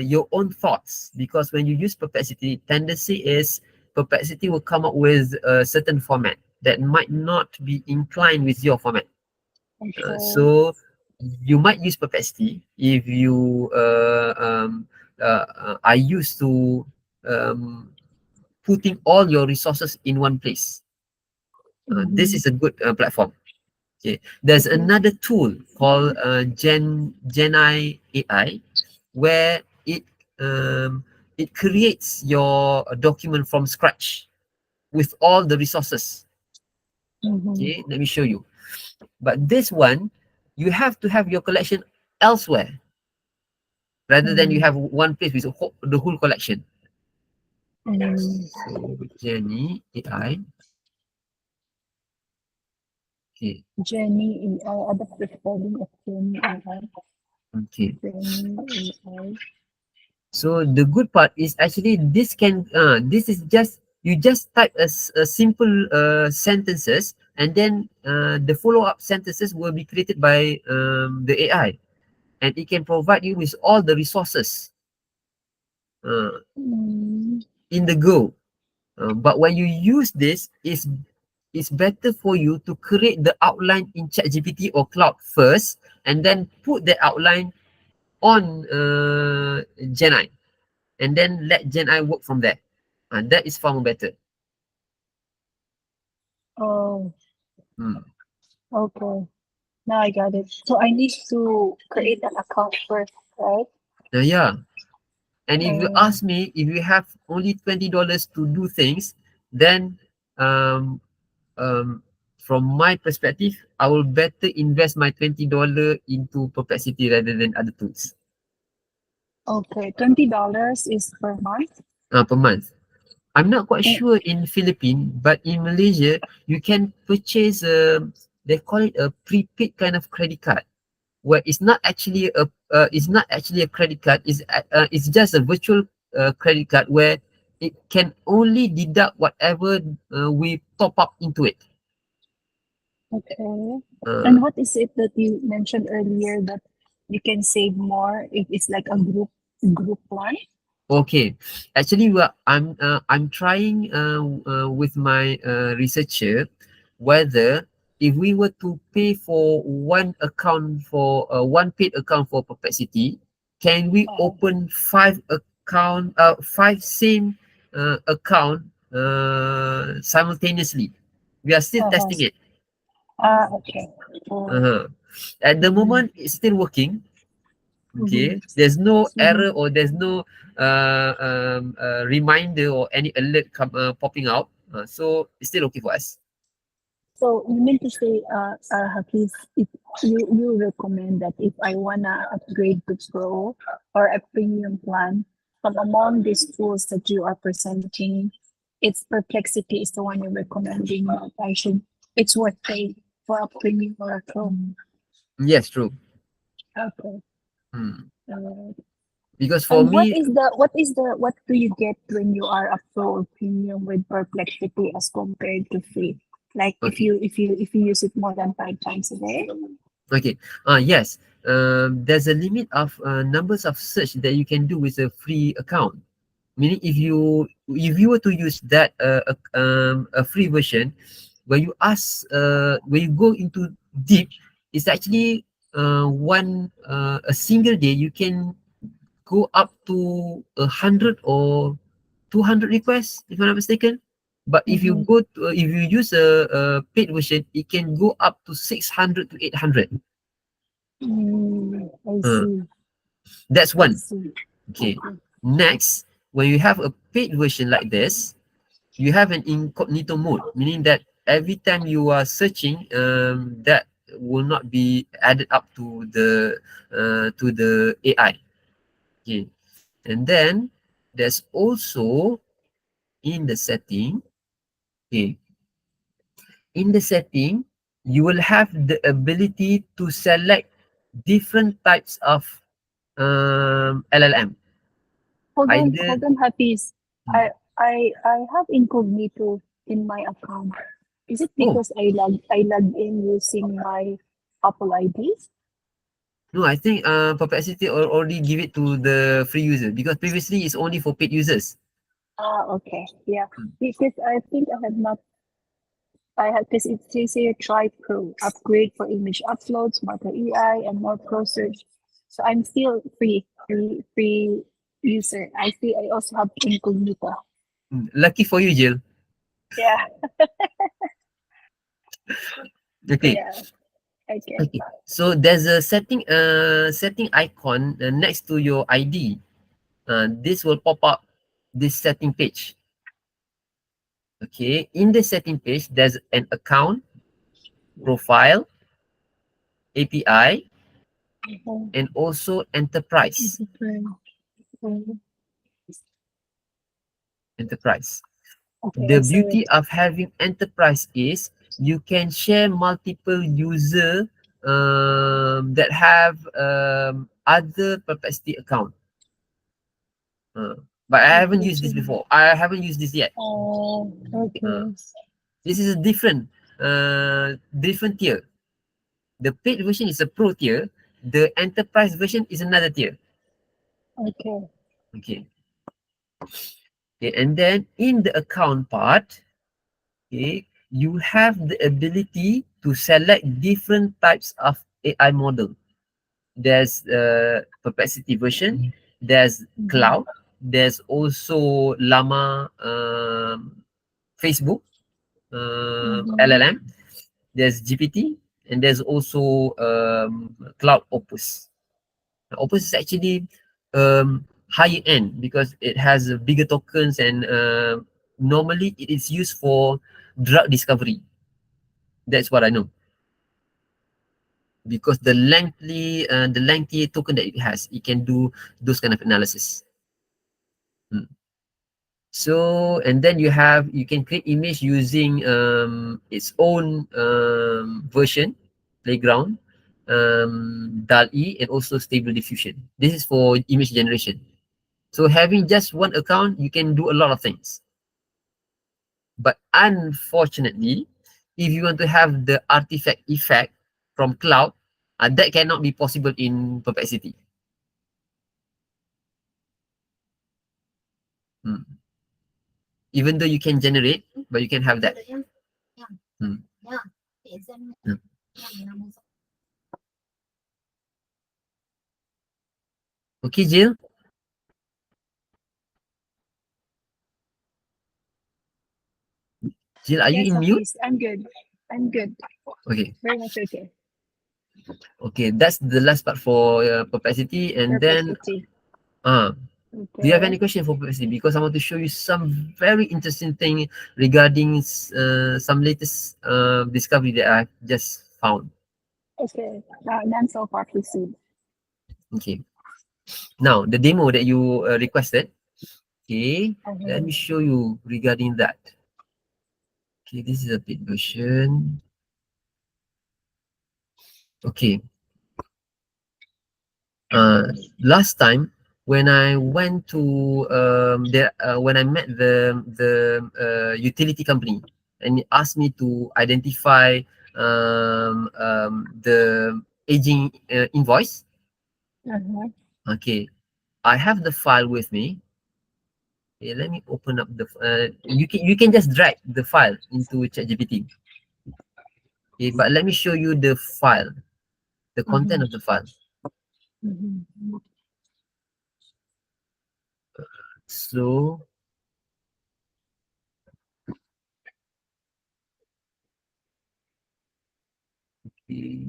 B: your own thoughts, because when you use Perplexity, tendency is Perplexity will come up with a certain format that might not be inclined with your format.
A: Okay.
B: So you might use Perplexity if you are used to um, putting all your resources in one place. This
A: Mm-hmm.
B: is a good platform. Okay, there's
A: Okay.
B: another tool called Geni AI, where it creates your document from scratch with all the resources.
A: Mm-hmm.
B: Okay, let me show you. But this one, you have to have your collection elsewhere rather than you
A: Mm-hmm.
B: have one place with the whole collection.
A: Mm-hmm.
B: So Geni AI. Okay,
A: Jenny AI, adaptive spelling of Jenny AI.
B: okay.
A: Jenny AI.
B: So the good part is actually this is just you just type a simple sentences, and then the follow up sentences will be created by the AI, and it can provide you with all the resources uh,
A: Mm,
B: in the go. But when you use this, it's better for you to create the outline in ChatGPT or Cloud first, and then put the outline on Gen and then let Gen I work from there. And that is far more better.
A: oh,
B: Hmm.
A: okay. Now I got it. So I need to create an account first, right?
B: Yeah. And if you
A: Oh,
B: ask me, if you have only $20 to do things, then um, um, from my perspective, I will better invest my $20 into Perplexity rather than other tools
A: okay. $20 is per month.
B: per month. I'm not quite
A: Oh,
B: sure in Philippine, but in Malaysia, you can purchase they call it a prepaid kind of credit card, where it's not actually a credit card. It's just a virtual credit card where it can only deduct whatever we top up into it.
A: okay.
B: Uh,
A: And what is it that you mentioned earlier that you can save more if it's like a group one?
B: okay, actually, I'm trying with my researcher whether if we were to pay for one paid account for Perplexity, can we
A: Uh-huh.
B: open five same account simultaneously? We are still
A: Uh-huh.
B: testing it.
A: Ah, okay. Oh,
B: Uh-huh. At the
A: mm-hmm.
B: moment, it's still working.
A: Mm-hmm.
B: Okay, there's no
A: Mm-hmm.
B: error or there's no reminder or any alert popping out, so it's still okay for us.
A: So you mean to say, Hafiz, if you recommend that if I wanna upgrade to Pro or a premium plan, from among these tools that you are presenting, it's Perplexity is the one you're recommending that I should. It's worth paying for a premium or a Pro.
B: Yes, true.
A: Okay.
B: Hmm.
A: Uh,
B: Because for
A: and
B: me,
A: what do you get when you are a Pro or premium with Perplexity as compared to free? Like if
B: okay,
A: you use it more than 5 times a day.
B: okay, yes, there's a limit of numbers of search that you can do with a free account. Meaning, if you were to use that a free version, when you go into deep, it's actually a single day you can go up to 100 or 200 requests, if I'm not mistaken. But
A: Mm-hmm.
B: if you use a paid version, it can go up to 600 to 800.
A: Mm, I
B: Uh,
A: see.
B: that's
A: I
B: one.
A: see.
B: Okay.
A: Okay.
B: Next, when you have a paid version like this, you have an incognito mode, meaning that every time you are searching, that will not be added up to the AI. Okay. And then there's also in the setting, okay, in the setting, you will have the ability to select different types of LLM. Either
A: Hold on, Hafiz.
B: hmm,
A: I have incognito in my account. Is it
B: oh
A: because I log in using my Apple ID?
B: no, I think Perplexity already give it to the free user because previously it's only for paid users.
A: Ah, okay. Yeah.
B: Hmm.
A: Because I think I have not I had because it says here try pro upgrade for image uploads, smarter AI, and more pro search. So I'm still free user. I also have incognito.
B: Lucky for you, Jill.
A: Yeah,
B: Okay,
A: yeah. Okay.
B: okay. So there's a setting icon next to your ID. This will pop up this setting page. Okay, in the setting page, there's an account, profile, API,
A: Mhm.
B: and also enterprise.
A: Mhm.
B: Enterprise.
A: Okay, I
B: The
A: saw it.
B: beauty of having enterprise is you can share multiple user that have other Perplexity account. Uh, but I haven't used this
A: Okay.
B: before. I haven't used this yet.
A: Oh,
B: Uh,
A: okay.
B: this is a different tier. The paid version is a pro tier. The enterprise version is another tier.
A: Okay.
B: Okay. Okay. And then in the account part, okay, you have the ability to select different types of AI model. There's Perplexity version, there's
A: Mhm.
B: cloud, there's also Llama, Facebook,
A: Mhm.
B: LLM, there's GPT, and there's also cloud Opus. Opus is actually higher end because it has bigger tokens and normally it is used for drug discovery. That's what I know because the lengthy token that it has, it can do those kind of analysis. Hmm. So and then you can create image using its own version, playground, DAL-E, and also stable diffusion. This is for image generation. So having just one account, you can do a lot of things. But unfortunately, if you want to have the artifact effect from cloud, that cannot be possible in Perplexity. Hmm. Even though you can generate, but you can have that. Hmm. Hmm. Okay, Jill. Jill, are you
A: Yes,
B: in mute?
A: Hafiz. I'm good. I'm good.
B: Okay.
A: Very much okay.
B: Okay, that's the last part for Perplexity. And then,
A: Perplexity.
B: uh, do you have
A: Okay.
B: any question for Perplexity? Because I want to show you some very interesting thing regarding some latest discovery that I just found.
A: Okay. None so far. Proceed.
B: Okay. Now, the demo that you requested. Okay, let
A: Uh-huh.
B: me show you regarding that. Okay, this is a paid version. Okay. Last time when I went to when I met the utility company and it asked me to identify the aging invoice.
A: Uh-huh.
B: Okay, I have the file with me. Okay, let me open up the. You can just drag the file into ChatGPT. Okay, but let me show you the file, the content
A: Mhm.
B: of the file.
A: Mhm.
B: So okay,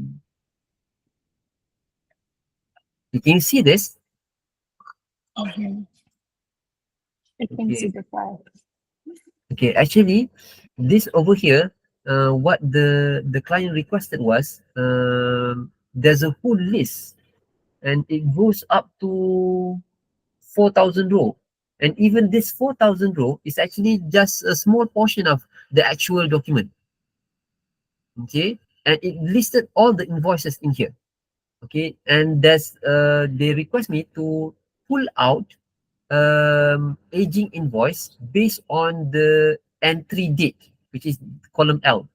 B: you can see this.
A: Mhm. I can see
B: Okay,
A: the file.
B: okay. Actually, this over here, what the client requested was there's a whole list, and it goes up to 4,000 row. And even this 4,000 row is actually just a small portion of the actual document. Okay, and it listed all the invoices in here. Okay, and they request me to pull out aging invoice based on the entry date, which is column L.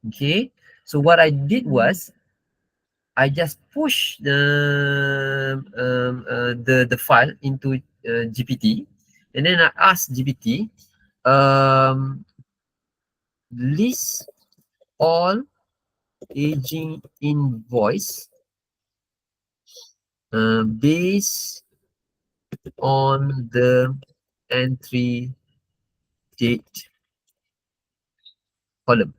B: Okay, so what I did was I just push the file into GPT, and then I asked GPT, list all aging invoice based on the entry date column.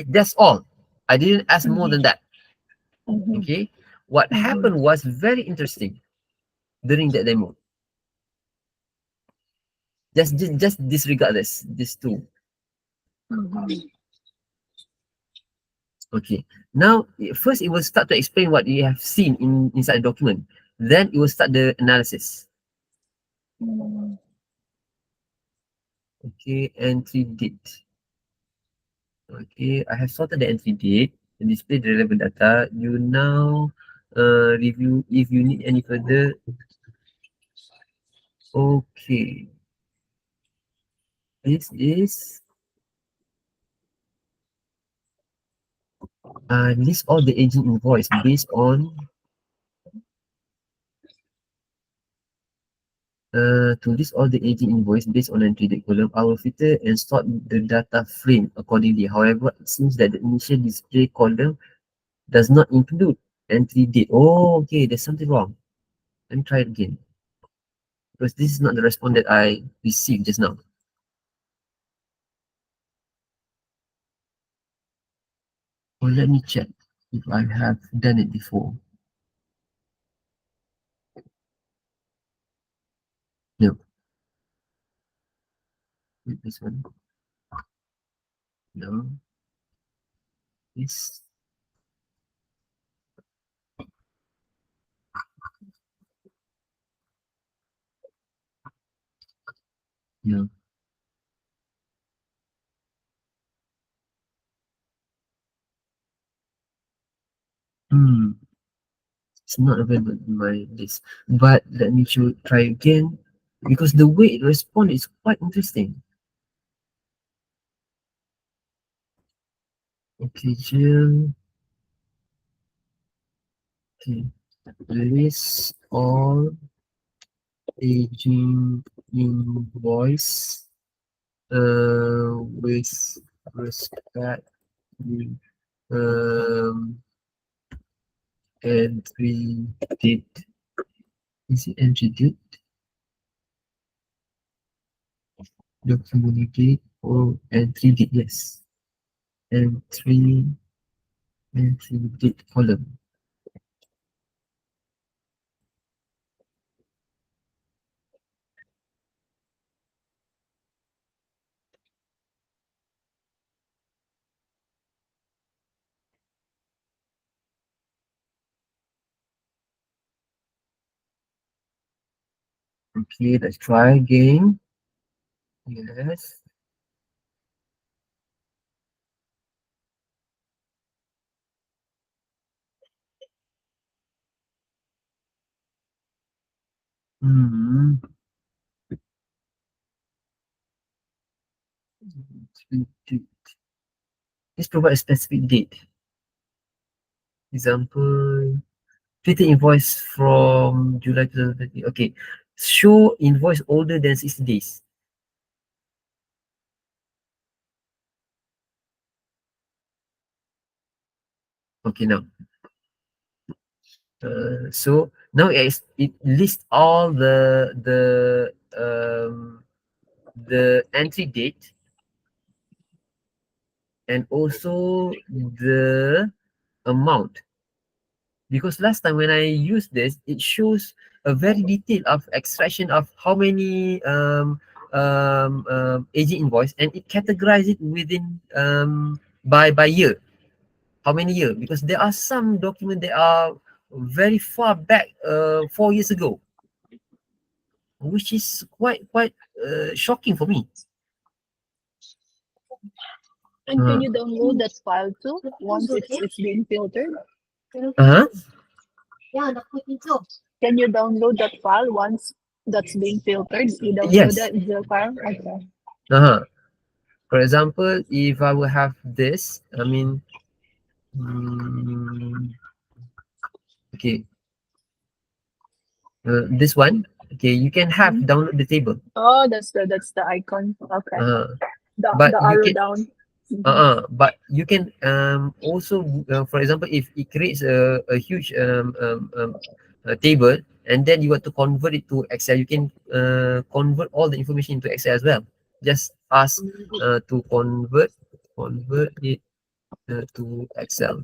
B: That's all. I didn't ask more than that. Okay. What happened was very interesting during that demo. Just disregard this two. Okay. Now first it will start to explain what you have seen inside the document. Then it will start the analysis. Okay, entry date. Okay, I have sorted the entry date and display the relevant data. You now review if you need any further. Okay, this is list all the aging invoice based on to list all the aging invoice based on entry date column. I will filter and sort the data frame accordingly. However, it seems that the initial display column does not include entry date. Oh, okay, there's something wrong. Let me try it again. Because this is not the response that I received just now. Or let me check if I have done it before. No. This one. No. This. No. It's not available in my list. But let me try again. Because the way it responds is quite interesting. Okay, Jill. Okay. List all aging invoice with respect to entry date. Is it entry date? Document date or entry date? Yes. Entry date column. Okay, let's try again. Yes. Hmm. Let's provide a specific date. Example, Twitter invoice from July 2020. Okay. Show invoice older than 60 days. Okay, now. So now it lists all the entry date and also the amount. Because last time when I used this, it shows a very detailed of extraction of how many aging invoice, and it categorizes it within by year. how many years, because there are some documents that are very far back, 4 years ago, which is quite shocking for me.
A: And
B: Uh,
A: can you download that file too once it's being filtered?
B: uh-huh.
A: Can you download that file once that's being filtered? You download
B: Yes.
A: that zip file? Okay.
B: Uh-huh. For example, if I will have this, I mean, okay, this one, okay, you can have
A: Mhm.
B: download the table,
A: Oh, that's the icon. Okay.
B: uh,
A: The
B: but
A: the
B: you
A: arrow
B: can
A: down. Mhm.
B: but you can also, for example, if it creates a huge table, and then you want to convert it to Excel, you can convert all the information into Excel as well. Just ask to convert it to Excel,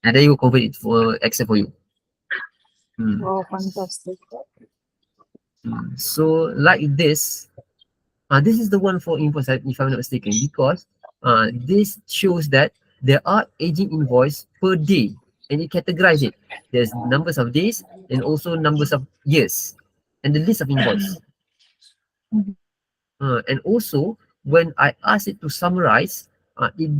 B: and then you convert it for Excel for you. Hmm.
A: Oh, fantastic.
B: So like this, this is the one for invoice, if I'm not mistaken, because this shows that there are aging invoice per day, and it categorize it. There's numbers of days and also numbers of years, and the list of invoice.
A: Mhm.
B: And also, when I ask it to summarize, it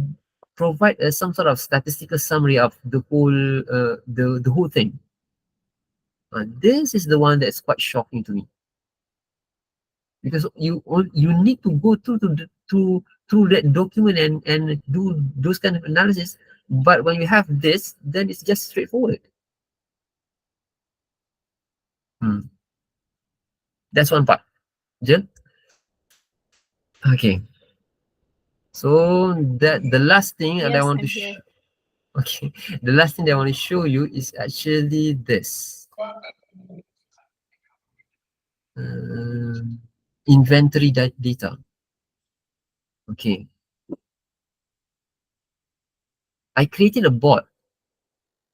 B: provide some sort of statistical summary of the whole thing. This is the one that's quite shocking to me, because you need to go through that document and do those kind of analysis. But when you have this, then it's just straightforward. Hmm. That's one part. Jen? Okay. So that the last thing that I
A: Yes,
B: want to
A: I'm here.
B: okay, the last thing that I want to show you is actually this um, inventory data. Okay, I created a bot,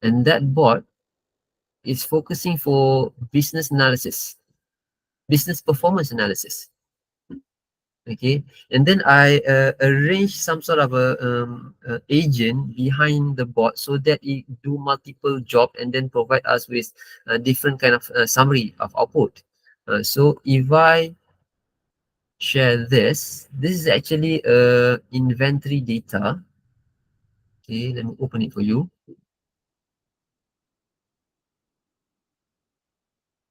B: and that bot is focusing for business analysis, business performance analysis. Okay, and then I arrange some sort of a agent behind the bot so that it do multiple job and then provide us with a different kind of summary of output. So if I share this is actually inventory data. Okay, let me open it for you.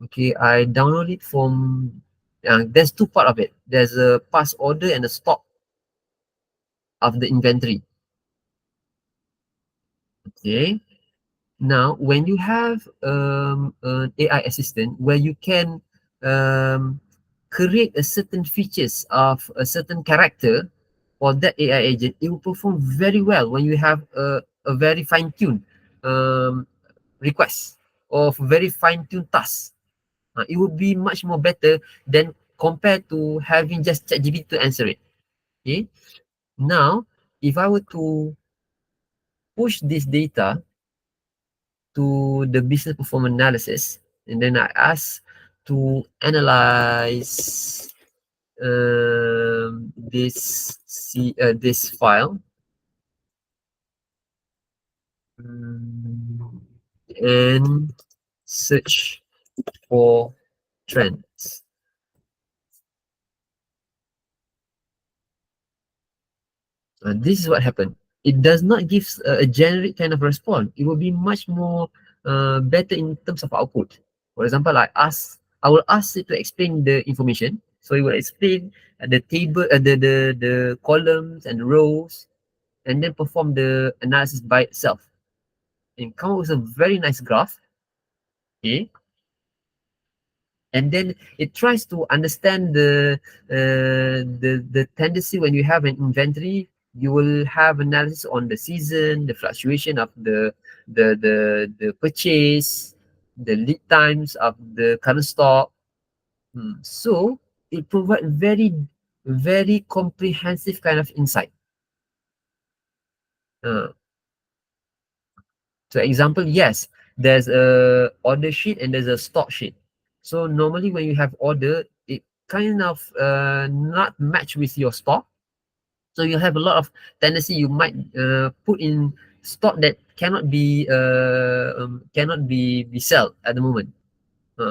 B: Okay, I download it from there's two part of it. There's a past order and a stock of the inventory. Okay, now when you have an AI assistant where you can um, create a certain features of a certain character for that AI agent, it will perform very well when you have a very fine-tuned um, request of very fine-tuned tasks. It would be much more better than compared to having just ChatGPT to answer it. Okay. Now, if I were to push this data to the business performance analysis, and then I ask to analyze this file, and search for trends. This is what happened. It does not give a generic kind of response. It will be much more better in terms of output. For example, I will ask it to explain the information. So it will explain the table, the columns and rows, and then perform the analysis by itself and come up with a very nice graph. Okay, and then it tries to understand the tendency. When you have an inventory, you will have analysis on the season, the fluctuation of the purchase, the lead times of the current stock. So it provides very comprehensive kind of insight. uh, So example, yes, there's a order sheet and there's a stock sheet. So normally when you have order, it kind of not match with your stock. So you have a lot of tendency you might put in stock that cannot be sold at the moment,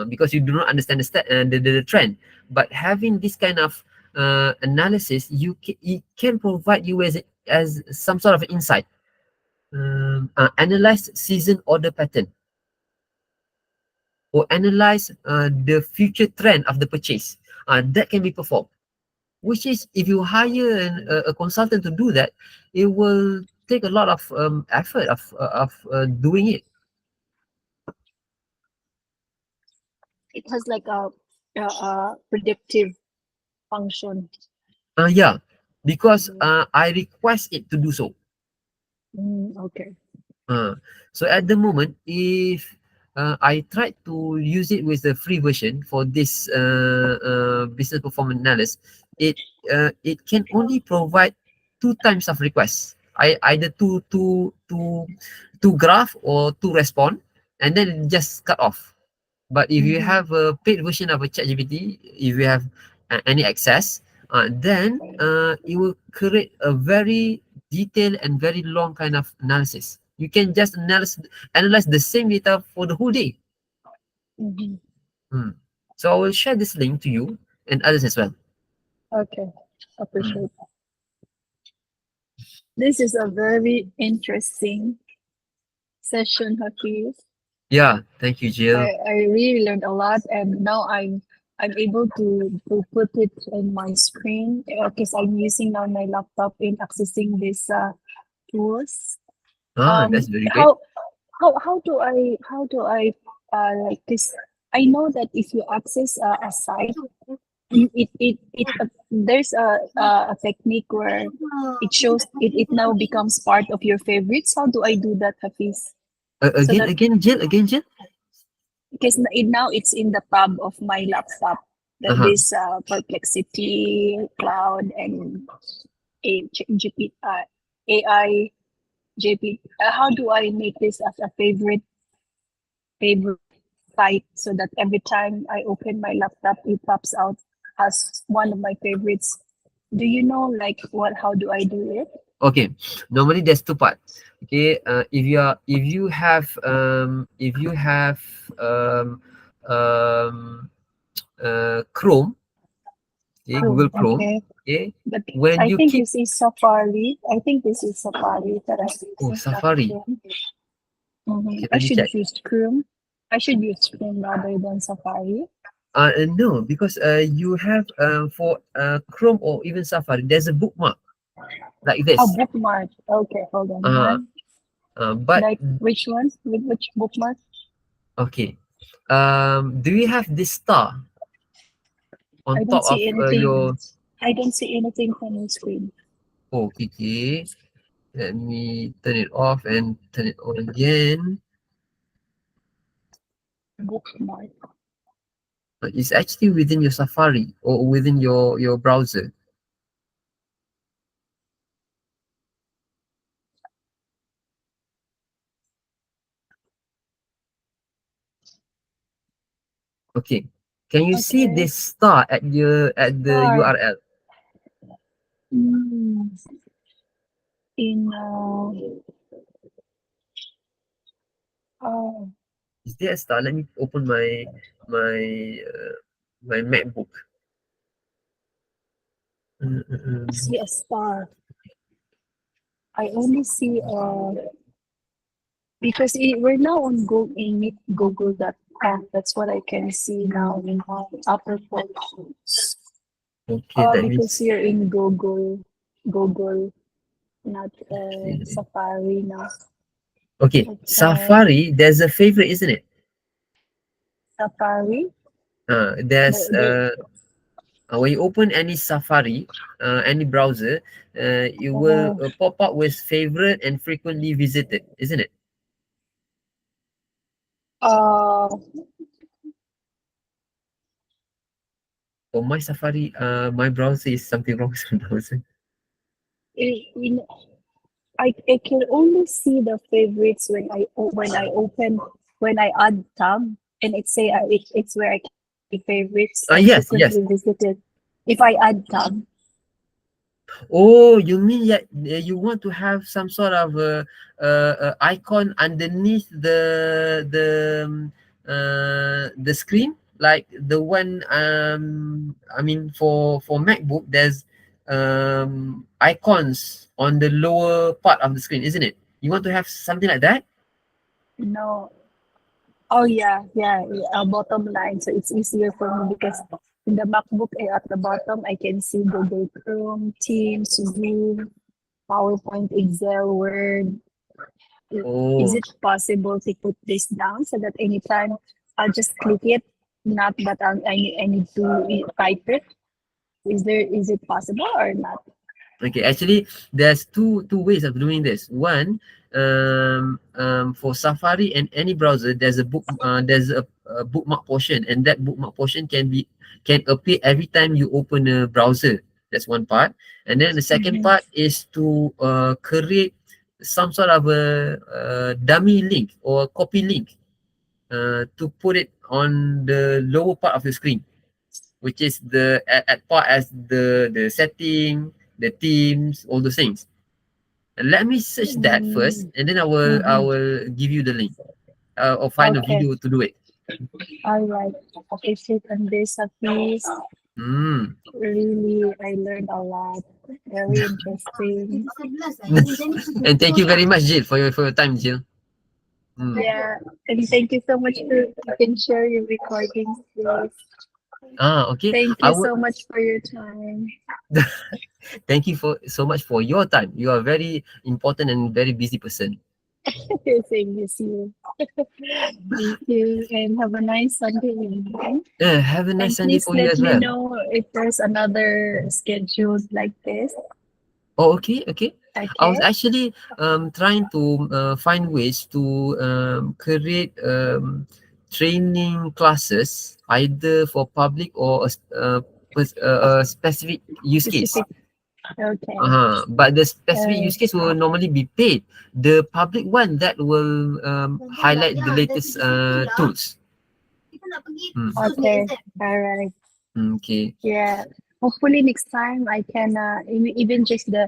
B: because you do not understand the trend. But having this kind of analysis, it can provide you as some sort of insight. Analyze season order pattern, or analyze the future trend of the purchase. That can be performed. Which is, if you hire a consultant to do that, it will take a lot of effort of doing it.
A: It has like a predictive function.
B: Yeah, because I request it to do so.
A: Okay.
B: So at the moment, if I tried to use it with the free version for this business performance analysis, it can only provide two times of requests. Either to graph or to respond, and then it just cut off. But if you have a paid version of a ChatGPT, if you have any access, then it will create a very detailed and very long kind of analysis. You can just analyze the same data for the whole day.
A: Mhm.
B: So I will share this link to you and others as well.
A: Okay. Appreciate that. This is a very interesting session, Hafiz.
B: Yeah, thank you, Jill.
A: I really learned a lot, and now I'm able to put it in my screen because I'm using now my laptop in accessing these tools.
B: That's very great.
A: How do I like this? I know that if you access a site, there's a technique where it now becomes part of your favorites. How do I do that, Hafiz? So that
B: Again, Jill.
A: because now it's in the tab of my laptop.
B: Uh-huh.
A: This Perplexity, Cloud, and AI, JP. How do I make this as a favorite site so that every time I open my laptop, it pops out as one of my favorites? Do you know like what? How do I do it?
B: Okay, normally there's two parts. Okay, if you have um, um, Chrome, okay, Google Chrome,
A: Okay,
B: okay,
A: but
B: when
A: I
B: you
A: think
B: keep
A: this is Safari. I think this is Safari that I'm using. Not
B: Safari.
A: Chrome.
B: Okay,
A: I
B: let me
A: should
B: check.
A: use Chrome. I should use Chrome rather than Safari.
B: No, because you have for Chrome or even Safari, there's a bookmark like
A: Oh,
B: this.
A: bookmark. Okay, hold on
B: Uh,
A: one.
B: but
A: Like which one? With which bookmark?
B: okay. Do you have this star on
A: I don't
B: top of
A: see anything.
B: your?
A: I don't see anything on your screen.
B: Oh, okay. Let me turn it off and turn it on again.
A: Bookmark.
B: It's actually within your Safari or within your browser. Okay. Can you see
A: Okay.
B: this star at the
A: Star.
B: URL?
A: Mm, in oh,
B: Is there a star? Let me open my MacBook.
A: I see a star. I only see because we're now on Google in Google.com. That's what I can see now in my upper portions.
B: Okay, let me
A: Because you're in Google, not
B: see.
A: Safari now.
B: Okay,
A: Okay,
B: Safari, there's a favorite, isn't it?
A: Safari.
B: There's
A: The
B: when you open any Safari, any browser, it will pop up with favorite and frequently visited, isn't it?
A: uh,
B: For my Safari, my browser is something wrong with my browser.
A: in I can only see the favorites when I add tab and it's where I can see favorites and
B: Yes, yes.
A: frequently visited. If I add tab,
B: Oh, you mean that you want to have some sort of icon underneath the screen, like the one I mean for MacBook, there's icons on the lower part of the screen, isn't it? You want to have something like that?
A: No. Oh yeah, bottom line. So it's easier for me because in the MacBook at the bottom I can see Google Chrome, Teams, Zoom, PowerPoint, Excel, Word. Is
B: Oh,
A: it possible to put this down so that anytime I'll just click it, not that I need to type it? Is it possible or not?
B: okay, actually, there's two ways of doing this. One, for Safari and any browser, there's a bookmark portion, and that bookmark portion can appear every time you open a browser. That's one part, and then the second
A: Mhm.
B: part is to create some sort of a dummy link or copy link to put it on the lower part of the screen, which is at part as the setting, the themes, all those things. And let me search that first,
A: Mm,
B: and then I
A: mhm.
B: will give you the link or find a
A: Okay,
B: video to do it.
A: all right. Okay, sit on this at least.
B: Mm.
A: Really, I learned a lot. Very interesting.
B: And thank you very much, Jill, for your time, Jill. Mm.
A: Yeah, and thank you so much for you can share your recordings, please.
B: Okay.
A: Thank
B: I
A: you
B: would
A: so much for your time.
B: thank you for so much for your time. You are very important and very busy person.
A: Same as you. Thank you, and have a nice Sunday evening.
B: Yeah, have a nice
A: And
B: Sunday
A: please
B: for you
A: let
B: as
A: me
B: well.
A: know if there's another schedule like this.
B: Oh, okay, okay. I was
A: Okay.
B: actually trying to find ways to create training classes either for public or a specific use case.
A: Specific. Okay.
B: But the specific
A: Uh,
B: use case will normally be paid. The public one that will highlight the latest tools. Mm.
A: okay. All right.
B: Okay.
A: Yeah. Hopefully next time I can even just the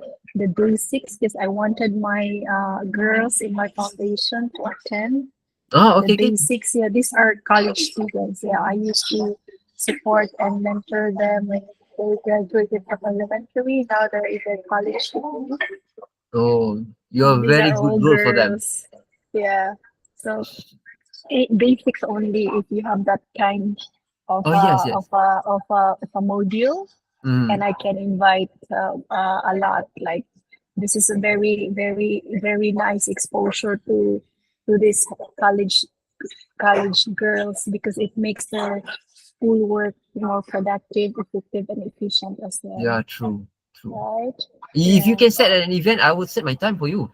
A: basics because I wanted my girls in my foundation to attend
B: Oh,
A: the
B: okay, okay.
A: basics. Yeah, these are college students. Yeah, I used to support and mentor them when they graduated from elementary. Now they're in their college students.
B: Oh, you're a
A: These
B: very
A: are
B: good
A: all
B: role for them.
A: girls. Yeah. So basics only if you have that kind
B: Oh, yes, yes.
A: of a module, and
B: Mm.
A: I can invite a lot. Like this is a very nice exposure to this college college girls because it makes their schoolwork more productive, effective, and efficient as well.
B: Yeah, true, true.
A: Right?
B: If you
A: Yeah.
B: can set an event, I would set my time for you.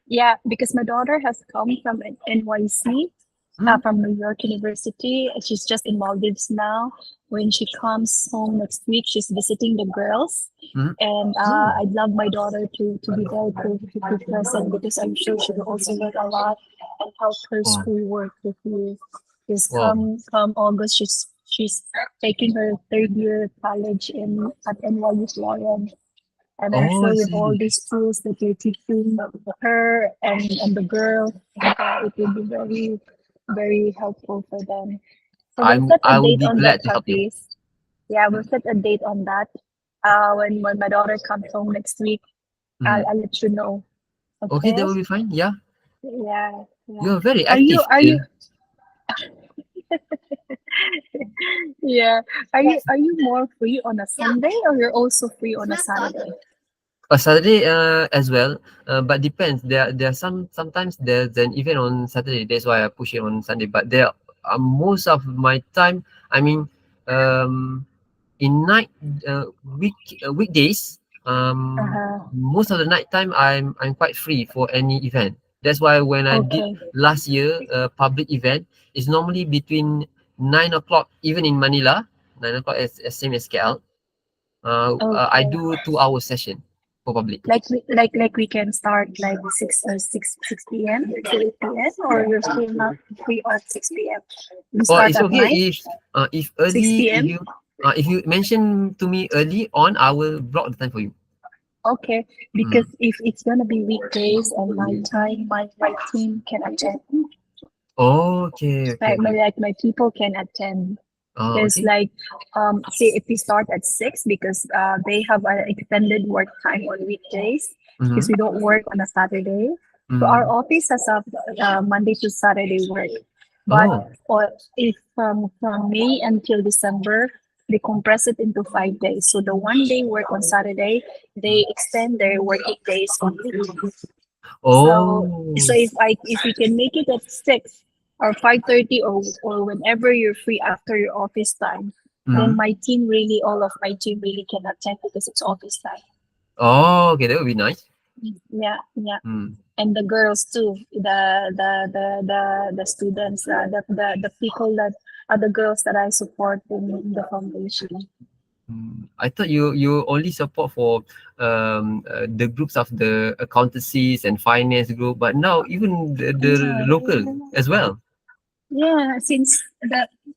A: Yeah, because my daughter has come from NYC,
B: Mm,
A: from New York University. She's just in Maldives now. When she comes home next week, she's visiting the girls.
B: mm.
A: And
B: Oh,
A: I'd love my daughter to be there to be present because I'm sure she will also learn a lot and help her
B: wow,
A: schoolwork with you. Because
B: wow.
A: come August, she's taking her third year college in at NYU Florence. And I'm
B: Oh,
A: sure
B: I
A: with all
B: see.
A: these tools that you're teaching her and the girl, it will be very helpful for them. So we'll set a
B: I will
A: date
B: be
A: on that,
B: glad to help you.
A: Hafiz. Yeah, we'll
B: Mm,
A: set a date on that. When my daughter comes home next week,
B: mm.
A: I'll let you know.
B: Okay,
A: Okay?
B: that will be fine. Yeah,
A: Yeah, yeah.
B: you're very
A: Are you
B: active, Jill.
A: yeah. Are you more free on a Sunday or you're also free on a Saturday?
B: Saturday as well, but depends. There are sometimes there's an event on Saturday. That's why I push it on Sunday. But there most of my time. I mean, um, in weekdays,
A: Uh-huh.
B: most of the night time I'm quite free for any event. That's why when I did
A: Okay.
B: last year public event, it's normally between 9 o'clock, even in Manila, 9 o'clock as same as KL. I
A: Okay.
B: do 2 hour session for public.
A: Like we can start like 6 p.m. to 8 p.m. or you're still not free at 6 p.m. We
B: Or
A: start
B: it's
A: at
B: okay
A: night,
B: if
A: 6
B: early
A: p.m.
B: if you mention to me early on, I will block the time for you.
A: Okay, because if it's gonna be weekdays and my time, my team can attend.
B: Okay, okay, okay.
A: Like my people can attend.
B: Oh,
A: Because
B: okay.
A: like say if we start at 6 because they have an extended work time on weekdays because
B: Mm-hmm.
A: we don't work on a Saturday. So our
B: Mm-hmm.
A: office has a Monday to Saturday work. But
B: Oh,
A: or if from May until December they compress it into 5 days. So the one day work on Saturday, they extend their working days on weekends. So
B: oh.
A: if you can make it at 6 or 5:30 or whenever you're free after your office time, then
B: Mm-hmm.
A: all of my team really can attend because it's office time.
B: Oh, okay, that would be nice.
A: Yeah, yeah.
B: Mm.
A: And the girls too, the students, the people that are the girls that I support in the foundation.
B: I thought you only support for the groups of the accountancies and finance group, but now even the local as well.
A: Yeah, since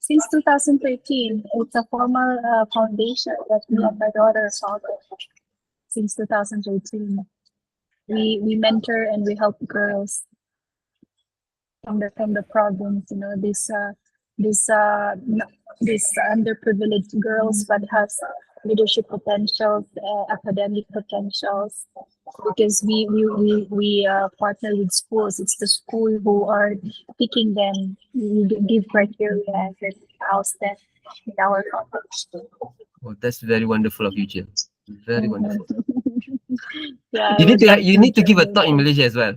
A: 2013, it's a formal foundation that me and my daughter founded since 2013. We mentor and we help girls from the province. You know, this this underprivileged girls, but has leadership potentials, academic potentials. Because we partner with schools. It's the school who are picking them. We give criteria and then house them in our college.
B: Oh, that's very wonderful of you, Jill. Very wonderful.
A: Mhm. Yeah, I
B: You need
A: would
B: to
A: like to
B: give a
A: join
B: talk in
A: you
B: Malaysia as well.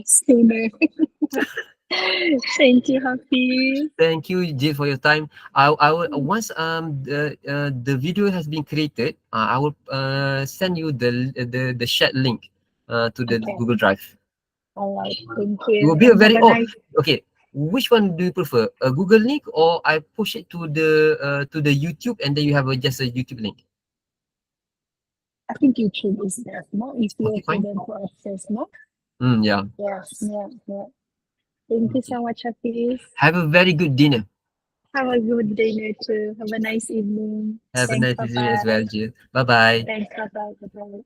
A: sooner. Thank you, Happy.
B: Thank you, Jill, for your time. I will once the video has been created, I will send you the shared link to the
A: Okay.
B: Google Drive.
A: All right. Thank
B: It will
A: you.
B: be a
A: And have
B: very
A: a nice.
B: okay. Which one do you prefer? A Google link or I push it to the YouTube and then you have just a YouTube link?
A: I think YouTube is there. More easier
B: Okay,
A: for
B: fine.
A: them to access. No.
B: Yeah.
A: Yeah. Yeah. Yeah. Thank you
B: Okay.
A: so much, Hafiz.
B: Have a very good dinner.
A: Have a good dinner too. Have a nice evening.
B: Have a
A: Thanks.
B: nice
A: Bye
B: day as
A: bye.
B: well, Jill. Bye bye.
A: Thanks. Bye bye. Bye bye.